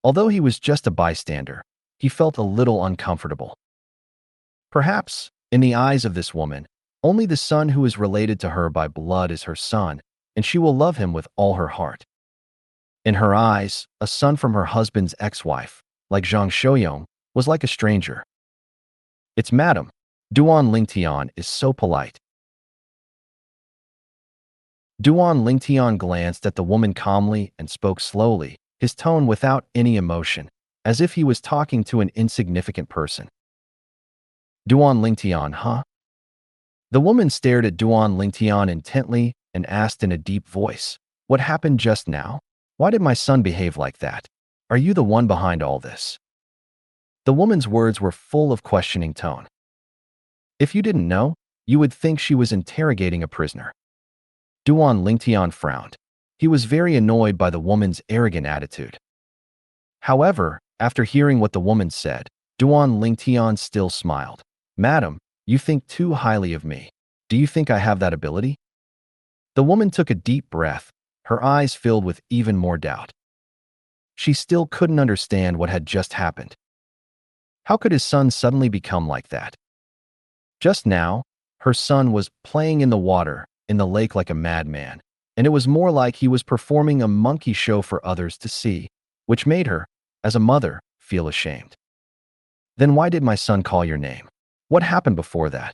Although he was just a bystander, he felt a little uncomfortable. Perhaps, in the eyes of this woman, only the son who is related to her by blood is her son, and she will love him with all her heart. In her eyes, a son from her husband's ex-wife, like Zhang Shouyong, was like a stranger. It's Madam. Duan Lingtian is so polite. Duan Lingtian glanced at the woman calmly and spoke slowly, his tone without any emotion, as if he was talking to an insignificant person. Duan Lingtian, huh? The woman stared at Duan Lingtian intently and asked in a deep voice, What happened just now? Why did my son behave like that? Are you the one behind all this? The woman's words were full of questioning tone. If you didn't know, you would think she was interrogating a prisoner. Duan Lingtian frowned. He was very annoyed by the woman's arrogant attitude. However, after hearing what the woman said, Duan Lingtian still smiled. Madam, you think too highly of me. Do you think I have that ability? The woman took a deep breath, her eyes filled with even more doubt. She still couldn't understand what had just happened. How could his son suddenly become like that? Just now, her son was playing in the water, in the lake like a madman, and it was more like he was performing a monkey show for others to see, which made her, as a mother, feel ashamed. Then why did my son call your name? What happened before that?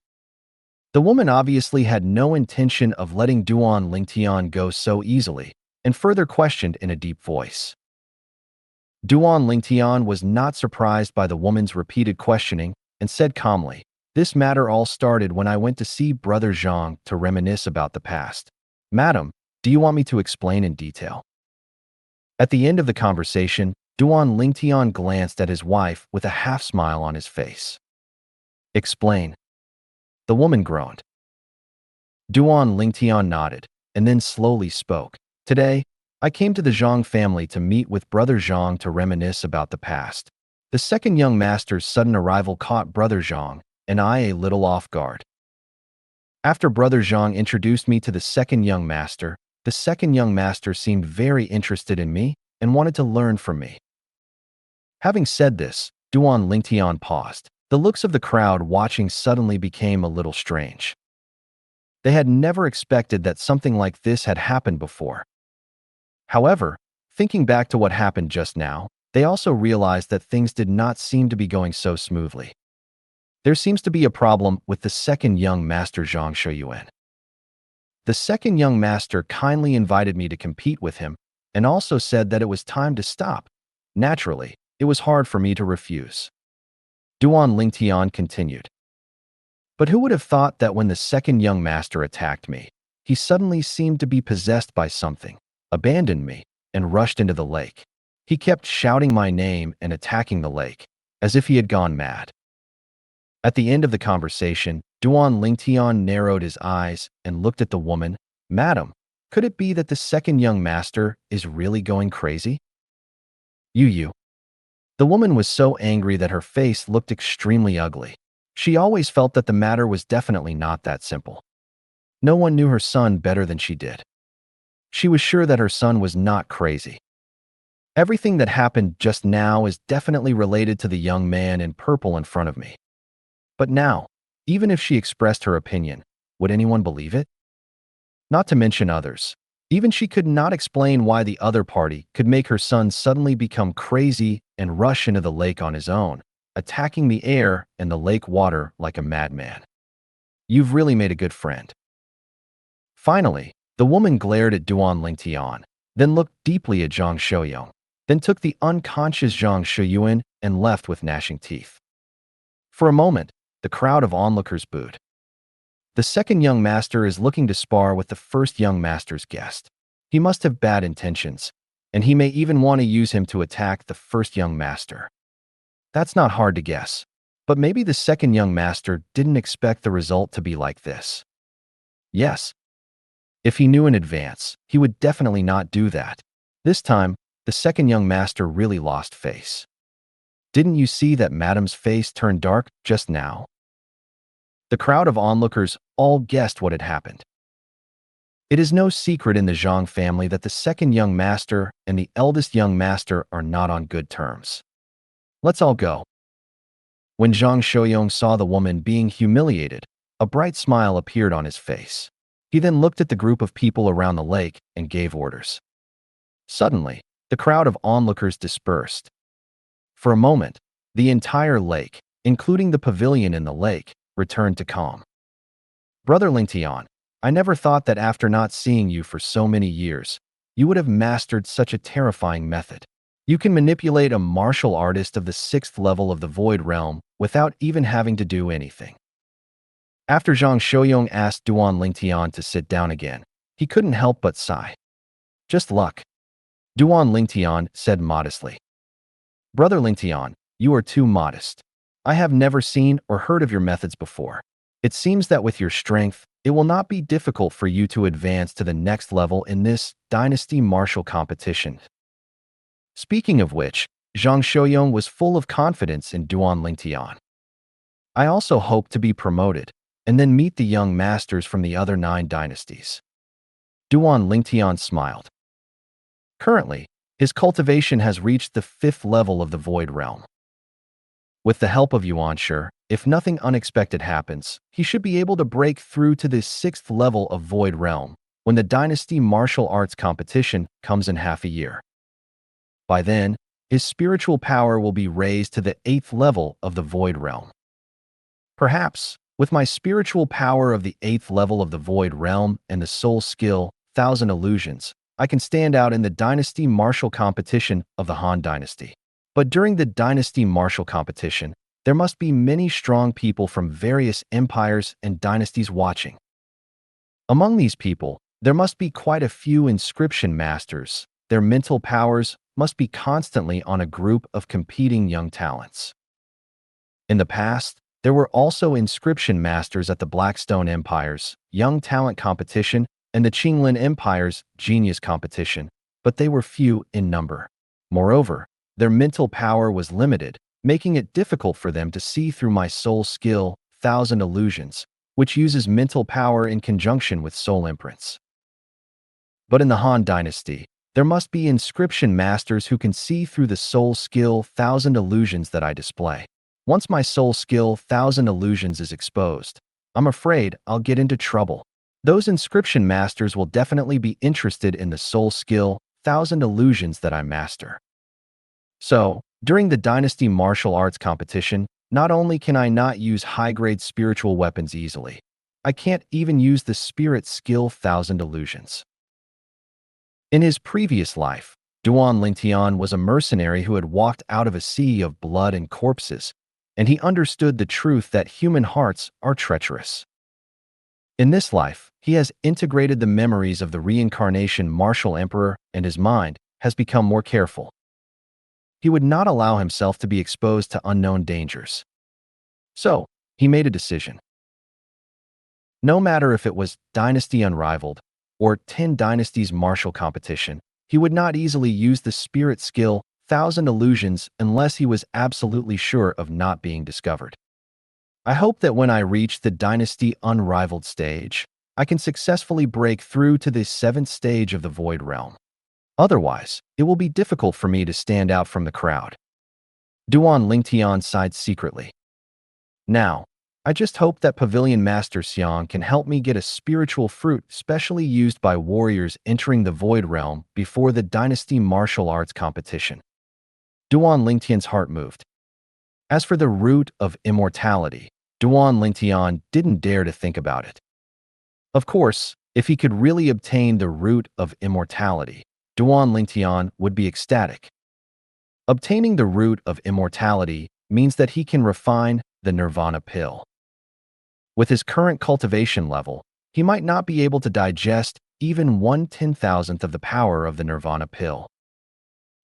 The woman obviously had no intention of letting Duan Lingtian go so easily, and further questioned in a deep voice. Duan Lingtian was not surprised by the woman's repeated questioning and said calmly, This matter all started when I went to see Brother Zhang to reminisce about the past. Madam, do you want me to explain in detail? At the end of the conversation, Duan Lingtian glanced at his wife with a half-smile on his face. Explain. The woman groaned. Duan Lingtian nodded, and then slowly spoke. Today, I came to the Zhang family to meet with Brother Zhang to reminisce about the past. The second young master's sudden arrival caught Brother Zhang and I a little off guard. After Brother Zhang introduced me to the second young master, the second young master seemed very interested in me and wanted to learn from me. Having said this, Duan Lingtian paused. The looks of the crowd watching suddenly became a little strange. They had never expected that something like this had happened before. However, thinking back to what happened just now, they also realized that things did not seem to be going so smoothly. There seems to be a problem with the second young master Zhang Shouyuan. The second young master kindly invited me to compete with him and also said that it was time to stop. Naturally, it was hard for me to refuse. Duan Lingtian continued. But who would have thought that when the second young master attacked me, he suddenly seemed to be possessed by something, abandoned me, and rushed into the lake. He kept shouting my name and attacking the lake, as if he had gone mad. At the end of the conversation, Duan Lingtian narrowed his eyes and looked at the woman. Madam, could it be that the second young master is really going crazy? You. The woman was so angry that her face looked extremely ugly. She always felt that the matter was definitely not that simple. No one knew her son better than she did. She was sure that her son was not crazy. Everything that happened just now is definitely related to the young man in purple in front of me. But now, even if she expressed her opinion, would anyone believe it? Not to mention others. Even she could not explain why the other party could make her son suddenly become crazy and rush into the lake on his own, attacking the air and the lake water like a madman. You've really made a good friend. Finally, the woman glared at Duan Lingtian, then looked deeply at Zhang Shouyong, then took the unconscious Zhang Shouyuan and left with gnashing teeth. For a moment, the crowd of onlookers booed. The second young master is looking to spar with the first young master's guest. He must have bad intentions, and he may even want to use him to attack the first young master. That's not hard to guess, but maybe the second young master didn't expect the result to be like this. Yes. If he knew in advance, he would definitely not do that. This time, the second young master really lost face. Didn't you see that Madam's face turned dark just now? The crowd of onlookers all guessed what had happened. It is no secret in the Zhang family that the second young master and the eldest young master are not on good terms. Let's all go. When Zhang Shouyong saw the woman being humiliated, a bright smile appeared on his face. He then looked at the group of people around the lake and gave orders. Suddenly, the crowd of onlookers dispersed. For a moment, the entire lake, including the pavilion in the lake, returned to calm. Brother Lingtian, I never thought that after not seeing you for so many years, you would have mastered such a terrifying method. You can manipulate a martial artist of the 6th level of the Void Realm without even having to do anything. After Zhang Shouyong asked Duan Lingtian to sit down again, he couldn't help but sigh. Just luck. Duan Lingtian said modestly. Brother Lingtian, you are too modest. I have never seen or heard of your methods before. It seems that with your strength, it will not be difficult for you to advance to the next level in this dynasty martial competition. Speaking of which, Zhang Shouyong was full of confidence in Duan Lingtian. I also hope to be promoted, and then meet the young masters from the other 9 dynasties. Duan Lingtian smiled. Currently, his cultivation has reached the 5th level of the Void Realm. With the help of Yuanshi, if nothing unexpected happens, he should be able to break through to the 6th level of Void Realm when the Dynasty Martial Arts competition comes in half a year. By then, his spiritual power will be raised to the 8th level of the Void Realm. Perhaps, with my spiritual power of the 8th level of the Void Realm and the soul skill, 1000 Illusions, I can stand out in the Dynasty Martial competition of the Han Dynasty. But during the Dynasty Martial competition, there must be many strong people from various empires and dynasties watching. Among these people, there must be quite a few inscription masters. Their mental powers must be constantly on a group of competing young talents. In the past, there were also inscription masters at the Blackstone Empire's Young Talent Competition and the Qinglin Empire's Genius Competition, but they were few in number. Moreover, their mental power was limited, making it difficult for them to see through my soul skill, 1000 Illusions, which uses mental power in conjunction with soul imprints. But in the Han Dynasty, there must be inscription masters who can see through the soul skill, 1000 Illusions that I display. Once my soul skill, 1000 Illusions is exposed, I'm afraid I'll get into trouble. Those inscription masters will definitely be interested in the soul skill, 1000 Illusions that I master. So, during the Dynasty Martial Arts competition, not only can I not use high-grade spiritual weapons easily, I can't even use the spirit skill 1000 Illusions. In his previous life, Duan Lingtian was a mercenary who had walked out of a sea of blood and corpses, and he understood the truth that human hearts are treacherous. In this life, he has integrated the memories of the reincarnation Martial Emperor, and his mind has become more careful. He would not allow himself to be exposed to unknown dangers. So, He made a decision. No matter if it was Dynasty Unrivaled or 10 Dynasties Martial Competition, he would not easily use the spirit skill Thousand Illusions unless he was absolutely sure of not being discovered. I hope that when I reach the Dynasty Unrivaled stage, I can successfully break through to the 7th stage of the Void Realm. Otherwise, it will be difficult for me to stand out from the crowd. Duan Lingtian sighed secretly. Now, I just hope that Pavilion Master Xiang can help me get a spiritual fruit specially used by warriors entering the Void Realm before the Dynasty Martial Arts competition. Duan Lingtian's heart moved. As for the root of immortality, Duan Lingtian didn't dare to think about it. Of course, if he could really obtain the root of immortality, Duan Lingtian would be ecstatic. Obtaining the root of immortality means that he can refine the Nirvana pill. With his current cultivation level, he might not be able to digest even 1/10,000th of the power of the Nirvana pill.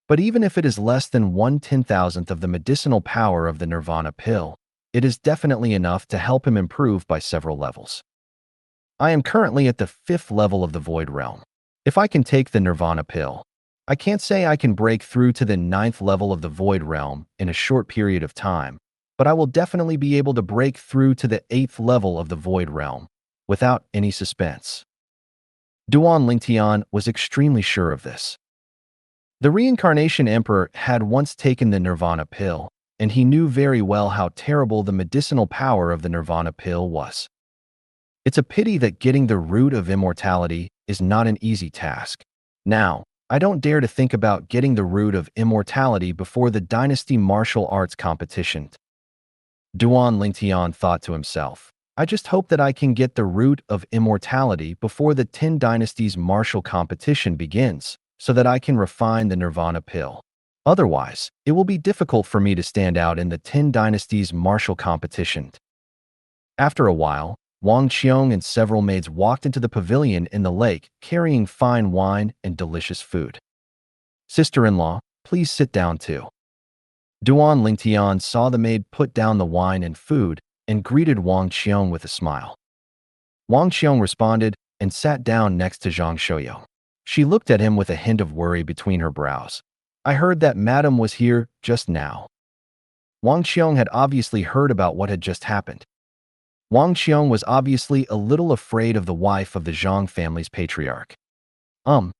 But even if it is less than 1/10,000th of the medicinal power of the Nirvana pill, it is definitely enough to help him improve by several levels. I am currently at the 5th level of the Void Realm. If I can take the Nirvana pill, I can't say I can break through to the 9th level of the Void Realm in a short period of time, but I will definitely be able to break through to the 8th level of the Void Realm without any suspense. Duan Lingtian was extremely sure of this. The Reincarnation Emperor had once taken the Nirvana pill, and he knew very well how terrible the medicinal power of the Nirvana pill was. It's a pity that getting the root of immortality is not an easy task. Now, I don't dare to think about getting the root of immortality before the Dynasty Martial Arts competition. Duan Lingtian thought to himself, I just hope that I can get the root of immortality before the 10 Dynasties Martial competition begins, so that I can refine the Nirvana pill. Otherwise, it will be difficult for me to stand out in the 10 Dynasties Martial competition. After a while, Wang Qiong and several maids walked into the pavilion in the lake, carrying fine wine and delicious food. Sister-in-law, please sit down too. Duan Lingtian saw the maid put down the wine and food and greeted Wang Qiong with a smile. Wang Qiong responded and sat down next to Zhang Shouyong. She looked at him with a hint of worry between her brows. I heard that Madame was here just now. Wang Qiong had obviously heard about what had just happened. Wang Qiong was obviously a little afraid of the wife of the Zhang family's patriarch. Zhang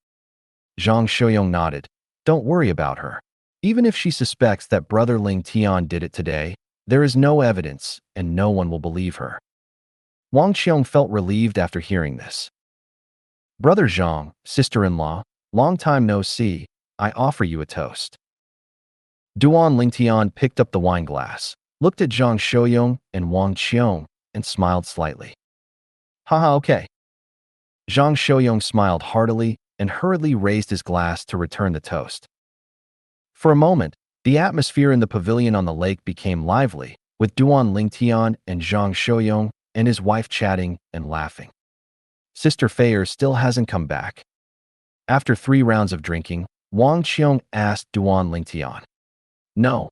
Shouyong nodded. Don't worry about her. Even if she suspects that Brother Ling Tian did it today, there is no evidence and no one will believe her. Wang Qiong felt relieved after hearing this. Brother Zhang, sister-in-law, long time no see, I offer you a toast. Duan Lingtian picked up the wine glass, looked at Zhang Shouyong and Wang Qiong, and smiled slightly. Haha, okay. Zhang Shouyong smiled heartily and hurriedly raised his glass to return the toast. For a moment, the atmosphere in the pavilion on the lake became lively, with Duan Lingtian and Zhang Shouyong and his wife chatting and laughing. Sister Feier still hasn't come back. After 3 rounds of drinking, Wang Qiong asked Duan Lingtian. No.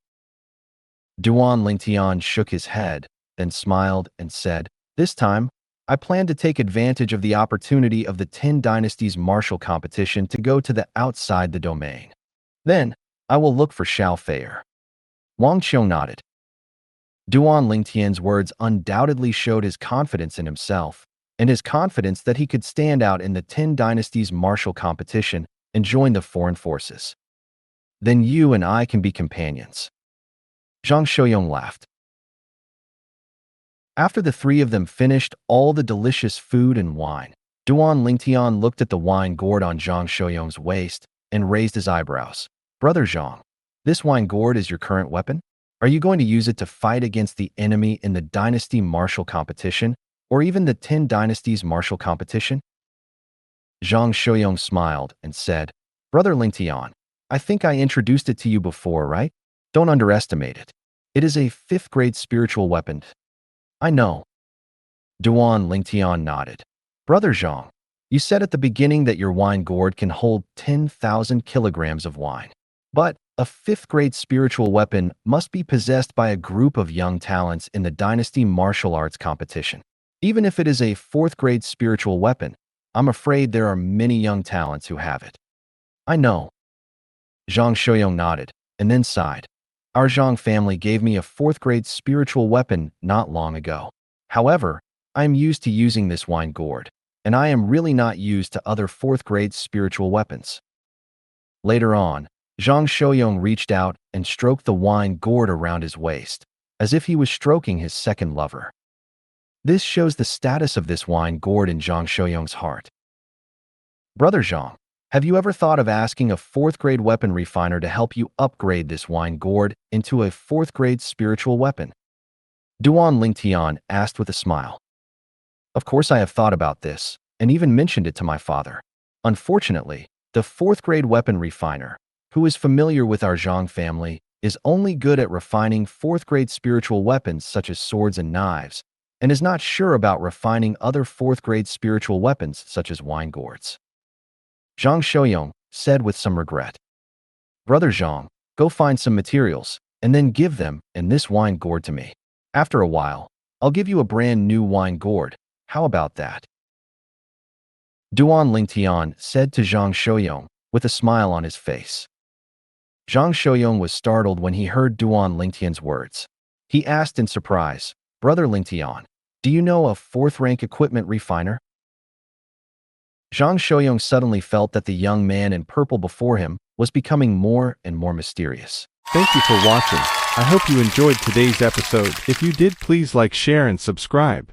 Duan Lingtian shook his head, then smiled and said, this time, I plan to take advantage of the opportunity of the 10 Dynasties Martial competition to go to the outside the domain. Then, I will look for Xiao Feier. Wang Qiong nodded. Duan Lingtian's words undoubtedly showed his confidence in himself, and his confidence that he could stand out in the 10 Dynasties Martial competition and join the foreign forces. Then you and I can be companions. Zhang Shouyong laughed. After the 3 of them finished all the delicious food and wine, Duan Lingtian looked at the wine gourd on Zhang Shouyong's waist and raised his eyebrows. Brother Zhang, this wine gourd is your current weapon? Are you going to use it to fight against the enemy in the Dynasty Martial competition, or even the 10 Dynasties Martial competition? Zhang Shouyong smiled and said, Brother Lingtian, I think I introduced it to you before, right? Don't underestimate it. It is a 5th-grade spiritual weapon. I know. Duan Lingtian nodded. Brother Zhang, you said at the beginning that your wine gourd can hold 10,000 kilograms of wine. But A fifth-grade spiritual weapon must be possessed by a group of young talents in the Dynasty martial arts competition. Even if it is a fourth-grade spiritual weapon, I'm afraid there are many young talents who have it. I know. Zhang Shouyong nodded, and then sighed. Our Zhang family gave me a fourth-grade spiritual weapon not long ago. However, I am used to using this wine gourd, and I am really not used to other fourth-grade spiritual weapons. Later on, Zhang Shouyong reached out and stroked the wine gourd around his waist, as if he was stroking his second lover. This shows the status of this wine gourd in Zhang Shouyong's heart. Brother Zhang, have you ever thought of asking a fourth-grade weapon refiner to help you upgrade this wine gourd into a fourth-grade spiritual weapon? Duan Lingtian asked with a smile. Of course I have thought about this, and even mentioned it to my father. Unfortunately, the fourth-grade weapon refiner, who is familiar with our Zhang family, is only good at refining fourth-grade spiritual weapons such as swords and knives, and is not sure about refining other fourth-grade spiritual weapons such as wine gourds. Zhang Shouyong said with some regret. Brother Zhang, go find some materials, and then give them and this wine gourd to me. After a while, I'll give you a brand new wine gourd. How about that? Duan Lingtian said to Zhang Shouyong with a smile on his face. Zhang Shouyong was startled when he heard Duan Lingtian's words. He asked in surprise, Brother Lingtian, do you know a fourth-rank equipment refiner? Zhang Shouyong suddenly felt that the young man in purple before him was becoming more and more mysterious. Thank you for watching. I hope you enjoyed today's episode. If you did, please like, share, and subscribe.